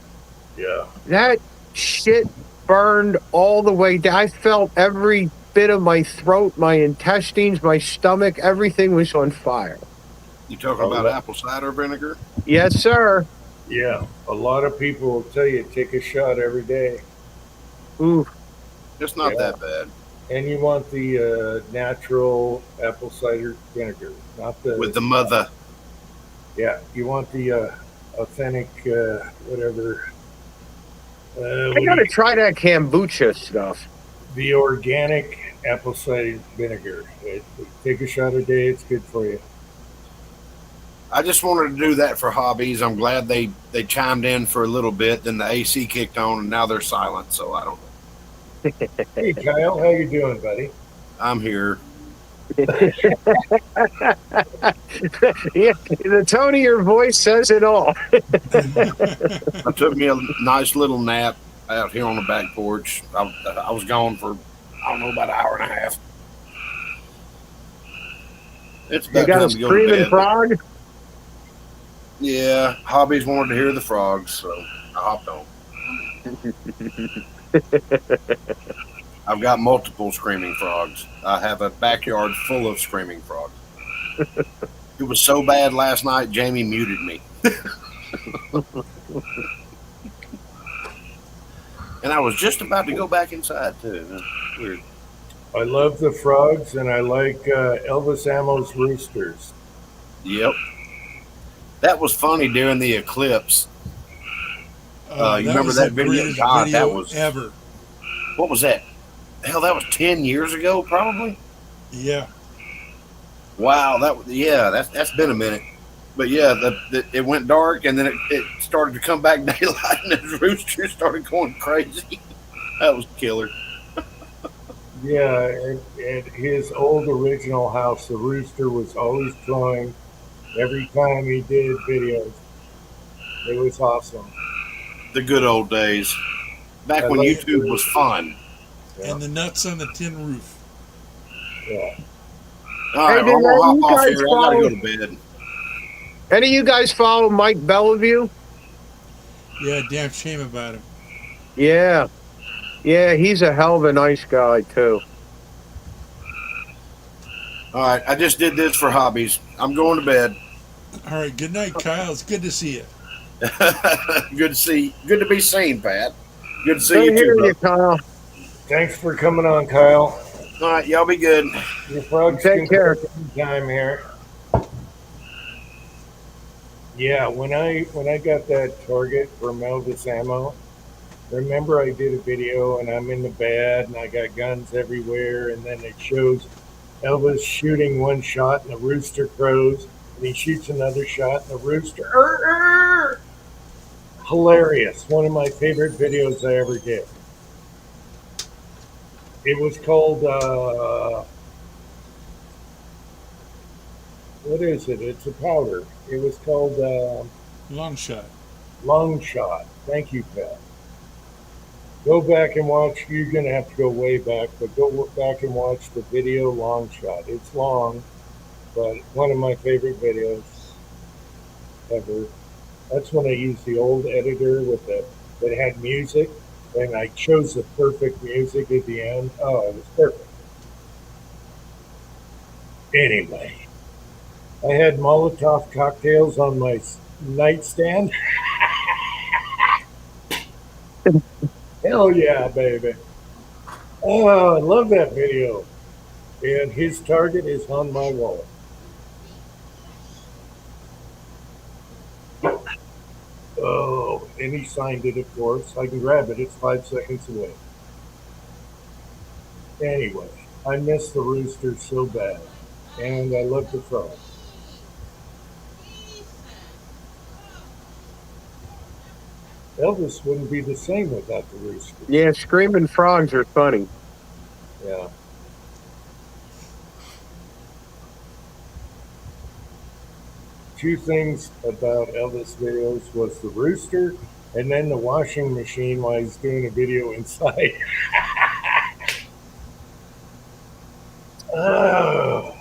Yeah. That shit burned all the way down. I felt every bit of my throat, my intestines, my stomach, everything was on fire. You talking about apple cider vinegar? Yes, sir. Yeah. A lot of people will tell you take a shot every day. Ooh, It's not Yeah. that bad. And you want the natural apple cider vinegar, not the. With the mother. Yeah, you want the authentic, whatever. I gotta try that kombucha stuff. The organic apple cider vinegar. Take a shot a day. It's good for you. I just wanted to do that for hobbies. I'm glad they chimed in for a little bit. Then the AC kicked on, and now they're silent. So I don't. Hey, Kyle, how you doing, buddy? I'm here. Yeah, the tone of your voice says it all. I took me a nice little nap out here on the back porch. I was gone for I don't know about an hour and a half. It's You about got time a to go to screaming bed. frog? Yeah, hobbies wanted to hear the frogs, so I hopped on. I've got multiple screaming frogs. I have a backyard full of screaming frogs. It was so bad last night, Jamie muted me. And I was just about to go back inside too. Weird. I love the frogs, and I like Elvis Ammo's roosters. Yep. That was funny during the eclipse. You remember was that the video? greatest God, video that was ever. what was that? Hell, that was 10 years ago, probably. Yeah. Wow, that's been a minute. But yeah, it went dark, and then it started to come back daylight, and the rooster started going crazy. That was killer. Yeah, at his old original house, the rooster was always crowing every time he did videos. It was awesome. The good old days, back I when like YouTube the- was fun. Yeah. And the nuts on the tin roof. Yeah. All right, Hey, well, I'm gonna you hop off guys here. I gotta follow- go to bed. Any of you guys follow Mike Bellevue? Yeah, damn shame about him. Yeah. Yeah, he's a hell of a nice guy, too. All right, I just did this for hobbies. I'm going to bed. All right, good night, Kyle. It's good to see you. Good to be seen, Pat. Good to see Good you to hear too, you, Kyle. Thanks for coming on, Kyle. bro. All right, y'all be good. Your frogs Take can care. cook anytime here. Yeah, when I got that target from Elvis Ammo, remember I did a video and I'm in the bed and I got guns everywhere, and then it shows Elvis shooting one shot and the rooster crows, and he shoots another shot and the rooster. Hilarious. One of my favorite videos I ever did. It was called what is it? It's a powder. It was called Long shot. Lung Shot. Thank you, Pat. Go back and watch. You're going to have to go way back, but go back and watch the video Long Shot. It's long, but one of my favorite videos ever. That's when I used the old editor with that had music, and I chose the perfect music at the end. Oh, it was perfect. Anyway, I had Molotov cocktails on my nightstand. Hell yeah, baby. Oh, I love that video. And his target is on my wall. Oh, and he signed it, of course. I can grab it. It's 5 seconds away. Anyway, I miss the rooster so bad. And I love the frog. Elvis wouldn't be the same without the rooster. Yeah, screaming frogs are funny. Yeah. Two things about Elvis videos was the rooster and then the washing machine while he's doing a video inside. Oh.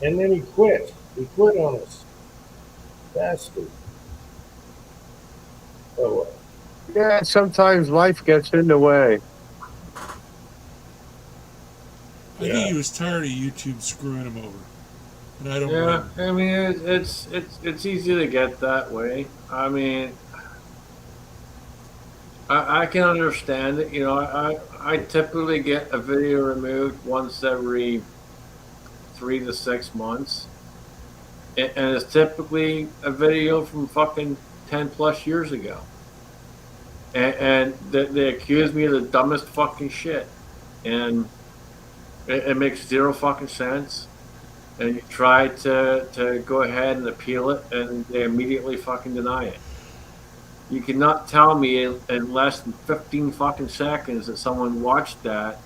And then he quit. He quit on us. Bastard. Oh well. Yeah, sometimes life gets in the way. I think he was tired of YouTube screwing him over. And I don't blame Yeah, him. I mean it's easy to get that way. I mean, I can understand it. You know, I typically get a video removed once every 3 to 6 months, and it's typically a video from fucking 10 plus years ago. And they accuse me of the dumbest fucking shit, and it makes zero fucking sense. And you try to go ahead and appeal it, and they immediately fucking deny it. You cannot tell me in less than 15 fucking seconds that someone watched that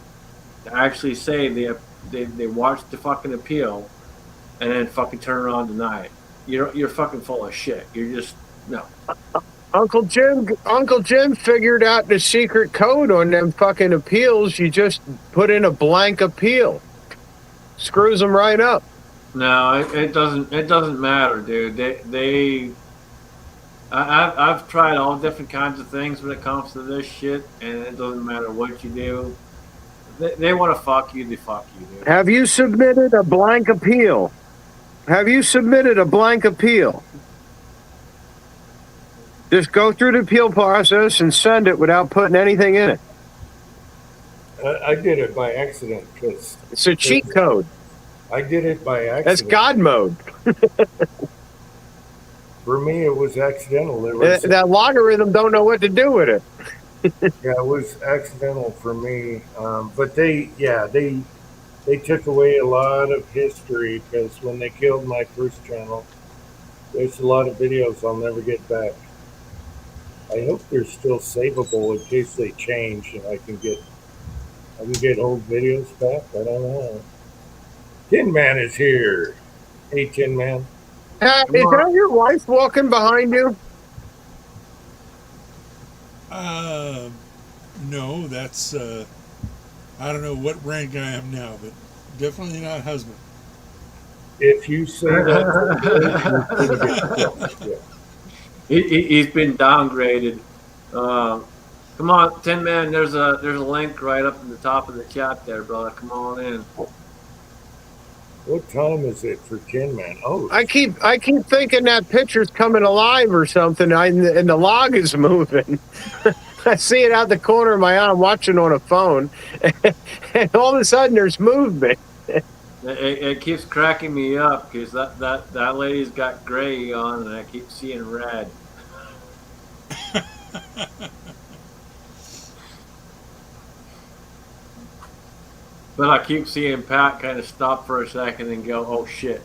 to actually say they watched the fucking appeal and then fucking turn around and deny it. You're fucking full of shit. You're just no. Uncle Jim figured out the secret code on them fucking appeals. You just put in a blank appeal. Screws them right up. No, it doesn't matter, dude. I've tried all different kinds of things when it comes to this shit, and it doesn't matter what you do. They want to fuck you, they fuck you, dude. Have you submitted a blank appeal? Have you submitted a blank appeal? Just go through the appeal process and send it without putting anything in it. I did it by accident because It's a cheat code. I did it by That's accident. God mode. For me, it was accidental. It was, That logarithm don't know what to do with it. yeah, it was accidental for me. But they took away a lot of history because when they killed my first channel, there's a lot of videos I'll never get back. I hope they're still savable in case they change and I can get old videos back. I don't know. Tin Man is here. Hey, Tin Man. Is that your wife walking behind you? No, that's I don't know what rank I am now, but definitely not husband. If you say that, you're gonna get killed. Yeah. He's been downgraded. Come on, Tin Man. There's a link right up in the top of the chat there, brother. Come on in. What time is it for Tin Man? Oh, I keep thinking that picture's coming alive or something, and the log is moving. I see it out the corner of my eye. I'm watching on a phone, and all of a sudden there's movement. It keeps cracking me up because that lady's got gray on, and I keep seeing red. But I keep seeing Pat kind of stop for a second and go, "Oh shit."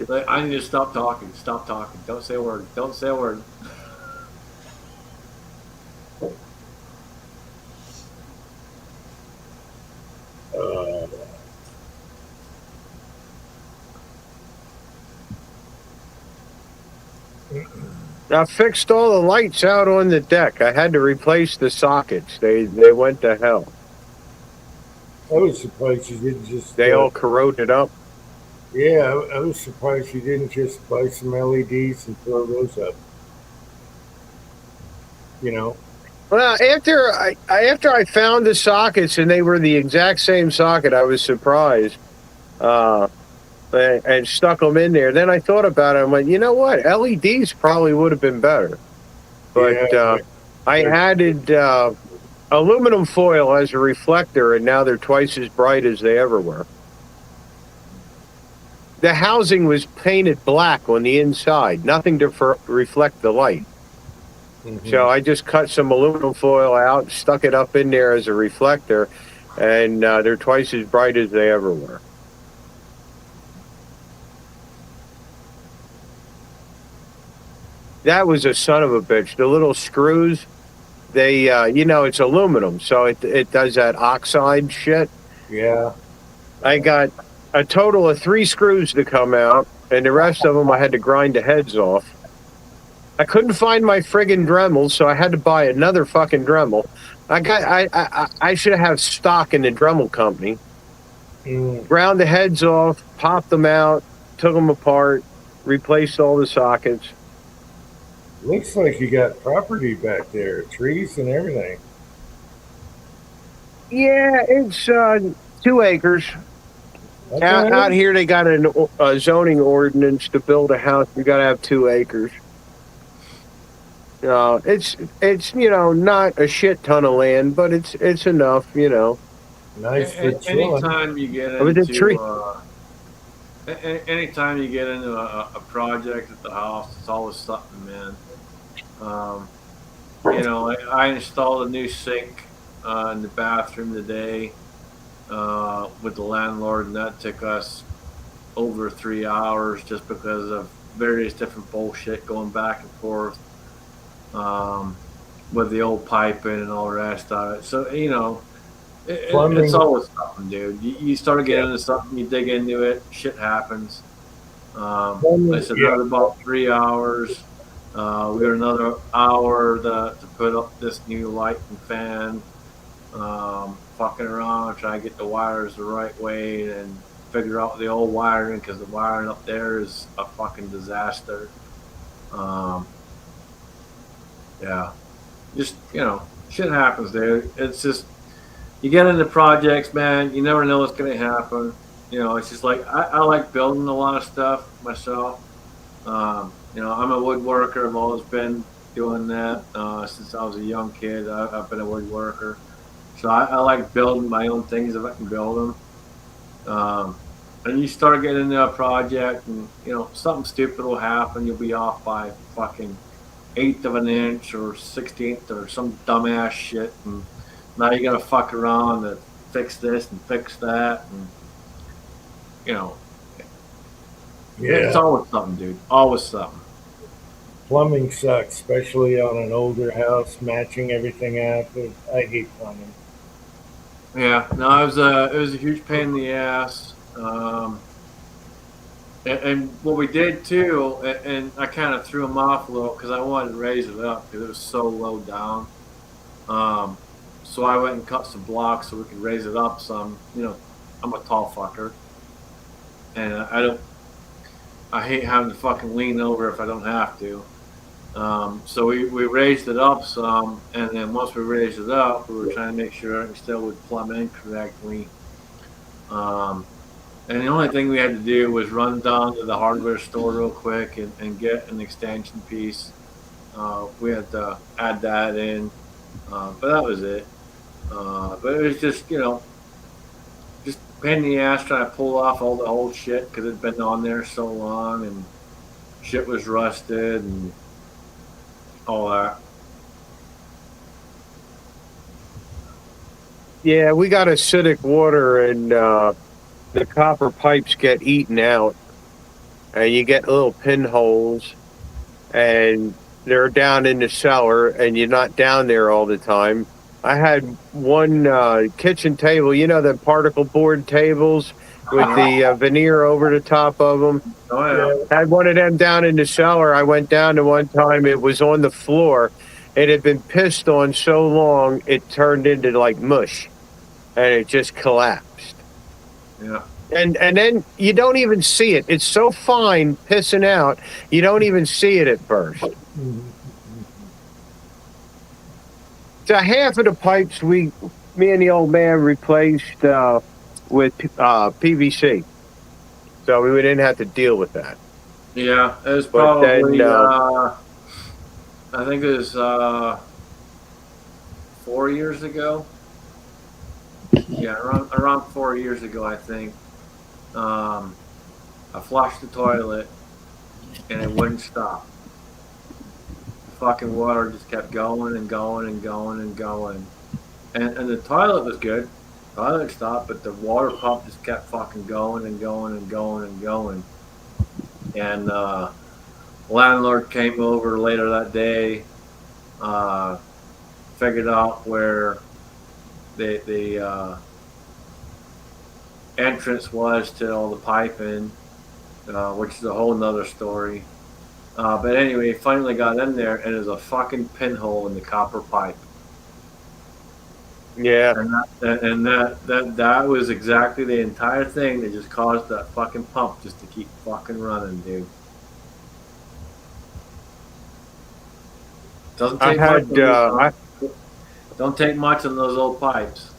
Like, I need to stop talking. Stop talking. Don't say a word. Don't say a word. I fixed all the lights out on the deck. I had to replace the sockets. They went to hell. I was surprised you didn't just. They all corroded up. Yeah, I was surprised you didn't just buy some LEDs and throw those up. You know. Well, after I found the sockets and they were the exact same socket, I was surprised. And stuck them in there. Then I thought about it. I went, you know what? LEDs probably would have been better. But Yeah. I added aluminum foil as a reflector, and now they're twice as bright as they ever were. The housing was painted black on the inside, nothing to reflect the light. Mhm. So I just cut some aluminum foil out, stuck it up in there as a reflector, and they're twice as bright as they ever were. That was a son of a bitch. The little screws, they, it's aluminum, so it does that oxide shit. Yeah. I got a total of 3 screws to come out, and the rest of them I had to grind the heads off. I couldn't find my friggin' Dremel, so I had to buy another fucking Dremel. I should have stock in the Dremel company. Ground the heads off, popped them out, took them apart, replaced all the sockets. Looks like you got property back there, trees and everything. Yeah, it's 2 acres. Okay. Out here, they got a zoning ordinance to build a house. You got to have 2 acres. It's not a shit ton of land, but it's enough, Nice for chilling. Anytime you get With a tree. into anytime you get into a project at the house, it's always something, man. I installed a new sink in the bathroom today with the landlord, and that took us over 3 hours just because of various different bullshit going back and forth with the old piping and all the rest of it. So, it's always something, dude. You start getting into something, you dig into it, shit happens. I said another about 3 hours. We got another hour to put up this new light and fan. Fucking around, trying to get the wires the right way and figure out the old wiring, because the wiring up there is a fucking disaster. Just shit happens, dude. It's just you get into projects, man. You never know what's gonna happen. You know, it's just like I like building a lot of stuff myself. You know, I'm a woodworker. I've always been doing that since I was a young kid. I've been a woodworker, so I like building my own things if I can build them. And you start getting into a project, and you know something stupid will happen. You'll be off by fucking 1/8 of an inch or 1/16 or some dumbass shit, and now you gotta fuck around to fix this and fix that, and you know, it's Yeah, always something, dude. Always something. plumbing sucks, especially on an older house, matching everything up. I hate plumbing. Yeah, no, it was a huge pain in the ass. And what we did too, and I kind of threw him off a little because I wanted to raise it up because it was so low down. So I went and cut some blocks so we could raise it up some. You know, I'm a tall fucker, and I hate having to fucking lean over if I don't have to. So we raised it up some, and then once we raised it up, we were trying to make sure it still would plumb in correctly. And the only thing we had to do was run down to the hardware store real quick and get an extension piece. We had to add that in, but that was it. But it was just, you know, just pain in the ass trying to pull off all the old shit because it'd been on there so long and shit was rusted and all that. Yeah, we got acidic water, and the copper pipes get eaten out, and you get little pinholes, and they're down in the cellar, and you're not down there all the time. I had one kitchen table, you know, the particle board tables with the veneer over the top of them. Oh I had one of them down in the cellar. I went down to one time, it was on the floor. It had been pissed on so long, it turned into like mush, and it just collapsed. yeah, And then you don't even see it. It's so fine pissing out, you don't even see it at first. So half of the pipes me and the old man replaced with PVC, so we didn't have to deal with that. yeah. It was But then, probably I think it was 4 years ago. Yeah, around 4 years ago, I think. I flushed the toilet and it wouldn't stop. The fucking water just kept going and going and going and going. And the toilet was good. The toilet stopped, but the water pump just kept fucking going and going and going and going. And landlord came over later that day, figured out where the entrance was to all the piping, which is a whole nother story. But anyway, finally got in there, and there's a fucking pinhole in the copper pipe, Yeah. and that was exactly the entire thing that just caused that fucking pump just to keep fucking running, dude. Doesn't I take had much. Don't take much on those old pipes.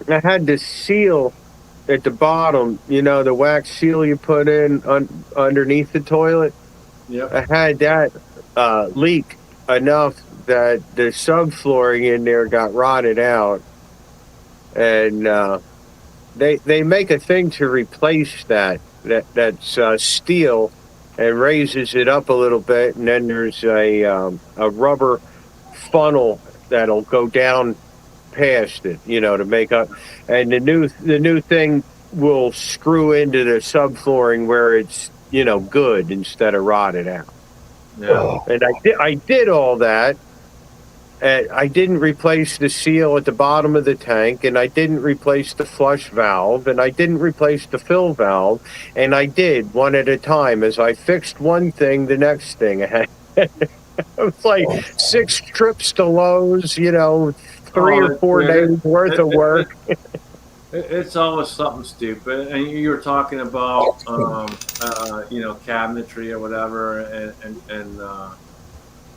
I had the seal at the bottom, you know, the wax seal you put in underneath the toilet. Yep. I had that leak enough that the subflooring in there got rotted out, and they make a thing to replace that's steel and raises it up a little bit, and then there's a rubber funnel that'll go down past it, you know, to make up. And the new thing will screw into the subflooring where it's, you know, good instead of rotted out. Yeah. And I did all that. And I didn't replace the seal at the bottom of the tank, and I didn't replace the flush valve, and I didn't replace the fill valve, and I did one at a time. As I fixed one thing, the next thing it was like 6 trips to Lowe's, you know, 3 or 4 days worth of work. It's always something stupid. And you were talking about, you know, cabinetry or whatever, and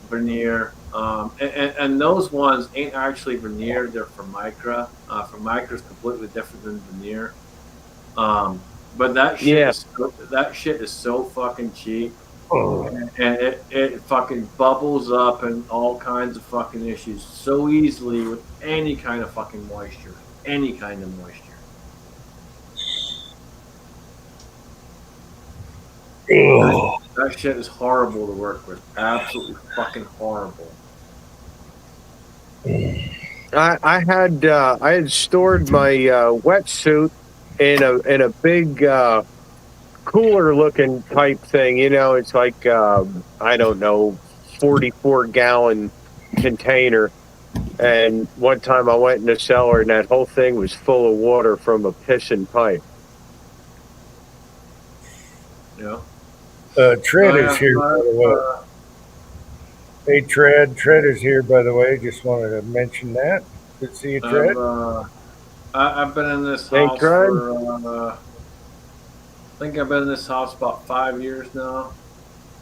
veneer. And those ones ain't actually veneer; they're Formica. Formica is completely different than veneer. But Yeah. that shit is so fucking cheap, Oh, and it fucking bubbles up and all kinds of fucking issues so easily with any kind of fucking moisture, any kind of moisture. That shit is horrible to work with. Absolutely fucking horrible. I had stored my wetsuit in a big cooler looking type thing. You know, it's like I don't know, 44-gallon container. And one time I went in the cellar and that whole thing was full of water from a pissing pipe. Yeah. Tread Oh, is here, by the way. Hey, Tread. Tread is here, by the way. Just wanted to mention that. Good to see you, Tread. I've been in this Hey, house Tread. for, I think I've been in this house about 5 years now.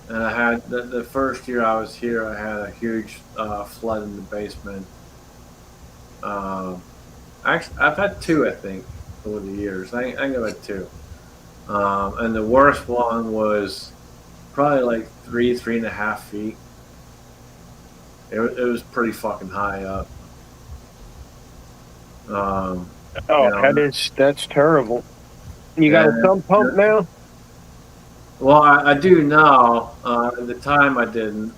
And I had, the first year I was here, I had a huge flood in the basement. Actually, I've had two, I think, over the years. I think I've had two. And the worst one was probably like 3.5 feet. It was pretty fucking high up. Oh, You know, that's terrible. You got a and- sump pump now? Well, I do now. At the time, I didn't.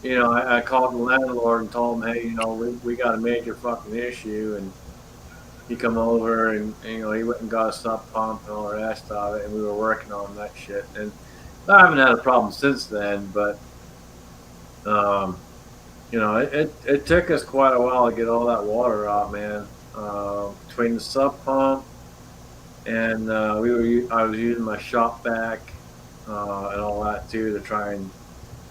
You know, I called the landlord and told him, hey, you know, we got a major fucking issue, and he come over and you know he went and got a sump pump and all the rest of it, and we were working on that shit. And I haven't had a problem since then, but you know, it took us quite a while to get all that water out, man. Between the sump pump and I was using my shop vac and all that too to try and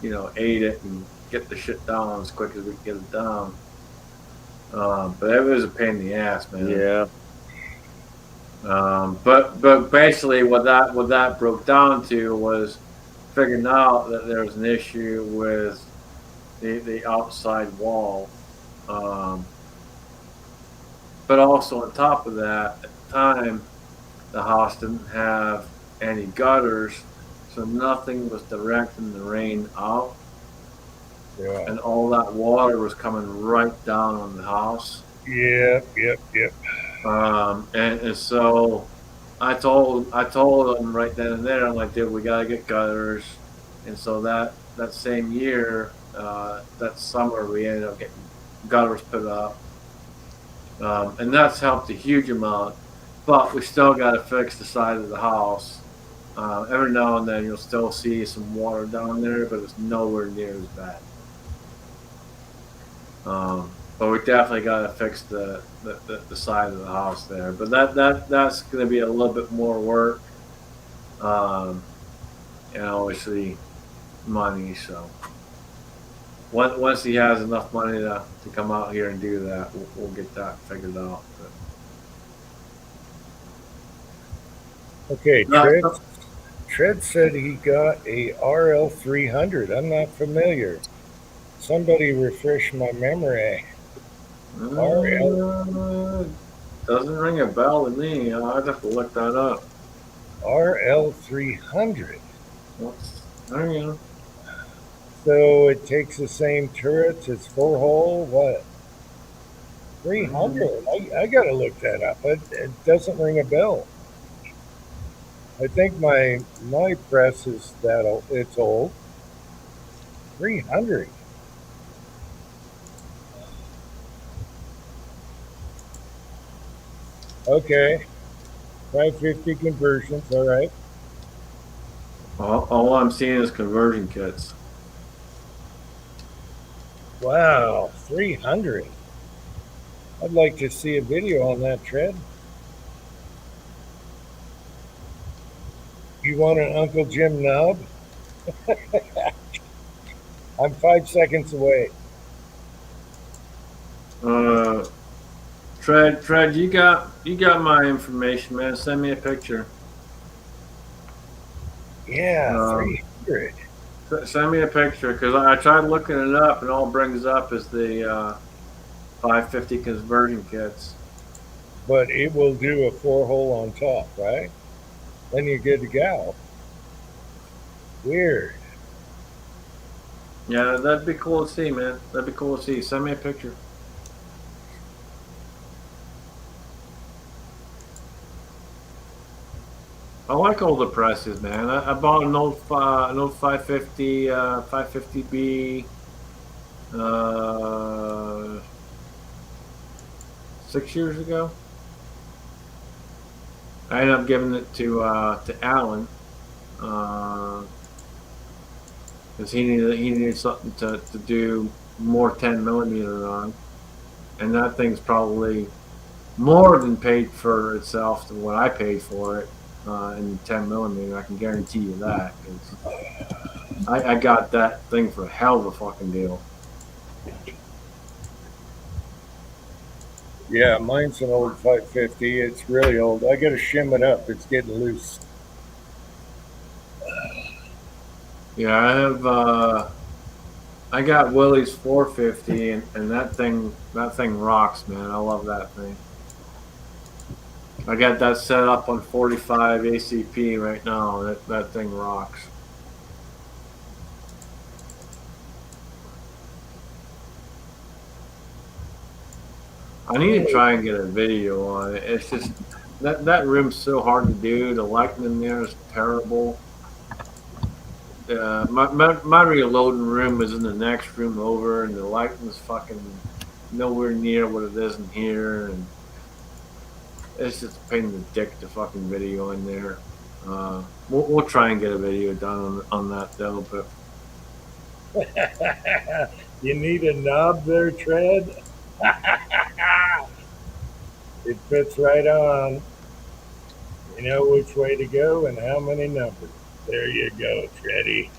you know aid it and get the shit down as quick as we could get it down. But it was a pain in the ass, man. Yeah. But basically what that broke down to was figuring out that there was an issue with the outside wall. But also on top of that, at the time, the house didn't have any gutters, so nothing was directing the rain out, Yeah. and all that water was coming right down on the house. Yep. And so I told them right then and there, I'm like, dude, we gotta get gutters. And so that same year, that summer, we ended up getting gutters put up, and that's helped a huge amount. But we still got to fix the side of the house. Every now and then, you'll still see some water down there, but it's nowhere near as bad. But we definitely got to fix the side of the house there. But that's going to be a little bit more work, and obviously money. So once he has enough money to come out here and do that, we'll get that figured out. But, Okay, No, Tread said he got a RL 300. I'm not familiar. Somebody refresh my memory. doesn't ring a bell to me. I'd have to look that up. RL 300. There you go. So it takes the same turrets. It's 4-hole. What? 300. I gotta look that up. It doesn't ring a bell. I think my press is that old. It's old. 300. Okay. 550 conversions. All right. All I'm seeing is conversion kits. Wow. 300. I'd like to see a video on that, Tread. You want an Uncle Jim nub? I'm 5 seconds away. Tread, you got my information, man. Send me a picture. Yeah, 300. Send me a picture because I tried looking it up and all it brings up is the 550 conversion kits. But it will do a 4-hole on top, right? Then you're good to go. Weird. Yeah, that'd be cool to see, man. That'd be cool to see. Send me a picture. I like older presses, man. I bought an old 550, 550B, 6 years ago. I ended up giving it to Alan because he needed something to do more 10mm on, and that thing's probably more than paid for itself than what I paid for it in 10mm. I can guarantee you that. 'Cause I got that thing for a hell of a fucking deal. Yeah, mine's an old 550. It's really old. I gotta shim it up. It's getting loose. Yeah, I have. I got Willie's 450, and that thing rocks, man. I love that thing. I got that set up on 45 ACP right now. That thing rocks. I need to try and get a video on it. It's just that room's so hard to do. The lighting in there is terrible. My reloading room is in the next room over, and the lighting's fucking nowhere near what it is in here, and it's just a pain in the dick to fucking video in there. We'll try and get a video done on that though, but You need a knob there, Tread? It fits right on. You know which way to go and how many numbers. There you go, Treddy.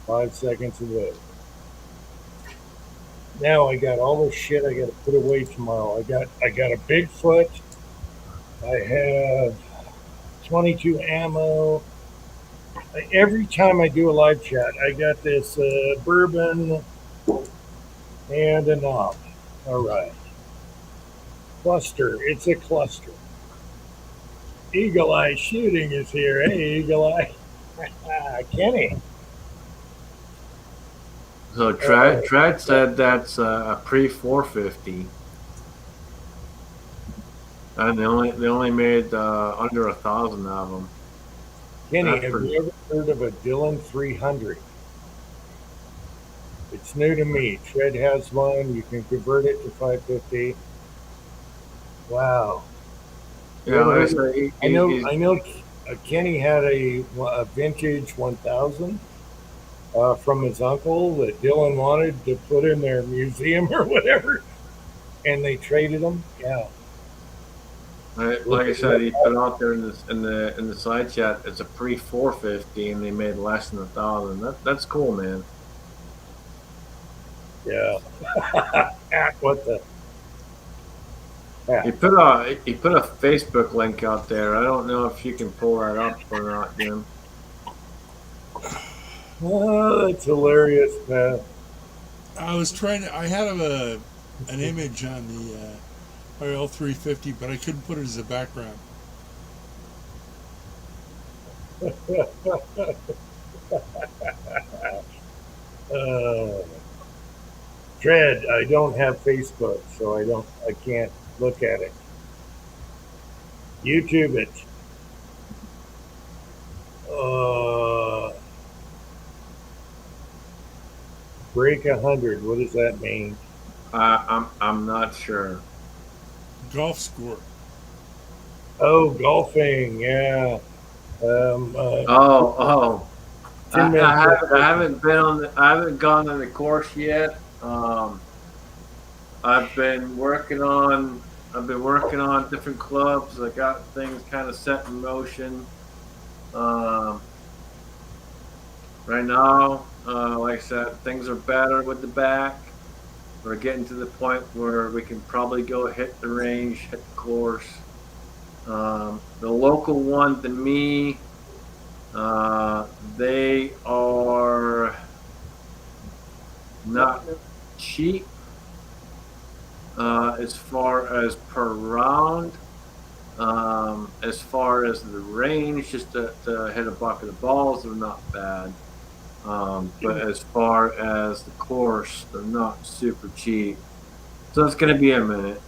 5 seconds away. Now I got all this shit I got to put away tomorrow. I got a Bigfoot. I have 22 ammo. Every time I do a live chat, I got this bourbon and a knob. All right. Cluster. It's a cluster. Eagle Eye Shooting is here. Hey, Eagle Eye. Kenny. so Trad said that's a pre-450, and they only made under 1,000 of them. Kenny, That's have pretty- you ever heard of a Dillon 300? It's new to me. Tread has one. You can convert it to 550. Wow. Yeah, like I said, I know. Kenny had a vintage 1000 from his uncle that Dylan wanted to put in their museum or whatever, and they traded them. Yeah. like I said, he put out there in the side chat. It's a pre-450, and they made less than 1,000. That's cool, man. Yeah. What the? He put a Facebook link out there. I don't know if you can pull that up or not, Jim. Oh, that's hilarious, man. I was trying to. I had an image on the RL 350, but I couldn't put it as a background. Dread, I don't have Facebook, so I can't look at it. YouTube it. Break 100. What does that mean? I'm not sure. Golf score. Oh, golfing. Yeah. Oh. I haven't gone on the course yet. I've been working on different clubs. I got things kind of set in motion. Right now, like I said, things are better with the back. We're getting to the point where we can probably go hit the range, hit the course. The local one to me They are not cheap as far as per round. As far as the range, just to hit a bucket of balls, they're not bad. But as far as the course, they're not super cheap. So it's going to be a minute.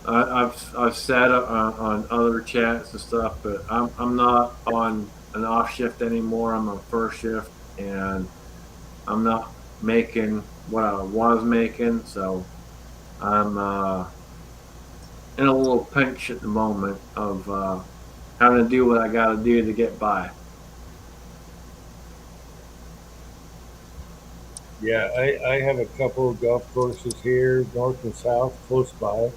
I've sat on other chats and stuff, but I'm not on an off shift anymore. I'm on first shift, and I'm not making what I was making. So I'm in a little pinch at the moment of having to do what I got to do to get by. Yeah, I have a couple of golf courses here, north and south, close by.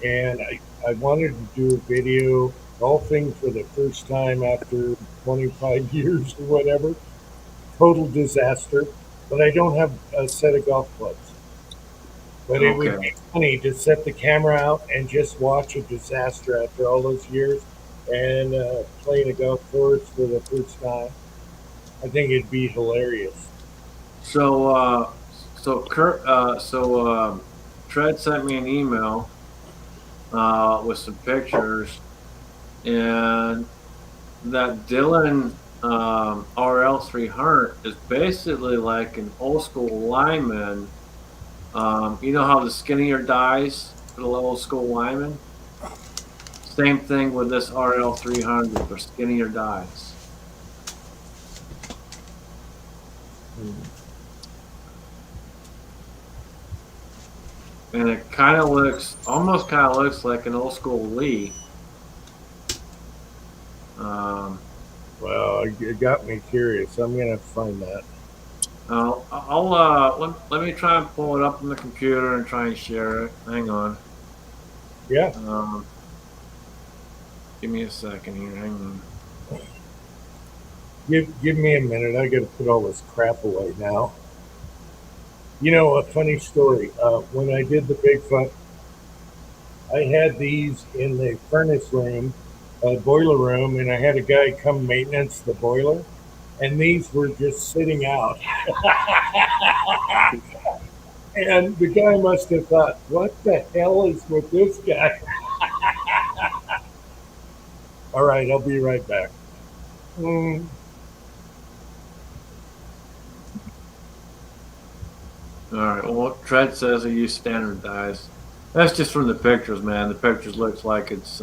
And I wanted to do a video golfing for the first time after 25 years or whatever. Total disaster. But I don't have a set of golf clubs. But it would be funny to set the camera out and just watch a disaster after all those years and playing a golf course for the first time. I think it'd be hilarious. So Tread sent me an email with some pictures, and that Dylan RL300 is basically like an old school Lyman. You know how the skinnier dies for the old school Lyman? Same thing with this RL300 for skinnier dies. And it kind of looks, almost kind of looks like an old school Lee. Well, it got me curious. I'm gonna find that. Let me try and pull it up on the computer and try and share it. Hang on. Yeah. Give me a second here. Hang on. Give me a minute. I got to put all this crap away now. You know, a funny story. When I did the Bigfoot, I had these in the furnace room, boiler room, and I had a guy come maintenance the boiler, and these were just sitting out. And the guy must have thought, what the hell is with this guy? All right, I'll be right back. All right. Well, Tread says I use standard dies. That's just from the pictures, man. The pictures looks like it's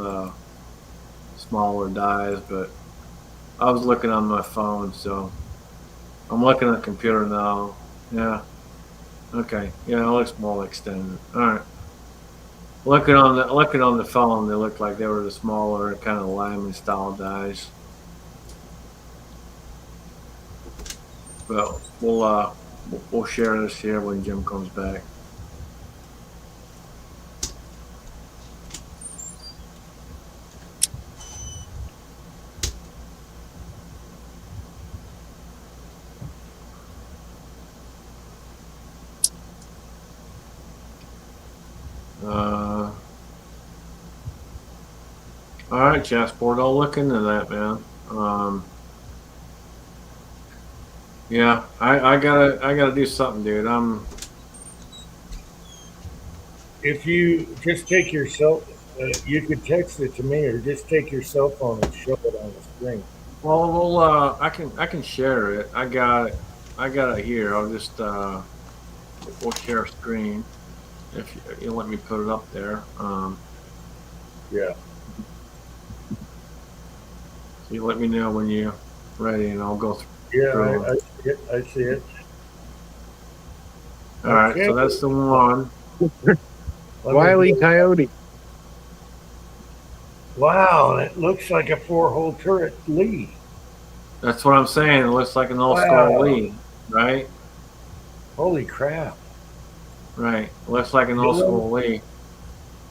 smaller dies, but I was looking on my phone, so I'm looking at the computer now. Yeah. Okay. Yeah, it looks more like standard. All right. Looking on the phone, they look like they were the smaller kind of Lyman style dies. But we'll share this here when Jim comes back. All right, Chassport, I'll look into that, man. Yeah, I gotta do something, dude. If you just take your you could text it to me, or just take your cell phone and show it on the screen. Well, I can share it. I got it here. I'll just we'll share a screen if you let me put it up there. Yeah. So you let me know when you're ready, and I'll go through. Yeah, I see it. All right, so that's the one. Wile E. Coyote. Wow, it looks like a 4-hole turret Lee. That's what I'm saying. It looks like an old school Lee, right? Holy crap. Right. It looks like an old school Lee.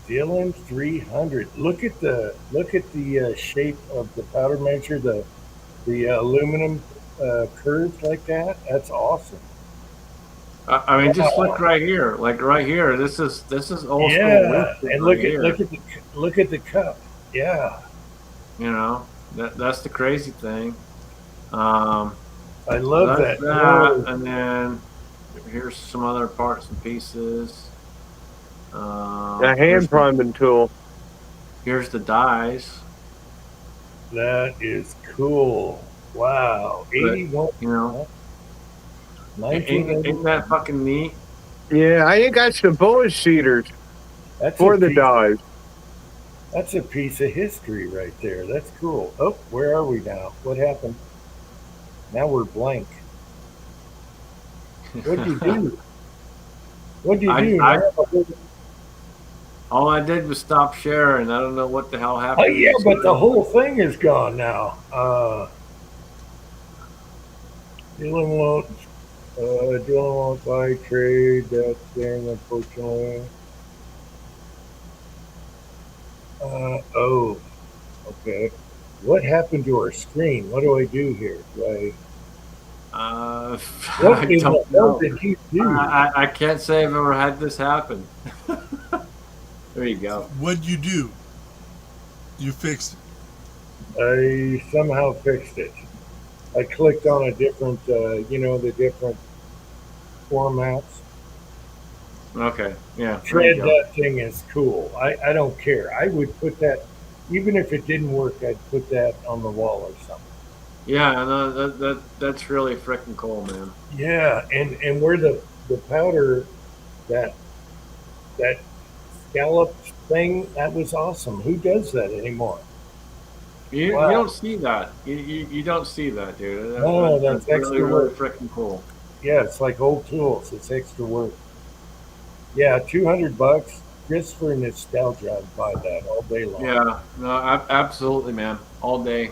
Dylan 300. Look at the shape of the powder measure, the aluminum curves like that. That's awesome. I mean, just look right here. Like right here. This is old school. Yeah, Lee and right look at the cup. Yeah. You know, that's the crazy thing. Um, I so love that's that. that, and then here's some other parts and pieces. A hand priming tool. Here's the dies. That is cool. Wow. But, 81. you know, 1980. ain't that fucking neat? Yeah, I got some bullet seeders That's for a the piece- dies. That's a piece of history right there. That's cool. Oh, where are we now? What happened? Now we're blank. What'd you do? What'd you do? All I did was stop sharing. I don't know what the hell Oh happened. yeah, but the whole thing is gone now. Dylan won't buy trade. That thing, unfortunately. Oh, okay. What happened to our screen? What do I do here? Do I what in the don't hell know. did you do? I can't say I've ever had this happen. There you go. What'd you do? You fixed it. I somehow fixed it. I clicked on a different, the different formats. Okay. Yeah. There Shred you go. that thing is cool. I don't care. I would put that, even if it didn't work, I'd put that on the wall or something. Yeah, no, that's really freaking cool, man. Yeah, and where the powder, that scallop thing, that was awesome. Who does that anymore? You Wow. don't see that. You don't see that, dude. No, that's really, extra really work. freaking cool. Yeah, it's like old tools. It's extra work. Yeah, $200 just for nostalgia. I'd buy that all day long. Yeah, no, absolutely, man. All day,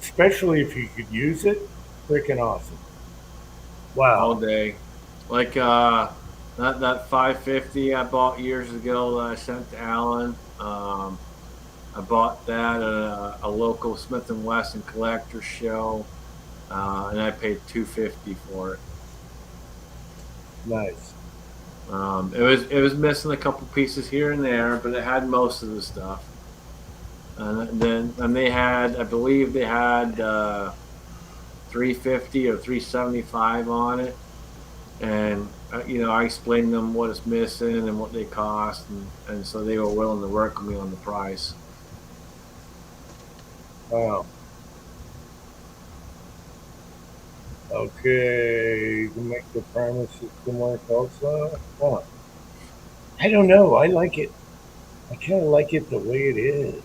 Especially if you could use it. Freaking awesome. all Wow. day. Like that 550 I bought years ago that I sent to Alan. I bought that at a local Smith and Wesson collector show, and I paid $250 for it. Nice. It was missing a couple pieces here and there, but it had most of the stuff. And they had, I believe they had 350 or 375 on it, and I explained to them what it's missing and what they cost, and so they were willing to work with me on the price. Wow. Okay, to make the primer system work also. Huh. I don't know. I like it. I kind of like it the way it is.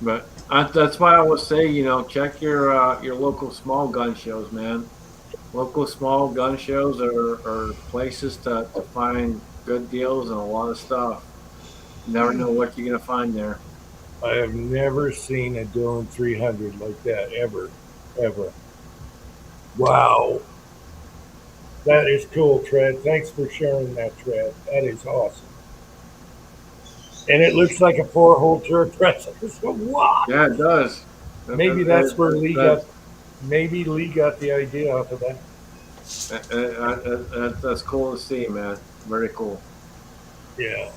But that's why I would say, check your local small gun shows, man. Local small gun shows are places to find good deals and a lot of stuff. You never know what you're gonna find there. I have never seen a Dillon 300 like that ever. Wow. That is cool, Tread. Thanks for sharing that, Tread. That is awesome. And it looks like a 4-hole turret press. Wow. Yeah, it does. Maybe that's where Lee got. Maybe Lee got the idea off of that. That's cool to see, man. Very cool. Yeah.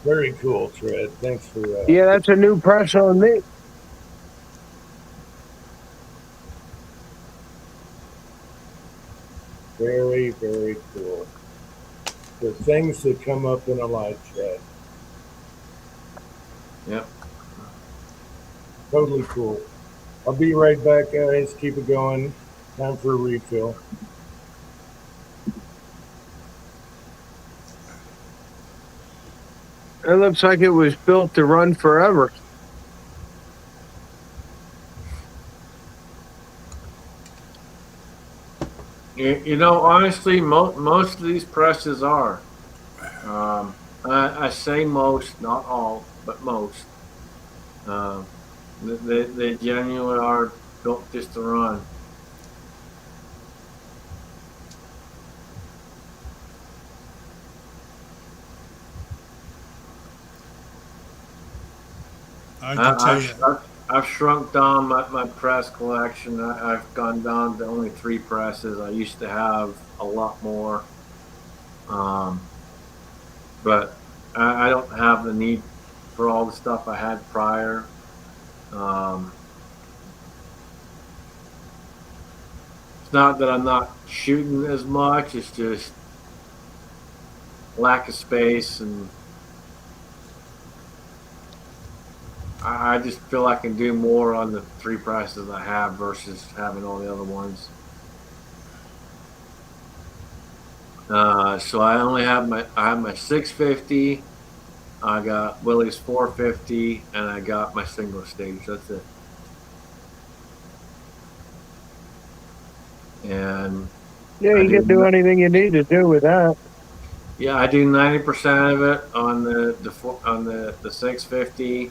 Very cool, Tread. Thanks for. Yeah, that's a new press on me. Very, very cool. The things that come up in a live chat. Yep. Totally cool. I'll be right back, guys. Keep it going. Time for a refill. It looks like it was built to run forever. Honestly, most of these presses are. I say most, not all, but most. They genuinely are built just to run. I can tell you. I've shrunk down my press collection. I've gone down to only 3 presses. I used to have a lot more, but I don't have the need for all the stuff I had prior. It's not that I'm not shooting as much, it's just lack of space, and I just feel I can do more on the 3 presses I have versus having all the other ones. So I only have my 650, I got Willie's 450, and I got my single stage. That's it. And Yeah, I you can do anything you need to do with that. yeah, I do 90% of it on the 650.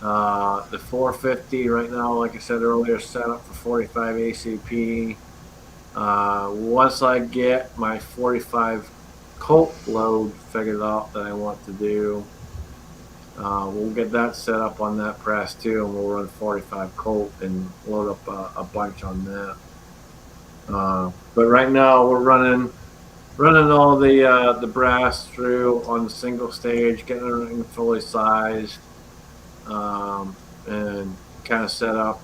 The 450 right now, like I said earlier, set up for 45 ACP. Once I get my 45 Colt load figured out that I want to do, we'll get that set up on that press too, and we'll run 45 Colt and load up a bunch on that. But right now we're running all the brass through on the single stage, getting everything fully sized, and kind of set up.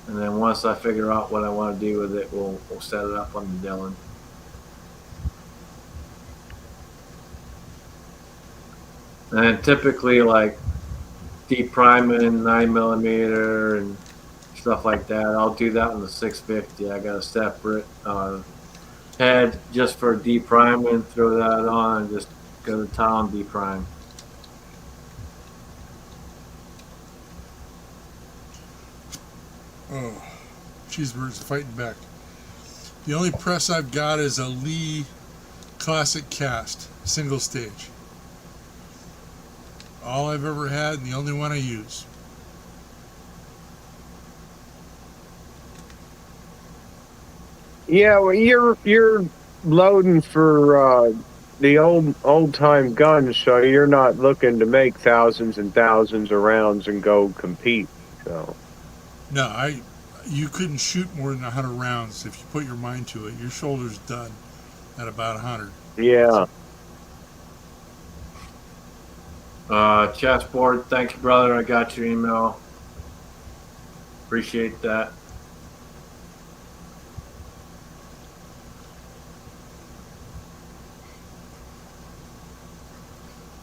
And then once I figure out what I want to do with it, we'll set it up on the Dillon. And typically, like deep priming, 9mm, and stuff like that, I'll do that on the 650. I got a separate head just for deep priming. Throw that on and just go to town, deep prime. Oh, cheeseburgers are fighting back. The only press I've got is a Lee Classic Cast, single stage. All I've ever had and the only one I use. Yeah, well, you're loading for the old time guns, so you're not looking to make thousands and thousands of rounds and go compete. So No, you couldn't shoot more than 100 rounds if you put your mind to it. Your shoulder's done at about 100. yeah. Chessboard, thank you, brother. I got your email. Appreciate that.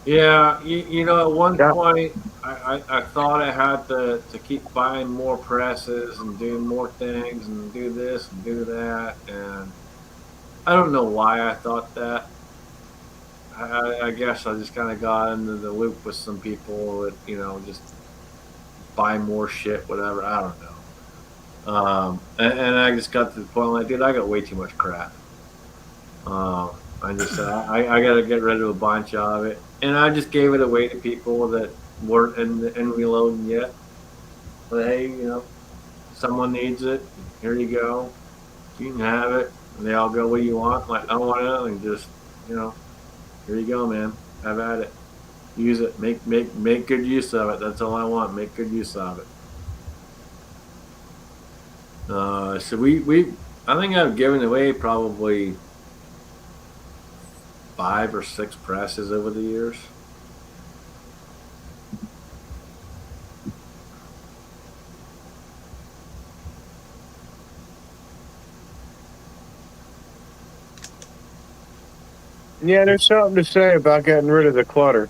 Yeah, you know, at one point, I thought I had to keep buying more presses and doing more things and do this and do that. And I don't know why I thought that. I guess I just kind of got into the loop with some people that, you know, just buy more shit, whatever. I don't know. And I just got to the point like, dude, I got way too much crap. I just said, I got to get rid of a bunch of it. And I just gave it away to people that weren't in reloading yet. But hey, you know, someone needs it. Here you go. You can have it. And they all go, what do you want? Like, I don't want anything. Just, you know, here you go, man. Have at it. Use it. Make good use of it. That's all I want. Make good use of it. So I think I've given away probably 5 or 6 presses over the years. Yeah, there's something to say about getting rid of the clutter.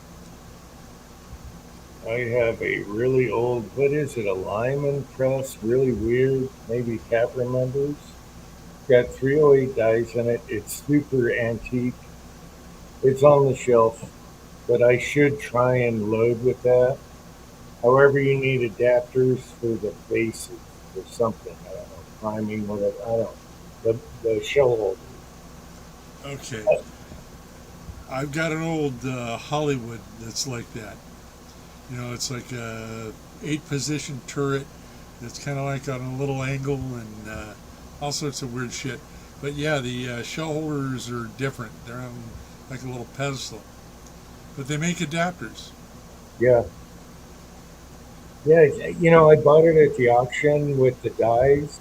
I have a really old, what is it, a Lyman press, really weird, maybe Cap remembers. Got 308 dies in it. It's super antique. It's on the shelf, but I should try and load with that. However, you need adapters for the bases or something. I don't know, priming, whatever. I don't know. The shell holder. Okay. I've got an old Hollywood that's like that. You know, it's like a 8-position turret that's kind of like on a little angle and all sorts of weird shit. But yeah, the shell holders are different. They're on like a little pedestal. But they make adapters. Yeah. Yeah, you know, I bought it at the auction with the dies,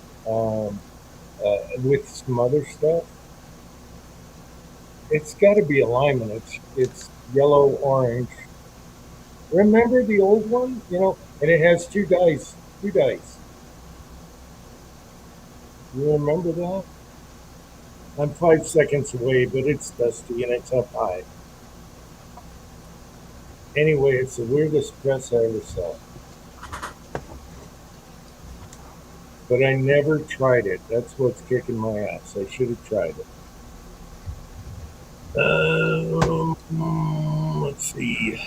with some other stuff. It's got to be a Lyman. It's yellow, orange. Remember the old one? You know, and it has two dice. Two dice. You remember that? I'm 5 seconds away, but it's dusty and it's up high. Anyway, it's the weirdest dress I ever saw. But I never tried it. That's what's kicking my ass. I should have tried it. Let's see.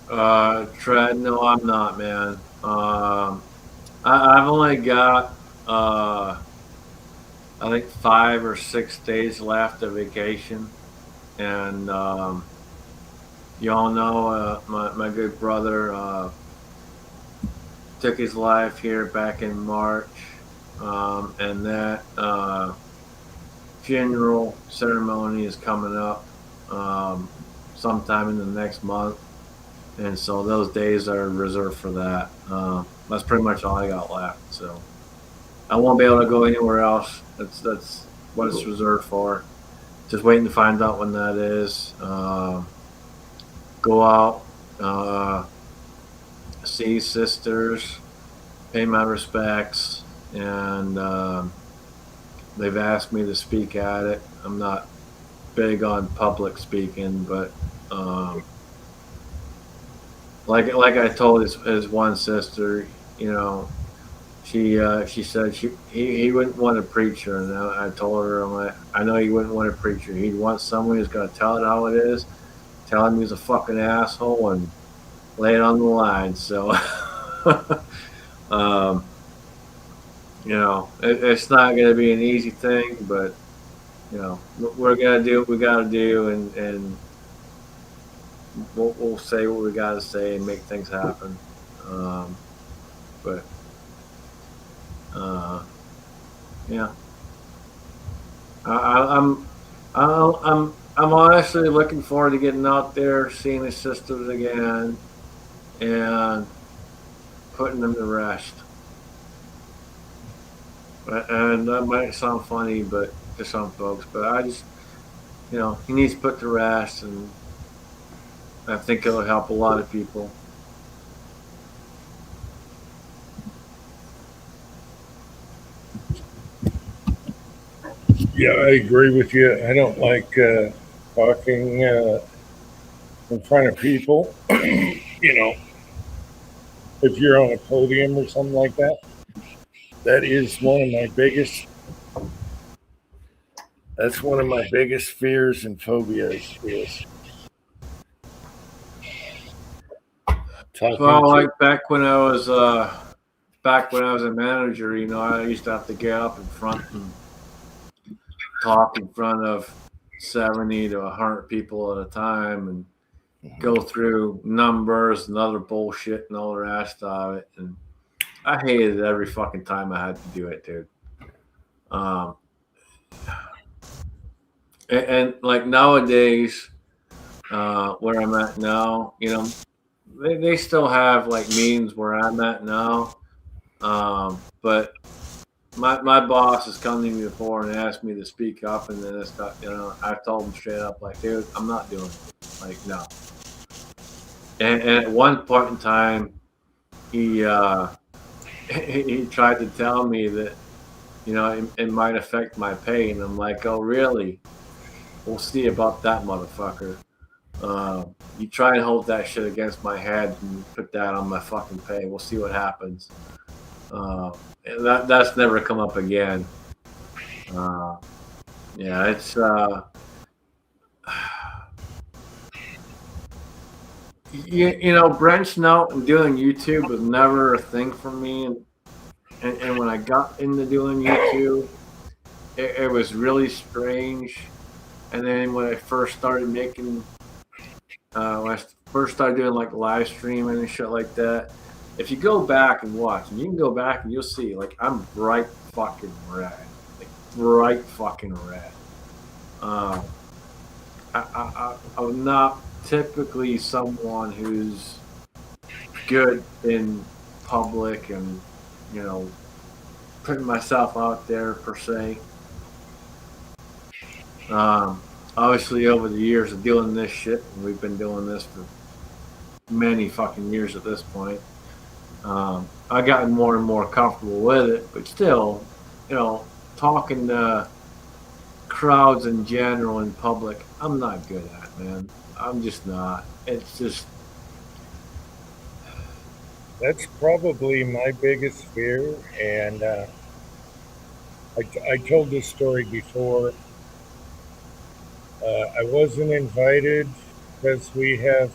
Tread, no, I'm not, man. I've only got, I think 5 or 6 days left of vacation. And, you all know, my good brother, took his life here back in March. And that, funeral ceremony is coming up, sometime in the next month. And so those days are reserved for that. That's pretty much all I got left. So I won't be able to go anywhere else. That's what it's reserved for. Just waiting to find out when that is. Go out, see sisters, pay my respects, and they've asked me to speak at it. I'm not big on public speaking, but like I told his one sister, you know, she said he wouldn't want a preacher, and I told her, I'm like, I know he wouldn't want a preacher. He'd want someone who's gonna tell it how it is, tell him he's a fucking asshole, and lay it on the line. So, you know, it's not gonna be an easy thing, but you know, we're gonna do what we gotta do, and we'll say what we gotta say and make things happen. But yeah, I'm honestly looking forward to getting out there, seeing the sisters again, and putting them to rest. And that might sound funny, but to some folks, but I just, you know, he needs to put to rest, and I think it'll help a lot of people. Yeah, I agree with you. I don't like talking in front of people. You know, if you're on a podium or something like that, that is one of my biggest. That's one of my biggest fears and phobias. Is talking Well, to- like back when I was a manager, you know, I used to have to get up in front and talk in front of 70 to 100 people at a time and go through numbers and other bullshit and all the rest of it. And I hated it every fucking time I had to do it, dude. And like nowadays, where I'm at now, you know, they still have like meetings where I'm at now. But my boss has come to me before and asked me to speak up, and then it's got, you know, I've told him straight up, like, dude, I'm not doing it. Like, no. And at one point in time, he he tried to tell me that, you know, it might affect my pay, and I'm like, oh, really? We'll see about that, motherfucker. You try and hold that shit against my head and put that on my fucking pay. We'll see what happens. That's never come up again. Yeah, it's you know, branching out and doing YouTube was never a thing for me, and when I got into doing YouTube, it was really strange. And then when I first started making, when I first started doing like live streaming and shit like that, if you go back and watch, and you can go back and you'll see, like, I'm bright fucking red, like bright fucking red. I'm not typically someone who's good in public and, you know, putting myself out there per se. obviously over the years of doing this shit, and we've been doing this for many fucking years at this point, I've gotten more and more comfortable with it, but still, talking to crowds in general in public, I'm not good at, man. I'm just not. It's just, That's probably my biggest fear. And I told this story before. I wasn't invited because we have,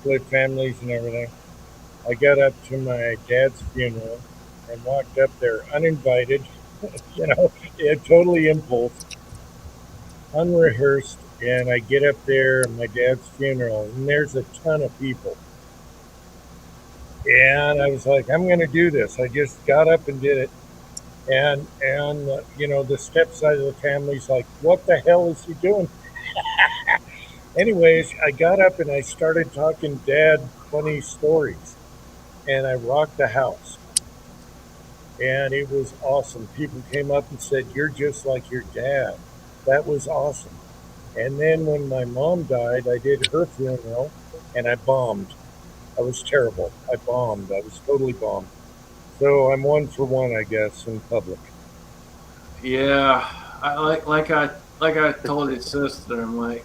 split families and everything. I got up to my dad's funeral and walked up there uninvited, totally impulse, unrehearsed. And I get up there at my dad's funeral, and there's a ton of people. And I was like, I'm going to do this. I just got up and did it. And the stepside of the family's like, what the hell is he doing? Anyways, I got up and I started talking dad funny stories. And I rocked the house. And it was awesome. People came up and said, you're just like your dad. That was awesome. And then when my mom died, I did her funeral and I bombed. I was terrible. I bombed. I was totally bombed. So I'm 1 for 1, I guess, in public. yeah. I like I told his sister, I'm like,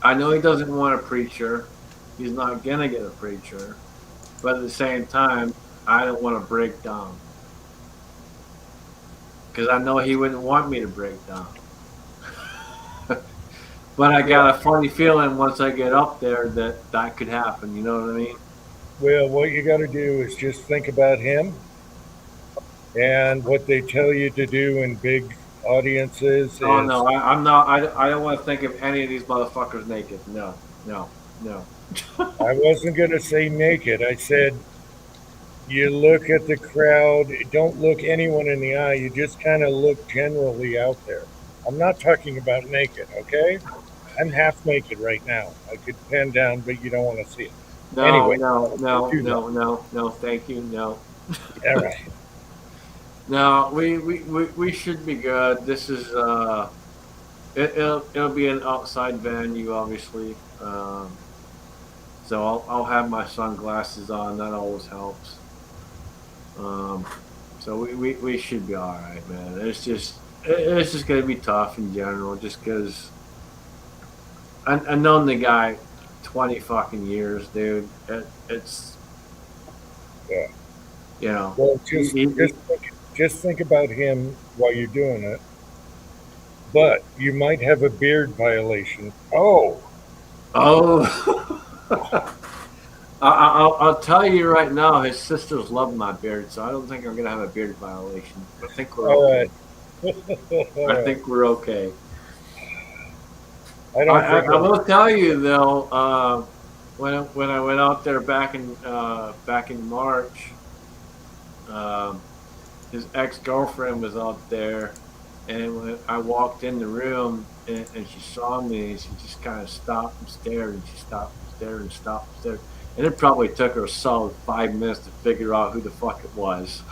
I know he doesn't want a preacher. He's not gonna get a preacher, but at the same time, I don't want to break down because I know he wouldn't want me to break down. But I got a funny feeling once I get up there that could happen. You know what I mean? Well, what you got to do is just think about him and what they tell you to do in big audiences. Oh no, I'm not. I don't want to think of any of these motherfuckers naked. No. I wasn't going to say naked. I said you look at the crowd. Don't look anyone in the eye. You just kind of look generally out there. I'm not talking about naked, okay? I'm half naked right now. I could pen down, but you don't want to see it. No, Anyway, no. Thank you. No. All right. No, we should be good. This is it'll be an outside venue, obviously. So I'll have my sunglasses on. That always helps. So we should be all right, man. It's just gonna be tough in general, just because I've known the guy 20 fucking years, dude. It's Yeah. Well, just think about him while you're doing it. But you might have a beard violation. Oh. I'll tell you right now, his sisters love my beard, so I don't think I'm gonna have a beard violation. I think we're okay. I think we're okay. I will tell you though, when I went out there back in March, his ex-girlfriend was out there, and when I walked in the room and she saw me, she just kind of stopped and stared, and she stopped and stared and stopped and stared, and it probably took her a solid 5 minutes to figure out who the fuck it was.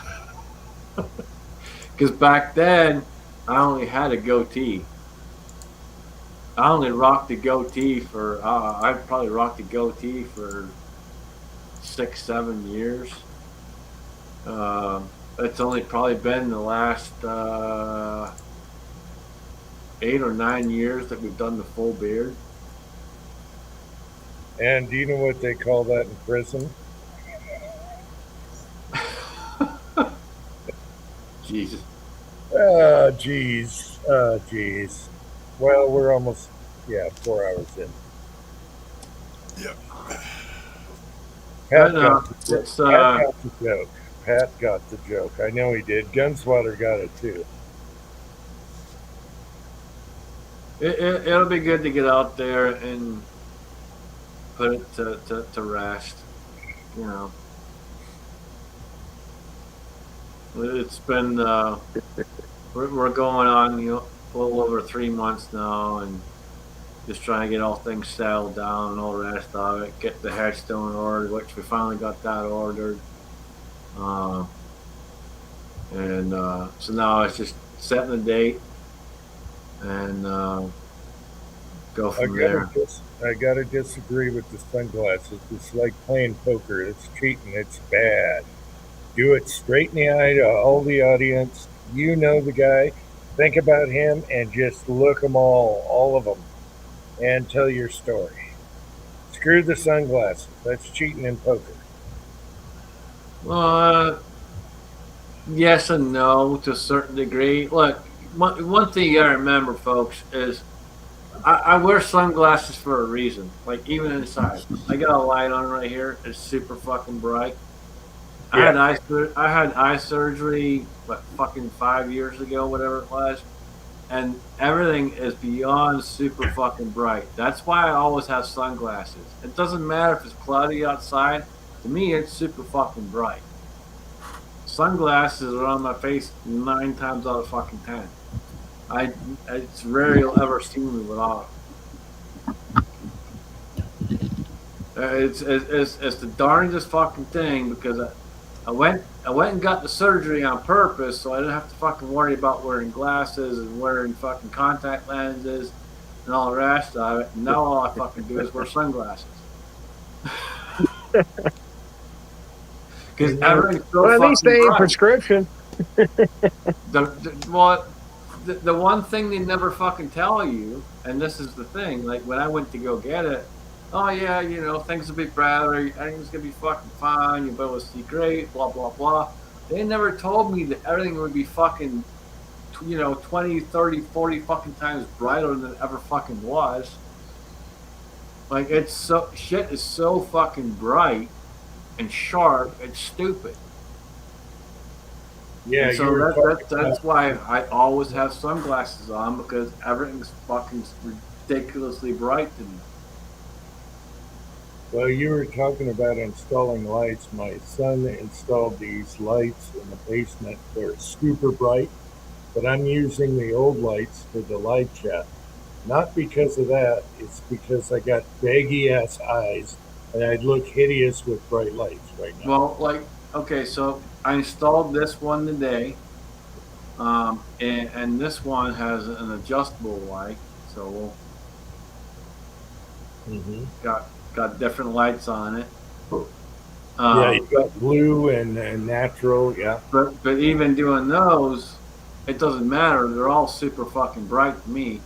Because back then, I only had a goatee. I only rocked the goatee for, I probably rocked the goatee for 6-7 years. It's only probably been the last 8 or 9 years that we've done the full beard. And do you know what they call that in prison? Jesus. Geez. Well, we're almost, 4 hours in. Yep. Pat know. got the joke. Pat got the joke. I know he did. Gunswatter got it too. It'll be good to get out there and put it to rest. You know, it's been we're going on a little over 3 months now, and just trying to get all things settled down and all the rest of it. Get the headstone ordered, which we finally got that ordered. So now it's just setting the date and go from there. I gotta disagree with the sunglasses. It's like playing poker. It's cheating. It's bad. Do it straight in the eye to all the audience. You know the guy. Think about him and just look them all of them, and tell your story. Screw the sunglasses. That's cheating in poker. Yes and no to a certain degree. Look, one thing you gotta remember, folks, is I wear sunglasses for a reason. Like even inside, I got a light on right here. It's super fucking bright. I had eye surgery, what, fucking 5 years ago, whatever it was, and everything is beyond super fucking bright. That's why I always have sunglasses. It doesn't matter if it's cloudy outside. To me, it's super fucking bright. Sunglasses are on my face 9 times out of fucking 10. It's rare you'll ever see me without them. It's the darndest fucking thing because I went and got the surgery on purpose so I didn't have to fucking worry about wearing glasses and wearing fucking contact lenses and all the rest of it. And now all I fucking do is wear sunglasses. Because everything's so Well, at least they ain't bright. prescription. The one thing they never fucking tell you, and this is the thing, like when I went to go get it, oh yeah, you know, things will be better, everything's gonna be fucking fine, you'll be able to see great, blah, blah, blah. They never told me that everything would be fucking, 20, 30, 40 fucking times brighter than it ever fucking was. Like, shit is so fucking bright and sharp, it's stupid. Yeah, And so that's why I always have sunglasses on, because everything's fucking ridiculously bright to me. Well, you were talking about installing lights. My son installed these lights in the basement. They're super bright, but I'm using the old lights for the live chat. Not because of that, it's because I got baggy ass eyes and I'd look hideous with bright lights right now. Well, okay, so I installed this one today, and this one has an adjustable light, so Mm-hmm. got different lights on it. Yeah, you got blue and natural. Yeah. But even doing those, it doesn't matter. They're all super fucking bright to me.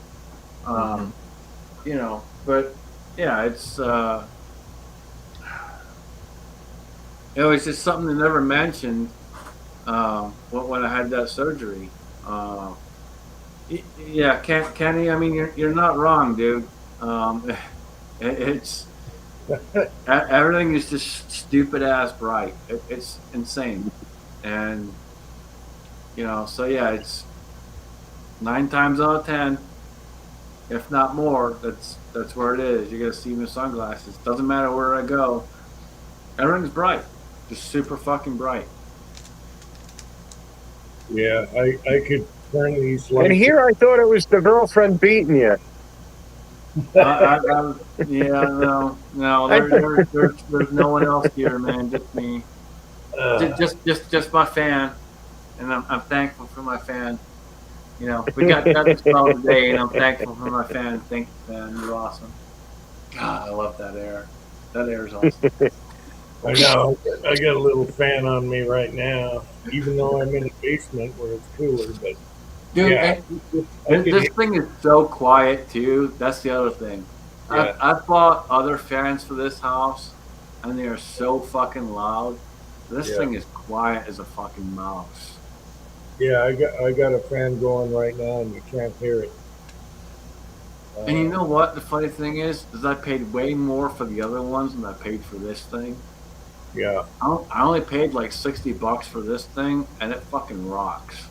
But yeah, it's it was just something they never mentioned when I had that surgery. Yeah, Kenny. I mean, you're not wrong, dude. It's everything is just stupid ass bright. It's insane, and so yeah, it's 9 times out of 10, if not more. That's where it is. You're gonna see me with sunglasses. Doesn't matter where I go. Everything's bright, just super fucking bright. Yeah, I could turn these lights. And here I thought it was the girlfriend beating you. Yeah, no, there's no one else here, man. Just me. Just my fan, and I'm thankful for my fan. We got this call today, and I'm thankful for my fan. Thank you, fan. You're awesome. God, I love that air. That air is awesome. I know. I got a little fan on me right now, even though I'm in the basement where it's cooler. But Dude, yeah, this thing is so quiet too. That's the other thing. Yeah. I've bought other fans for this house, and they are so fucking loud. This thing is quiet as a fucking mouse. Yeah, I got a fan going right now, and you can't hear it. And you know what? The funny thing is I paid way more for the other ones than I paid for this thing. Yeah. I only paid like $60 for this thing, and it fucking rocks.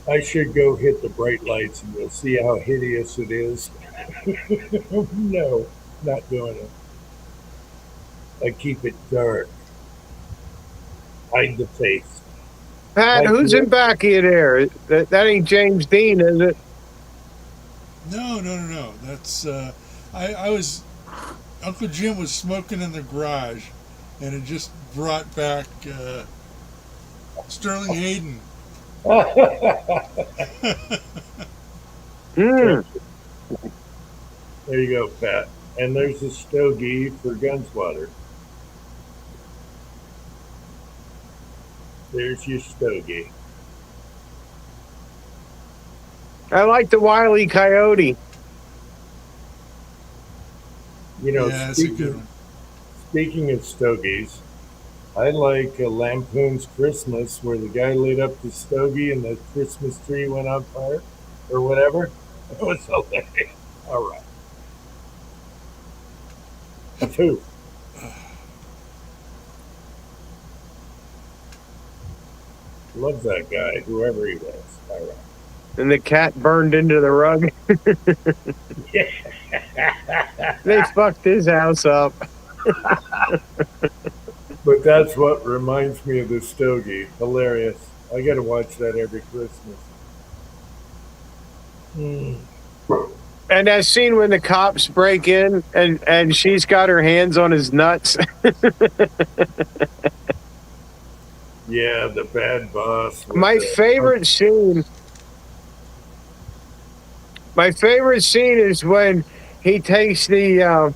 I should go hit the bright lights and you'll see how hideous it is. No, not doing it. I keep it dark. Hide the face. Pat, who's in back of you there? That ain't James Dean, is it? No. That's I was Uncle Jim was smoking in the garage, and it just brought back Sterling Hayden Mm. There you go, Pat. And there's a stogie for Gunswatter. There's your stogie. I like the Wile E. Coyote. You know, Yeah, that's a good one. speaking of stogies, I like Lampoon's Christmas, where the guy lit up the stogie and the Christmas tree went on fire, or whatever. It was hilarious. All right. Two. Love that guy, whoever he was. All right. And the cat burned into the rug. They fucked his house up. But that's what reminds me of the stogie. Hilarious. I got to watch that every Christmas. And that scene when the cops break in and she's got her hands on his nuts. Yeah, the bad boss. with My the- favorite scene. My favorite scene is when he takes the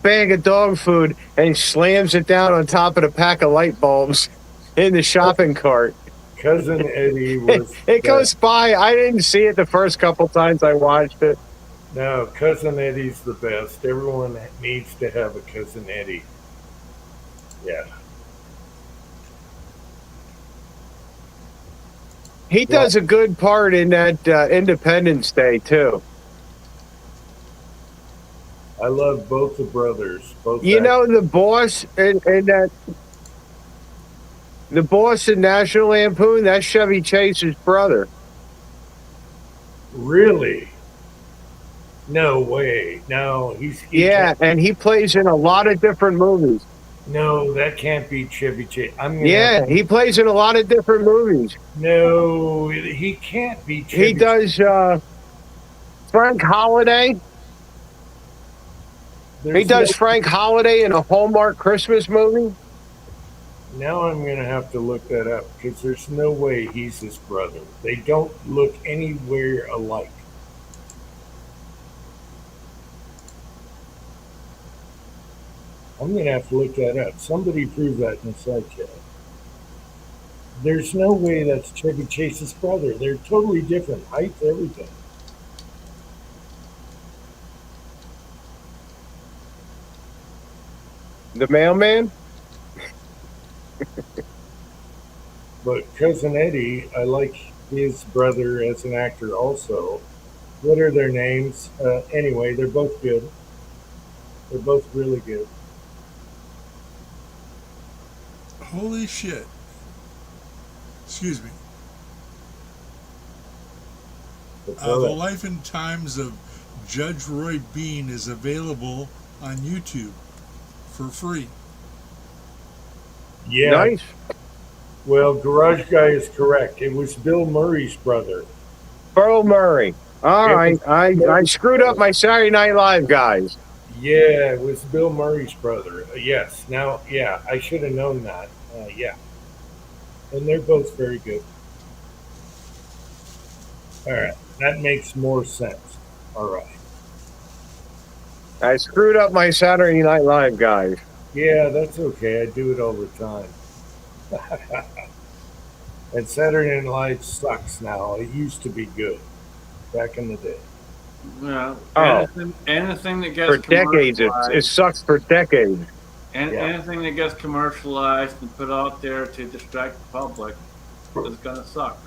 bag of dog food and slams it down on top of the pack of light bulbs in the shopping cart. Cousin Eddie was. It goes by. I didn't see it the first couple times I watched it. No, Cousin Eddie's the best. Everyone needs to have a Cousin Eddie. Yeah. He does a good part in that Independence Day too. I love both the brothers. Both. You know the boss in that. The boss in National Lampoon, that's Chevy Chase's brother. Really? No way. No, he Yeah, and he plays in a lot of different movies. No, that can't be Chevy Chase. Yeah, he plays in a lot of different movies. No, he can't be Chevy. He does Frank Holiday. He does Frank Holiday in a Hallmark Christmas movie. Now I'm going to have to look that up because there's no way he's his brother. They don't look anywhere alike. I'm going to have to look that up. Somebody prove that in the side chat. There's no way that's Chevy Chase's brother. They're totally different. Height, everything. The mailman? But Cousin Eddie, I like his brother as an actor also. What are their names? Anyway, they're both good. They're both really good. Holy shit. Excuse me. The Life and Times of Judge Roy Bean is available on YouTube for free. Yeah. Nice. Well, Garage Guy is correct. It was Bill Murray's brother. Bill Murray. All right. I screwed up my Saturday Night Live guys. Yeah, it was Bill Murray's brother. Yes. Now, yeah, I should have known that. Yeah. And they're both very good. All right. That makes more sense. All right. I screwed up my Saturday Night Live guys. Yeah, that's okay. I do it all the time. And Saturday Night Live sucks now. It used to be good back in the day. Yeah. Oh. Anything that gets For decades, it sucks for decades. And Yeah. anything that gets commercialized and put out there to distract the public is gonna suck.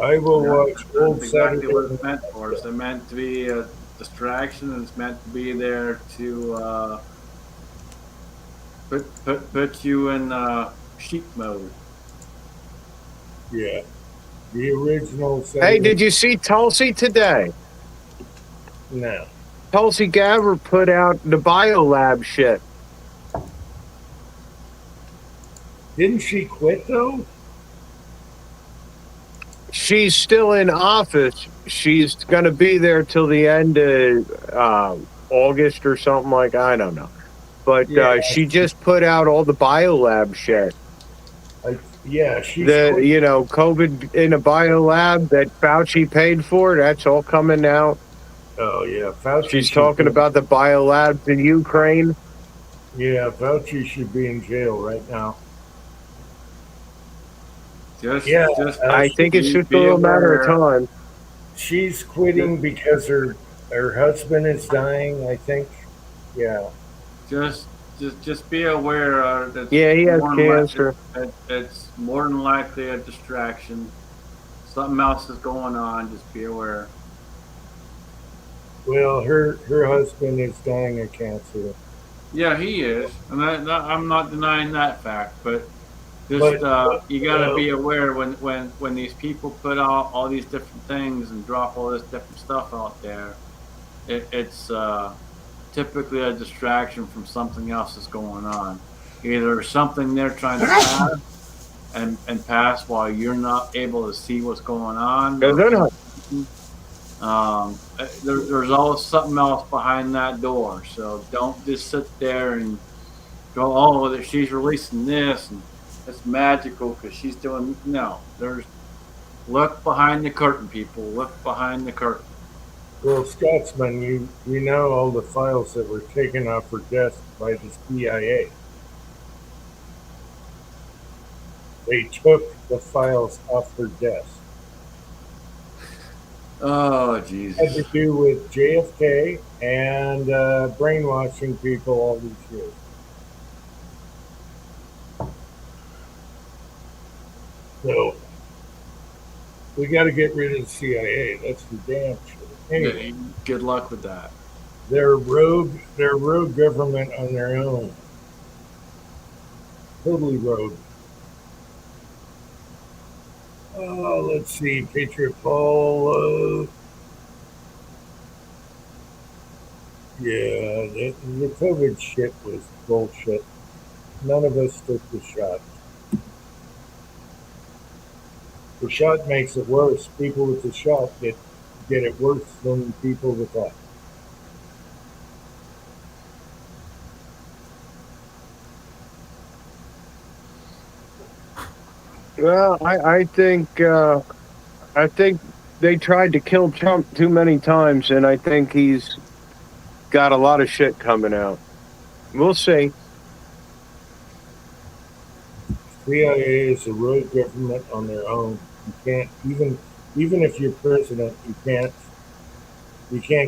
I will watch old That's exactly Saturday what it's meant for. It's meant to be a distraction, and it's meant to be there to put you in sheep mode. Yeah. The original Saturday. Hey, did you see Tulsi today? No. Tulsi Gabbard put out the biolab shit. Didn't she quit though? She's still in office. She's going to be there till the end of August or something like. I don't know. But Yeah. she just put out all the biolab shit. Yeah, she's COVID in a biolab that Fauci paid for. That's all coming out. Oh yeah, Fauci. She's should talking be- about the biolabs in Ukraine. Yeah, Fauci should be in jail right now. Just, Yeah, just I think it's be- just a be little matter of aware. time. She's quitting because her husband is dying. I think. Yeah. Just be aware that Yeah, he has more than cancer. it's more than likely a distraction. Something else is going on. Just be aware. Well, her husband is dying of cancer. Yeah, he is, and I'm not denying that fact. But you got to be aware when these people put out all these different things and drop all this different stuff out there. It's typically a distraction from something else that's going on. Either something they're trying to pass and pass while you're not able to see what's going on. Yeah, they're not. There's always something else behind that door. So don't just sit there and go, oh, that she's releasing this and it's magical because she's doing. No, look behind the curtain, people. Look behind the curtain. Well, Scotsman, you know all the files that were taken off her desk by the CIA. They took the files off her desk. Oh, It had Jesus. to do with JFK and brainwashing people all these years. So we got to get rid of the CIA. That's for damn sure. Anyway, Good luck with that. they're rogue government on their own. Totally rogue. Let's see, Patriot Paul. Yeah, the COVID shit was bullshit. None of us took the shot. The shot makes it worse. People with the shot get it worse than people without. Well, I think they tried to kill Trump too many times, and I think he's got a lot of shit coming out. We'll see. CIA is a rogue government on their own. You can't even if you're president, you can't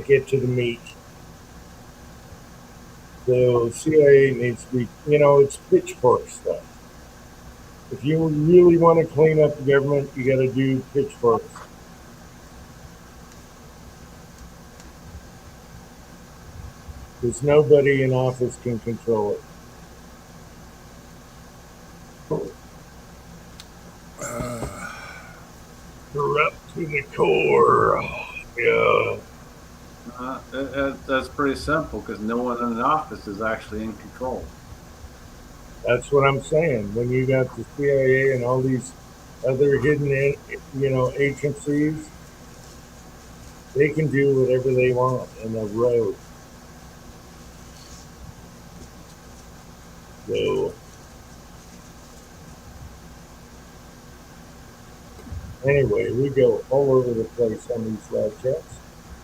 get to the meat. So CIA needs to be, it's pitchfork stuff. If you really want to clean up the government, you got to do pitchforks. Because nobody in office can control it. Corrupt to the core. Yeah. That's pretty simple because no one in the office is actually in control. That's what I'm saying. When you got the CIA and all these other hidden, agencies, they can do whatever they want in the road. So, anyway, we go all over the place on these live chats,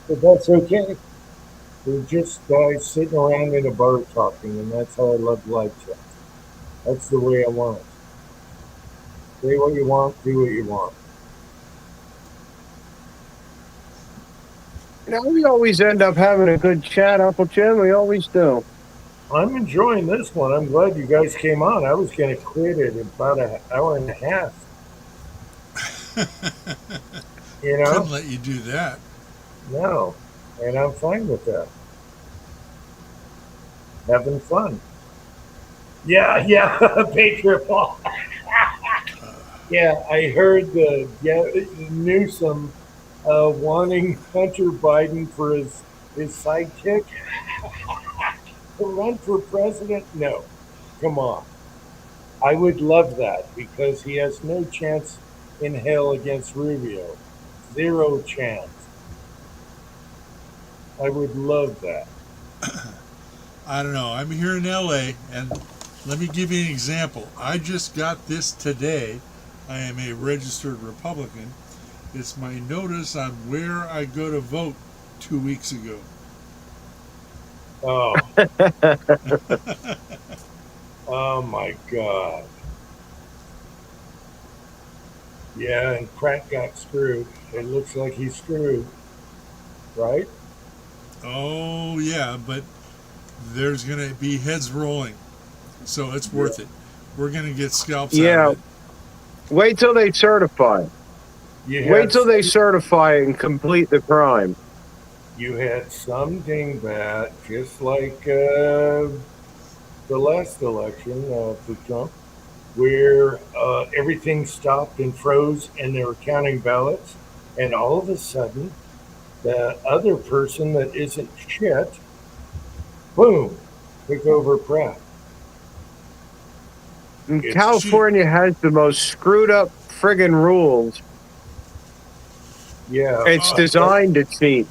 but that's okay. We're just guys sitting around in a bar talking, and that's how I love live chats. That's the way I want it. Say what you want, do what you want. We always end up having a good chat, Uncle Jim. We always do. I'm enjoying this one. I'm glad you guys came on. I was going to quit it in about an hour and a half. Couldn't let you do that. No, and I'm fine with that. Having fun. Yeah, Patriot Paul. Yeah, I heard Newsom wanting Hunter Biden for his sidekick to run for president. No, come on. I would love that because he has no chance in hell against Rubio. Zero chance. I would love that. I don't know. I'm here in LA, and Let me give you an example. I just got this today. I am a registered Republican. It's my notice on where I go to vote 2 weeks ago. Oh, oh my God. Yeah, and Pratt got screwed. It looks like he's screwed, right? Oh, yeah, but there's going to be heads rolling. So it's worth it. We're going to get scalps out Yeah. of it. Wait till they certify. Wait till they certify and complete the crime. You had some dingbat, just like the last election for Trump, where everything stopped and froze and they were counting ballots. And all of a sudden, the other person that isn't shit, boom, took over Pratt. And It's California has the most screwed up friggin' rules. Yeah. It's designed to cheat.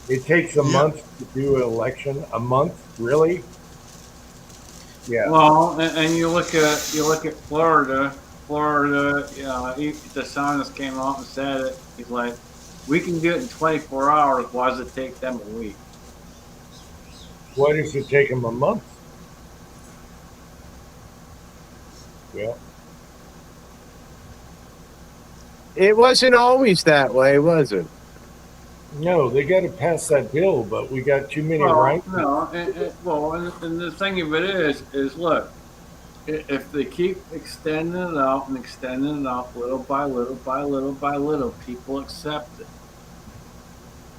It takes a Yeah. month to do an election. A month, really? Yeah. Well, and you look at Florida. Florida, DeSantis came out and said it. He's like, we can do it in 24 hours. Why does it take them a week? Why does it take them a month? Yeah. It wasn't always that way, was it? No, they got to pass that bill, but we got too many Well, right. no, and the thing of it is look, if they keep extending it out and extending it out little by little by little by little, people accept it.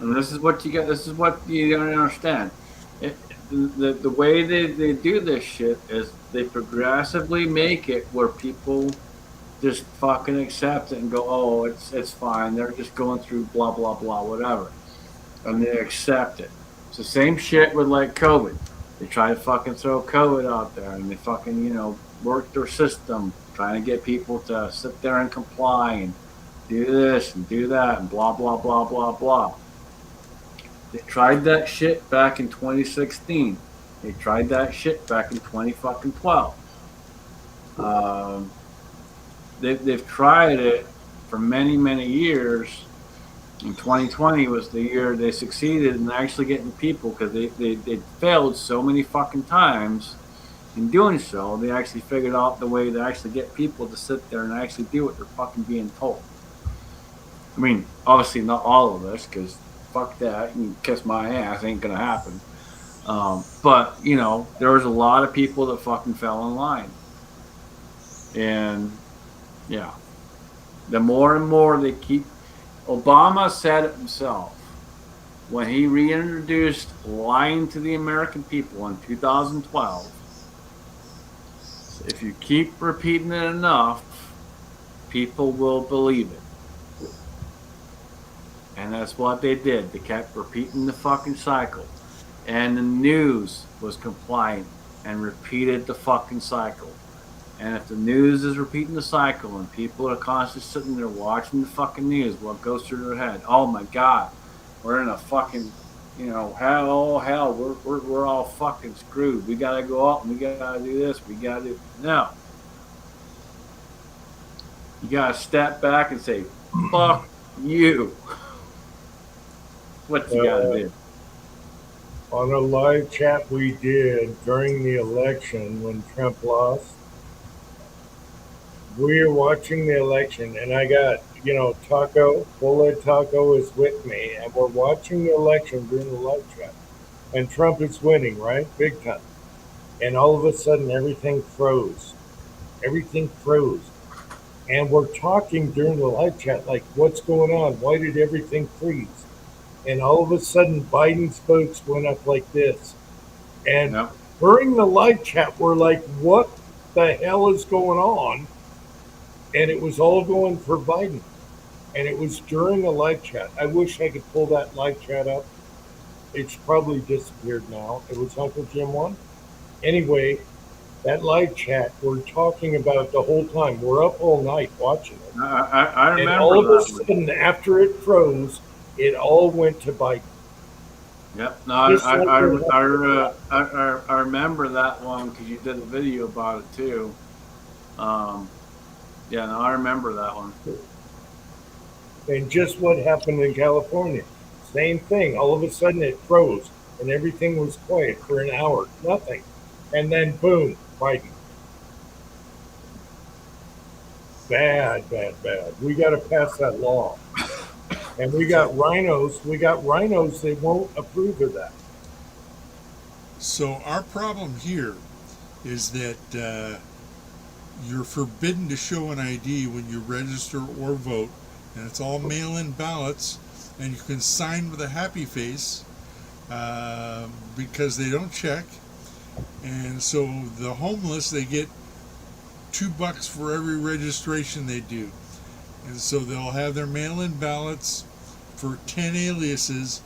And this is what you get. This is what you don't understand. The way they do this shit is they progressively make it where people just fucking accept it and go, oh, it's fine. They're just going through blah blah blah whatever, and they accept it. It's the same shit with like COVID. They try to fucking throw COVID out there, and they fucking work their system trying to get people to sit there and comply and do this and do that and blah blah blah blah blah. They tried that shit back in 2016. They tried that shit back in 2012. They've tried it for many, many years. And 2020 was the year they succeeded in actually getting people, because they failed so many fucking times in doing so. They actually figured out the way to actually get people to sit there and actually do what they're fucking being told. I mean, obviously not all of us, because fuck that, you can kiss my ass, ain't gonna happen. But there was a lot of people that fucking fell in line. And yeah, the more and more they keep. Obama said it himself when he reintroduced lying to the American people in 2012. If you keep repeating it enough, people will believe it. And that's what they did. They kept repeating the fucking cycle. And the news was compliant and repeated the fucking cycle. And if the news is repeating the cycle and people are constantly sitting there watching the fucking news, what goes through their head? Oh my God, we're in a fucking, hell, we're all fucking screwed. We gotta go out and we gotta do this. We gotta do no. You gotta step back and say, "Fuck you." What you gotta do? On a live chat we did during the election when Trump lost, we were watching the election, and I got, Taco, Bullet Taco is with me, and we're watching the election during the live chat. And Trump is winning, right? Big time. And all of a sudden, everything froze. Everything froze. And we're talking during the live chat, like, what's going on? Why did everything freeze? And all of a sudden, Biden's votes went up like this. And Yep. during the live chat, we're like, what the hell is going on? And it was all going for Biden. And it was during a live chat. I wish I could pull that live chat up. It's probably disappeared now. It was Uncle Jim one. Anyway, that live chat, we're talking about it the whole time. We're up all night watching it. I remember And all of a that. sudden, after it froze, it all went to Biden. Yep. No, I Just like I remember that one because you did a video about it too. Yeah, no, I remember that one. And just what happened in California. Same thing. All of a sudden it froze and everything was quiet for an hour. Nothing. And then boom, Biden. Bad, bad, bad. We got to pass that law. And we got rhinos that won't approve of that. So our problem here is that you're forbidden to show an ID when you register or vote, and it's all mail-in ballots, and you can sign with a happy face because they don't check. And so the homeless, they get $2 for every registration they do. And so they'll have their mail-in ballots for 10 aliases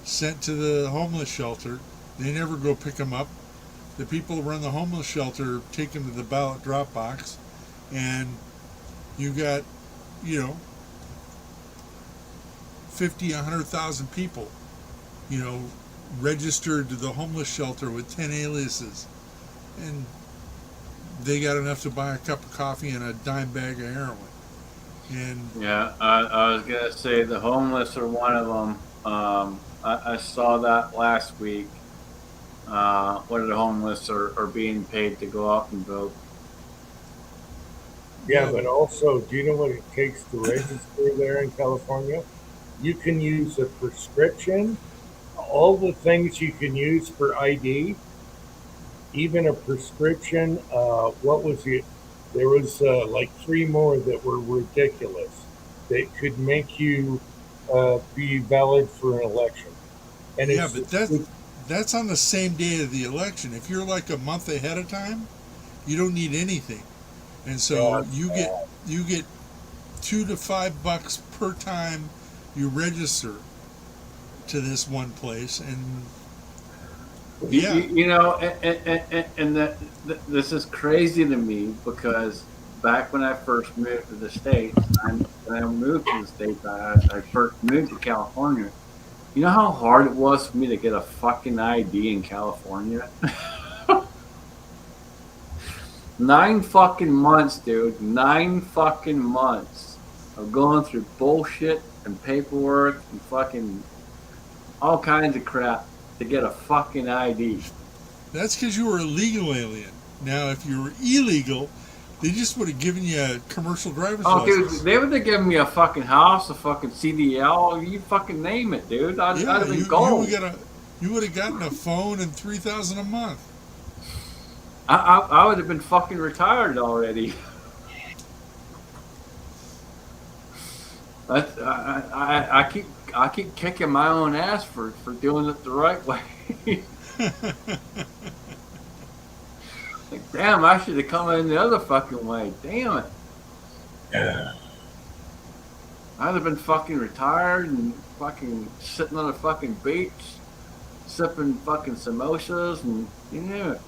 sent to the homeless shelter. They never go pick them up. The people who run the homeless shelter take them to the ballot drop box, and you got, 50, 100,000 people, registered to the homeless shelter with 10 aliases, and they got enough to buy a cup of coffee and a dime bag of heroin. And Yeah, I was gonna say the homeless are one of them. I saw that last week. Where the homeless are being paid to go out and vote. Yeah, but also, do you know what it takes to register there in California? You can use a prescription, all the things you can use for ID, even a prescription. What was it? There was like 3 more that were ridiculous that could make you be valid for an election. And yeah, but that's on the same day of the election. If you're like a month ahead of time, you don't need anything, and so you get $2 to $5 per time you register to this one place, and yeah, And this is crazy to me because back when I first moved to the States, when I moved to the States, I first moved to California. You know how hard it was for me to get a fucking ID in California? 9 fucking months, dude. 9 fucking months of going through bullshit and paperwork and fucking all kinds of crap to get a fucking ID. that's because you were a legal alien. Now, if you were illegal, they just would have given you a commercial driver's license. Dude, they would have given me a fucking house, a fucking CDL, you fucking name it, dude. I'd have been gold. You would have gotten a phone and $3,000 a month. I would have been fucking retired already. I keep kicking my own ass for doing it the right way. Like, damn, I should have come in the other fucking way. Damn it. I'd have been fucking retired and fucking sitting on a fucking beach, sipping fucking samosas and you know.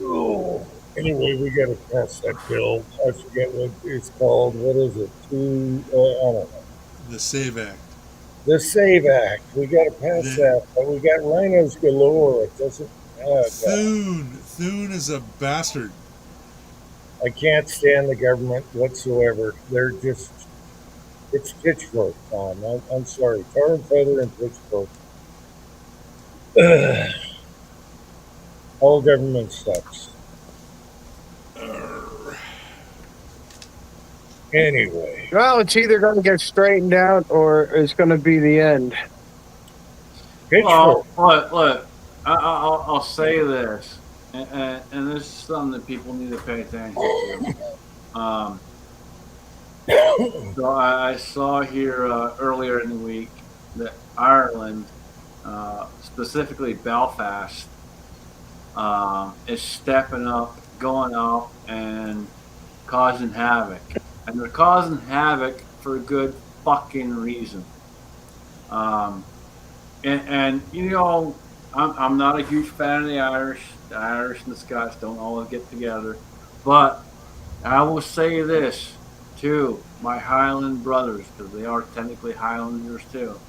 Oh, anyway, we got to pass that bill. I forget what it's called. What is it? I don't know. The SAVE Act. The SAVE Act. We got to pass that. But we got rhinos galore. It doesn't. Thune is a bastard. I can't stand the government whatsoever. They're just. It's pitchfork time. I'm sorry. Tar and feather and pitchfork. All government sucks. Anyway. Well, it's either going to get straightened out or it's going to be the end. Pitchfork. Well, look, I'll say this, and this is something that people need to pay attention to. So I saw here earlier in the week that Ireland, specifically Belfast, is stepping up, going out, and causing havoc. And they're causing havoc for a good fucking reason. And I'm not a huge fan of the Irish. The Irish and the Scots don't always get together. But I will say this to my Highland brothers, because they are technically Highlanders too.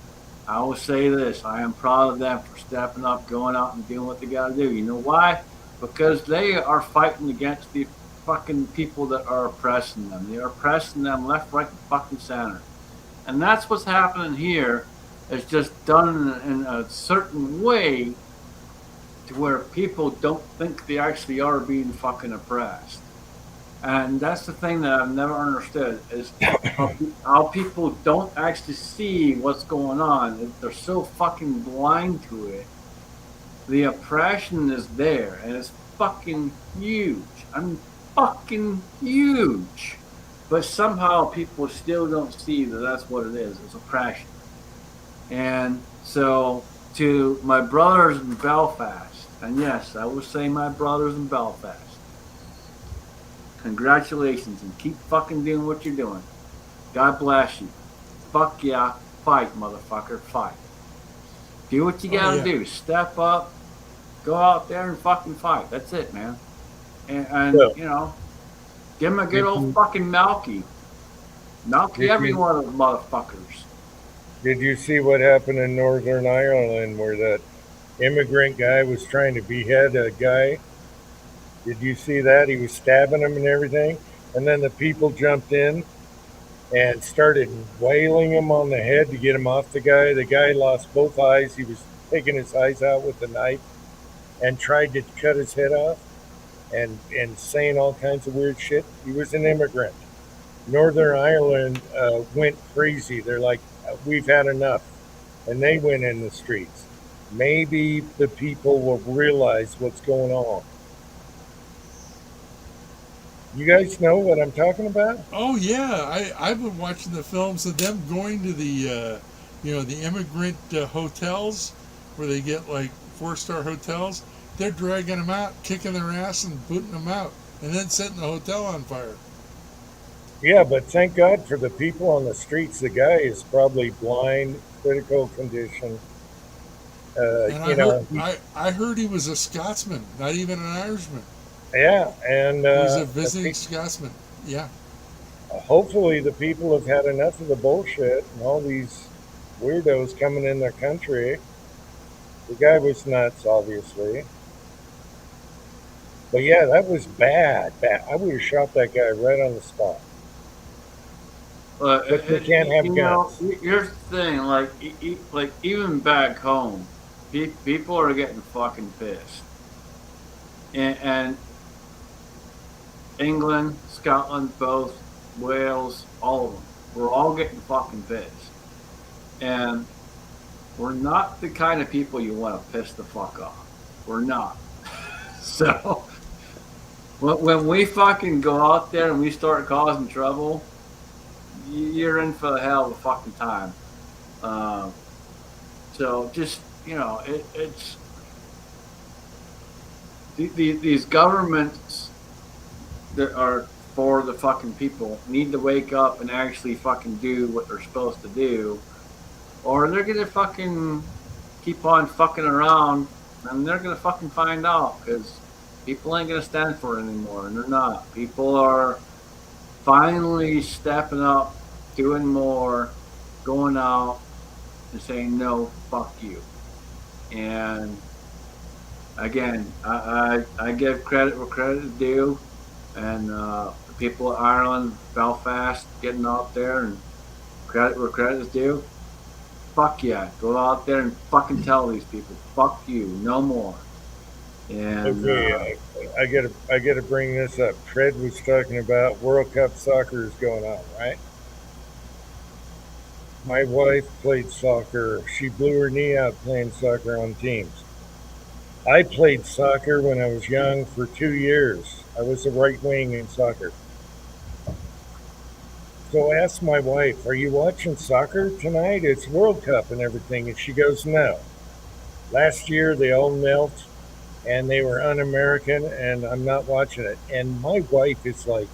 I will say this: I am proud of them for stepping up, going out and doing what they got to do. You know why? Because they are fighting against the fucking people that are oppressing them. They are oppressing them left, right, and fucking center. And that's what's happening here. It's just done in a certain way to where people don't think they actually are being fucking oppressed. And that's the thing that I've never understood is how people don't actually see what's going on. They're so fucking blind to it. The oppression is there, and it's fucking huge. I mean, fucking huge. But somehow people still don't see that that's what it is. It's oppression. And so to my brothers in Belfast, and yes, I will say my brothers in Belfast, congratulations, and keep fucking doing what you're doing. God bless you. Fuck yeah. Fight, motherfucker. Fight. Do what you gotta do. Step up. Go out there and fucking fight. That's it, man. And you know, give him a good old fucking Malky. Malky every one of those motherfuckers. Did you see what happened in Northern Ireland where that immigrant guy was trying to behead a guy? Did you see that? He was stabbing him and everything. And then the people jumped in and started wailing him on the head to get him off the guy. The guy lost both eyes. He was taking his eyes out with a knife and tried to cut his head off and saying all kinds of weird shit. He was an immigrant. Northern Ireland went crazy. They're like, we've had enough. And they went in the streets. Maybe the people will realize what's going on. You guys know what I'm talking about? Oh yeah, I've been watching the films of them going to the, the immigrant hotels where they get like 4-star hotels. They're dragging them out, kicking their ass, and booting them out, and then setting the hotel on fire. Yeah, but thank God for the people on the streets. The guy is probably blind, critical condition. I heard he was a Scotsman, not even an Irishman. Yeah, and he's a visiting Scotsman. Yeah. Hopefully, the people have had enough of the bullshit and all these weirdos coming in their country. The guy was nuts, obviously. But yeah, that was bad. I would have shot that guy right on the spot. But they can't have guns. Here's the thing, like even back home, people are getting fucking pissed. And England, Scotland, both, Wales, all of them, we're all getting fucking pissed. And we're not the kind of people you want to piss the fuck off. We're not. So when we fucking go out there and we start causing trouble, you're in for the hell of a fucking time. So just, it's these governments that are for the fucking people need to wake up and actually fucking do what they're supposed to do, or they're gonna fucking keep on fucking around, and they're gonna fucking find out, because people ain't gonna stand for it anymore, and they're not. People are finally stepping up, doing more, going out and saying no, fuck you. And again, I give credit where credit is due, and the people of Ireland, Belfast, getting out there and credit where credit is due. Fuck yeah, go out there and fucking tell these people, fuck you, no more. And okay, I gotta bring this up. Fred was talking about World Cup soccer is going on, right? My wife played soccer. She blew her knee out playing soccer on teams. I played soccer when I was young for 2 years. I was a right wing in soccer. So I asked my wife, are you watching soccer tonight? It's World Cup and everything. And she goes, no. Last year they all knelt and they were un-American and I'm not watching it. And my wife is like,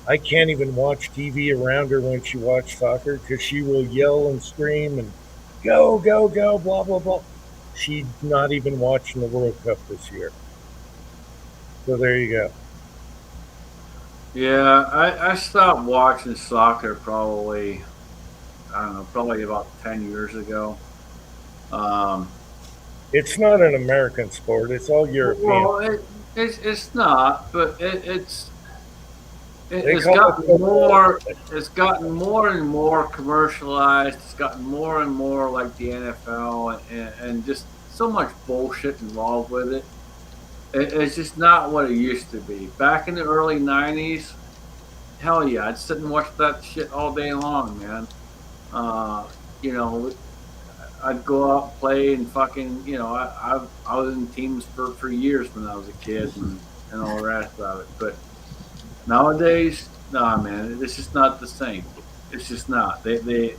I can't even watch TV around her when she watches soccer because she will yell and scream and go, go, go, blah, blah, blah. She's not even watching the World Cup this year. So there you go. Yeah, I stopped watching soccer probably, I don't know, probably about 10 years ago. Um, It's not an American sport. It's all European. well, it's not, but They it's call it gotten football. more. It's gotten more and more commercialized. It's gotten more and more like the NFL, and just so much bullshit involved with it. It's just not what it used to be. Back in the early '90s, hell yeah, I'd sit and watch that shit all day long, man. Uh, you know, I'd go out and play and fucking, I was in teams for years when I was a kid and all the rest of it. But nowadays, nah, man, it's just not the same. It's just not. They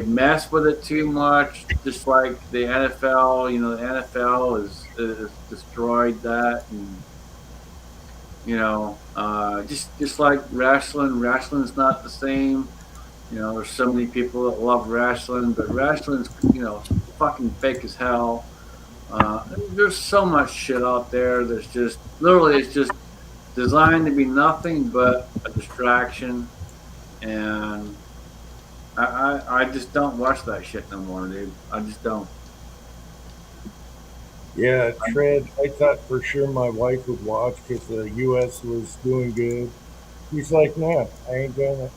mess with it too much. Just like the NFL, the NFL is destroyed that, and just like wrestling. Wrestling's not the same. There's so many people that love wrestling, but wrestling's fucking fake as hell. There's so much shit out there that's just literally it's just designed to be nothing but a distraction, and I just don't watch that shit no more, dude. I just don't. Yeah, Tread. I thought for sure my wife would watch because the U.S. was doing good. He's like, no, I ain't gonna.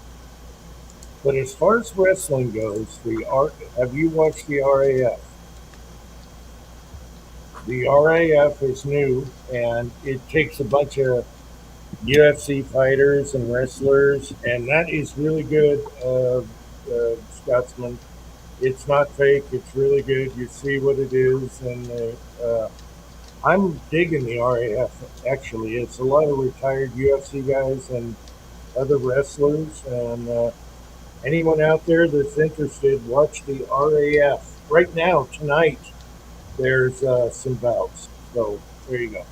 But as far as wrestling goes, have you watched the RAF? The RAF is new, and it takes a bunch of UFC fighters and wrestlers, and that is really good, Scotsman. It's not fake. It's really good. You see what it is, and I'm digging the RAF. Actually, it's a lot of retired UFC guys and other wrestlers, and anyone out there that's interested, watch the RAF. Right now, tonight, there's some bouts. So there you go.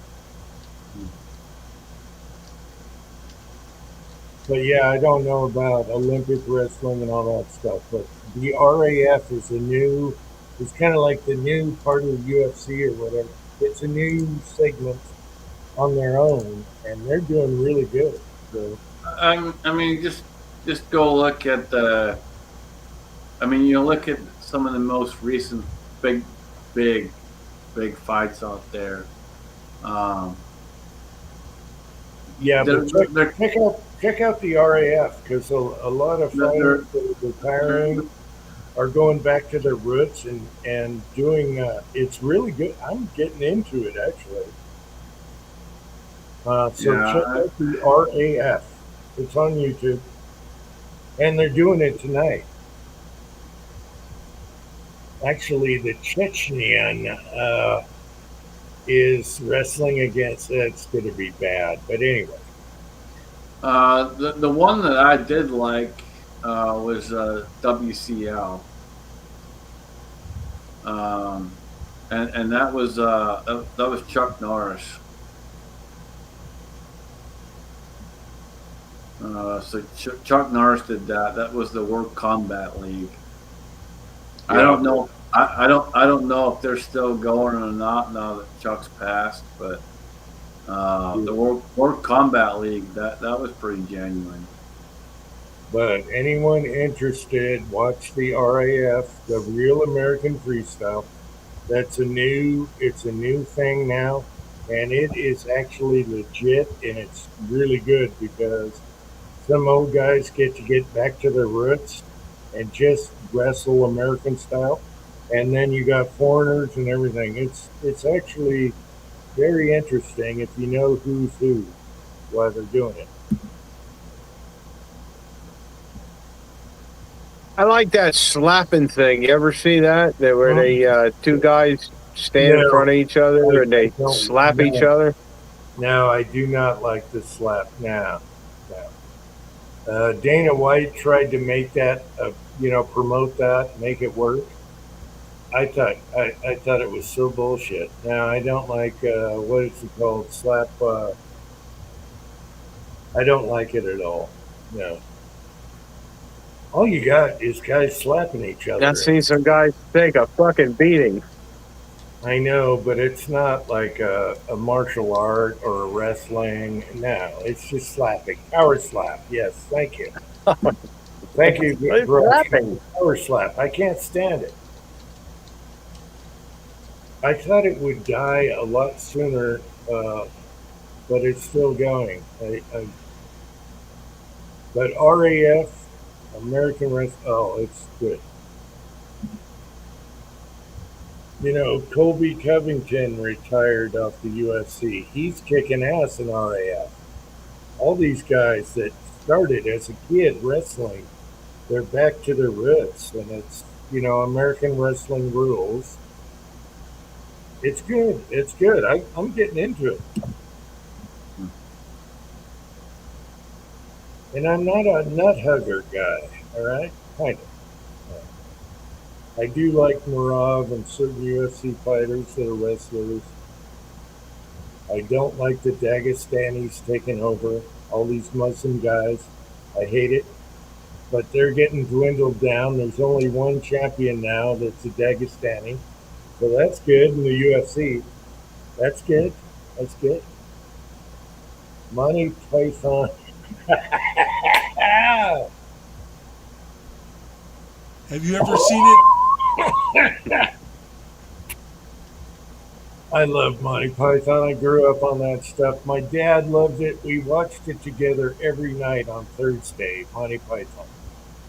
But yeah, I don't know about Olympic wrestling and all that stuff. But the RAF is it's kind of like the new part of the UFC or whatever. It's a new segment on their own, and they're doing really good. So I mean, just go look at look at some of the most recent big fights out there. Um, yeah, but they're- check out the RAF because a lot of They're- fighters that are retiring are going back to their roots and doing. It's really good. I'm getting into it actually. So Yeah. check out the RAF. It's on YouTube, and they're doing it tonight. Actually, the Chechnyan is wrestling against. It's going to be bad, but anyway. the one that I did like was WCL, and that was Chuck Norris. So Chuck Norris did that. That was the World Combat League. I don't know. I don't know if they're still going or not now that Chuck's passed, but the World Combat League that was pretty genuine. But anyone interested, watch the RAF, the Real American Freestyle. It's a new thing now, and it is actually legit, and it's really good because some old guys get back to their roots and just wrestle American style, and then you got foreigners and everything. It's actually very interesting if you know who's who while they're doing it. I like that slapping thing. You ever see that? Where they two guys stand in front of each other and they slap each other? No, I do not like the slap. No. Dana White tried to make that, promote that, make it work. I thought it was so bullshit. Now I don't like what is it called? Slap. I don't like it at all. No. All you got is guys slapping each other. I've seen some guys take a fucking beating. I know, but it's not like a martial art or a wrestling. No, it's just slapping. Power slap. Yes, thank you. Thank you, It's bro. laughing. Power slap. I can't stand it. I thought it would die a lot sooner, but it's still going. But RAF, American Rest. Oh, it's good. You know, Colby Covington retired off the UFC. He's kicking ass in RAF. All these guys that started as a kid wrestling, they're back to their roots, and it's, you know, American wrestling rules. It's good. It's good. I'm getting into it. And I'm not a nut hugger guy, all right? Kind of. I do like Murav and certain UFC fighters that are wrestlers. I don't like the Dagestanis taking over, all these Muslim guys. I hate it. But they're getting dwindled down. There's only one champion now that's a Dagestani. So that's good in the UFC. That's good. That's good. Monty Python. Have you ever seen it? I love Monty Python. I grew up on that stuff. My dad loved it. We watched it together every night on Thursday, Monty Python.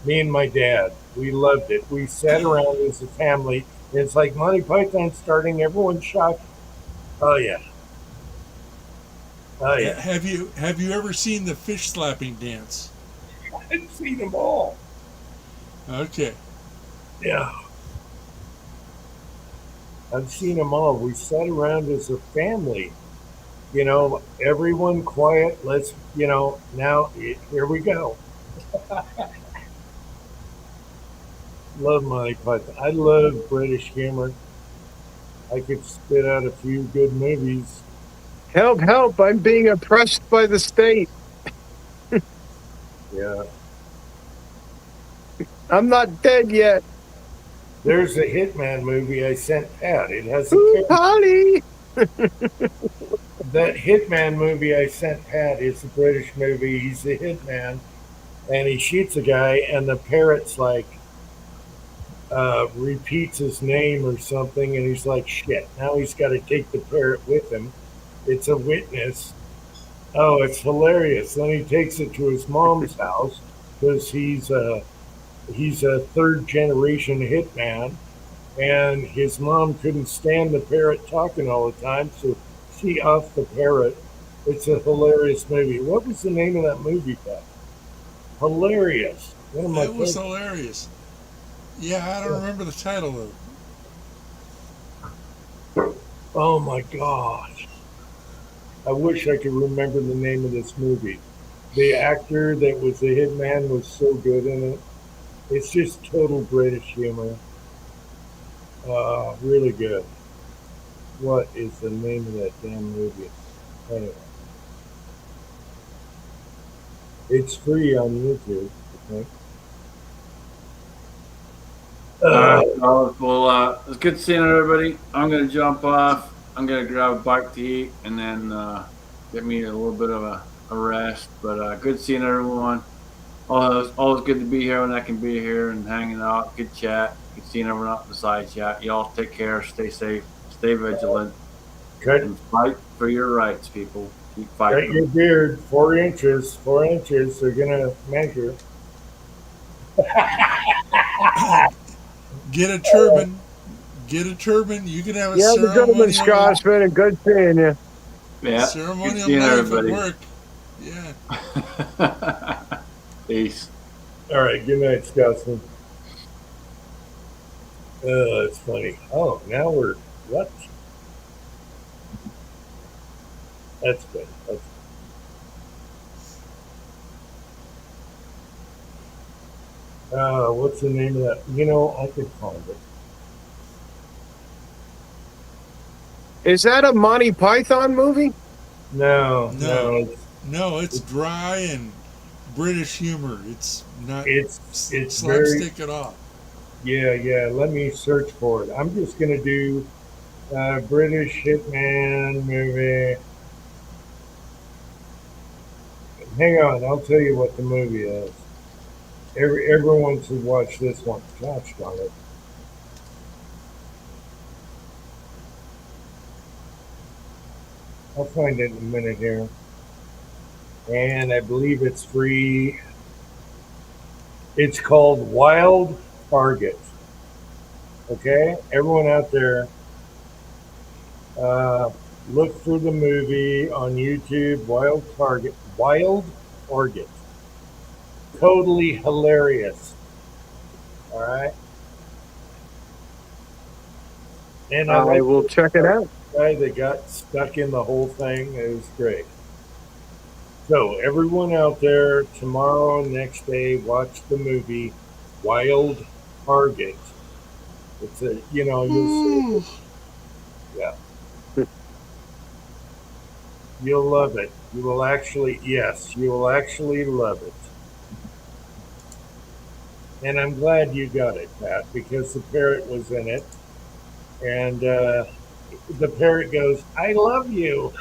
Me and my dad, we loved it. We sat around as a family. It's like Monty Python starting, everyone's shocked. Oh yeah. Oh yeah. Have you ever seen the fish slapping dance? I've seen them all. Okay. Yeah. I've seen them all. We sat around as a family. You know, everyone quiet. Let's, you know, now here we go. Love Monty Python. I love British humor. I could spit out a few good movies. Help, help. I'm being oppressed by the state. Yeah. I'm not dead yet. There's a Hitman movie I sent Pat. It has a Ooh, Polly. that Hitman movie I sent Pat is a British movie. He's a hitman, and he shoots a guy, and the parrot's like repeats his name or something, and he's like, shit. Now he's got to take the parrot with him. It's a witness. Oh, it's hilarious. Then he takes it to his mom's house because he's a third generation hitman, and his mom couldn't stand the parrot talking all the time, so she offed the parrot. It's a hilarious movie. What was the name of that movie, Pat? Hilarious. One of my It was favorites. hilarious. Yeah, I don't remember the title though. Oh my gosh. I wish I could remember the name of this movie. The actor that was the hitman was so good in it. It's just total British humor. Really good. What is the name of that damn movie? Anyway. It's free on YouTube, I think. All right, fellas. Well, it's good seeing everybody. I'm gonna jump off. I'm gonna grab a bite to eat and then get me a little bit of a rest. But good seeing everyone. Always good to be here when I can be here and hanging out. Good chat. Good seeing everyone out in the side chat. Y'all take care. Stay safe. Stay vigilant. Cut, And fight for your rights, people. Keep cut fighting. your beard 4 inches. 4 inches. They're gonna measure. Get a turban. Get a turban. You can have a Yeah, the gentleman ceremonial, Scotsman, and good seeing you. Yeah. Good ceremonial seeing knife everybody. at work. Yeah. Peace. All right. Good night, Scotsman. It's funny. Oh, now we're what? That's good. That's what's the name of that? You know, I could find it. Is that a Monty Python movie? No, No. no. No, it's dry and British humor. It's not It's very slapstick at all. yeah. Let me search for it. I'm just gonna do British Hitman movie. Hang on, I'll tell you what the movie is. Everyone should watch this one. Gosh darn it. I'll find it in a minute here. And I believe it's free. It's called Wild Target. Okay? Everyone out there, look for the movie on YouTube, Wild Target. Wild Target. Totally hilarious. All right? And I will check it out. guy that got stuck in the whole thing. It was great. So everyone out there, tomorrow, next day, watch the movie Wild Target. It's a, you'll see. Yeah. You'll love it. You will actually love it. And I'm glad you got it, Pat, because the parrot was in it. And the parrot goes, I love you.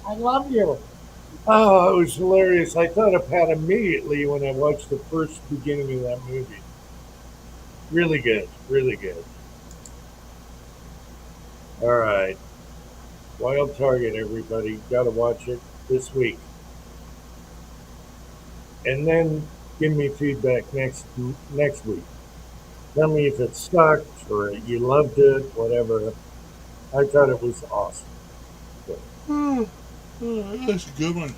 I love you. Oh, it was hilarious. I thought of Pat immediately when I watched the first beginning of that movie. Really good. Really good. All right. Wild Target, everybody. Got to watch it this week. And then give me feedback next week. Tell me if it sucked or you loved it, whatever. I thought it was awesome. That's a good one.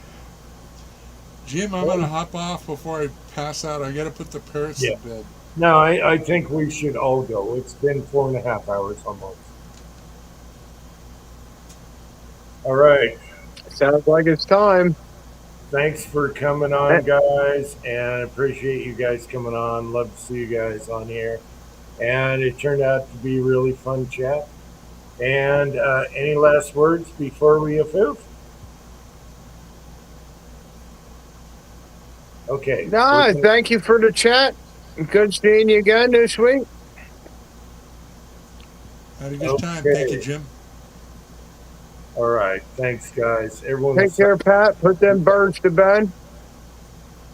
Jim, I'm gonna hop off before I pass out. I gotta put the parrots to bed. No, I think we should all go. It's been 4.5 hours almost. All right. Sounds like it's time. Thanks for coming on, guys, and appreciate you guys coming on. Love to see you guys on here. And it turned out to be a really fun chat. And any last words before we approve? Okay. No, thank you for the chat. Good seeing you again this week. Had a good time. Thank you, Jim. All right. Thanks, guys. Everyone, Take care, Pat. Put them birds to bed.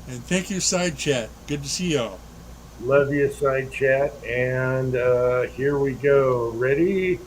And thank you, Side Chat. Good to see y'all. love you, Side Chat. And here we go. Ready?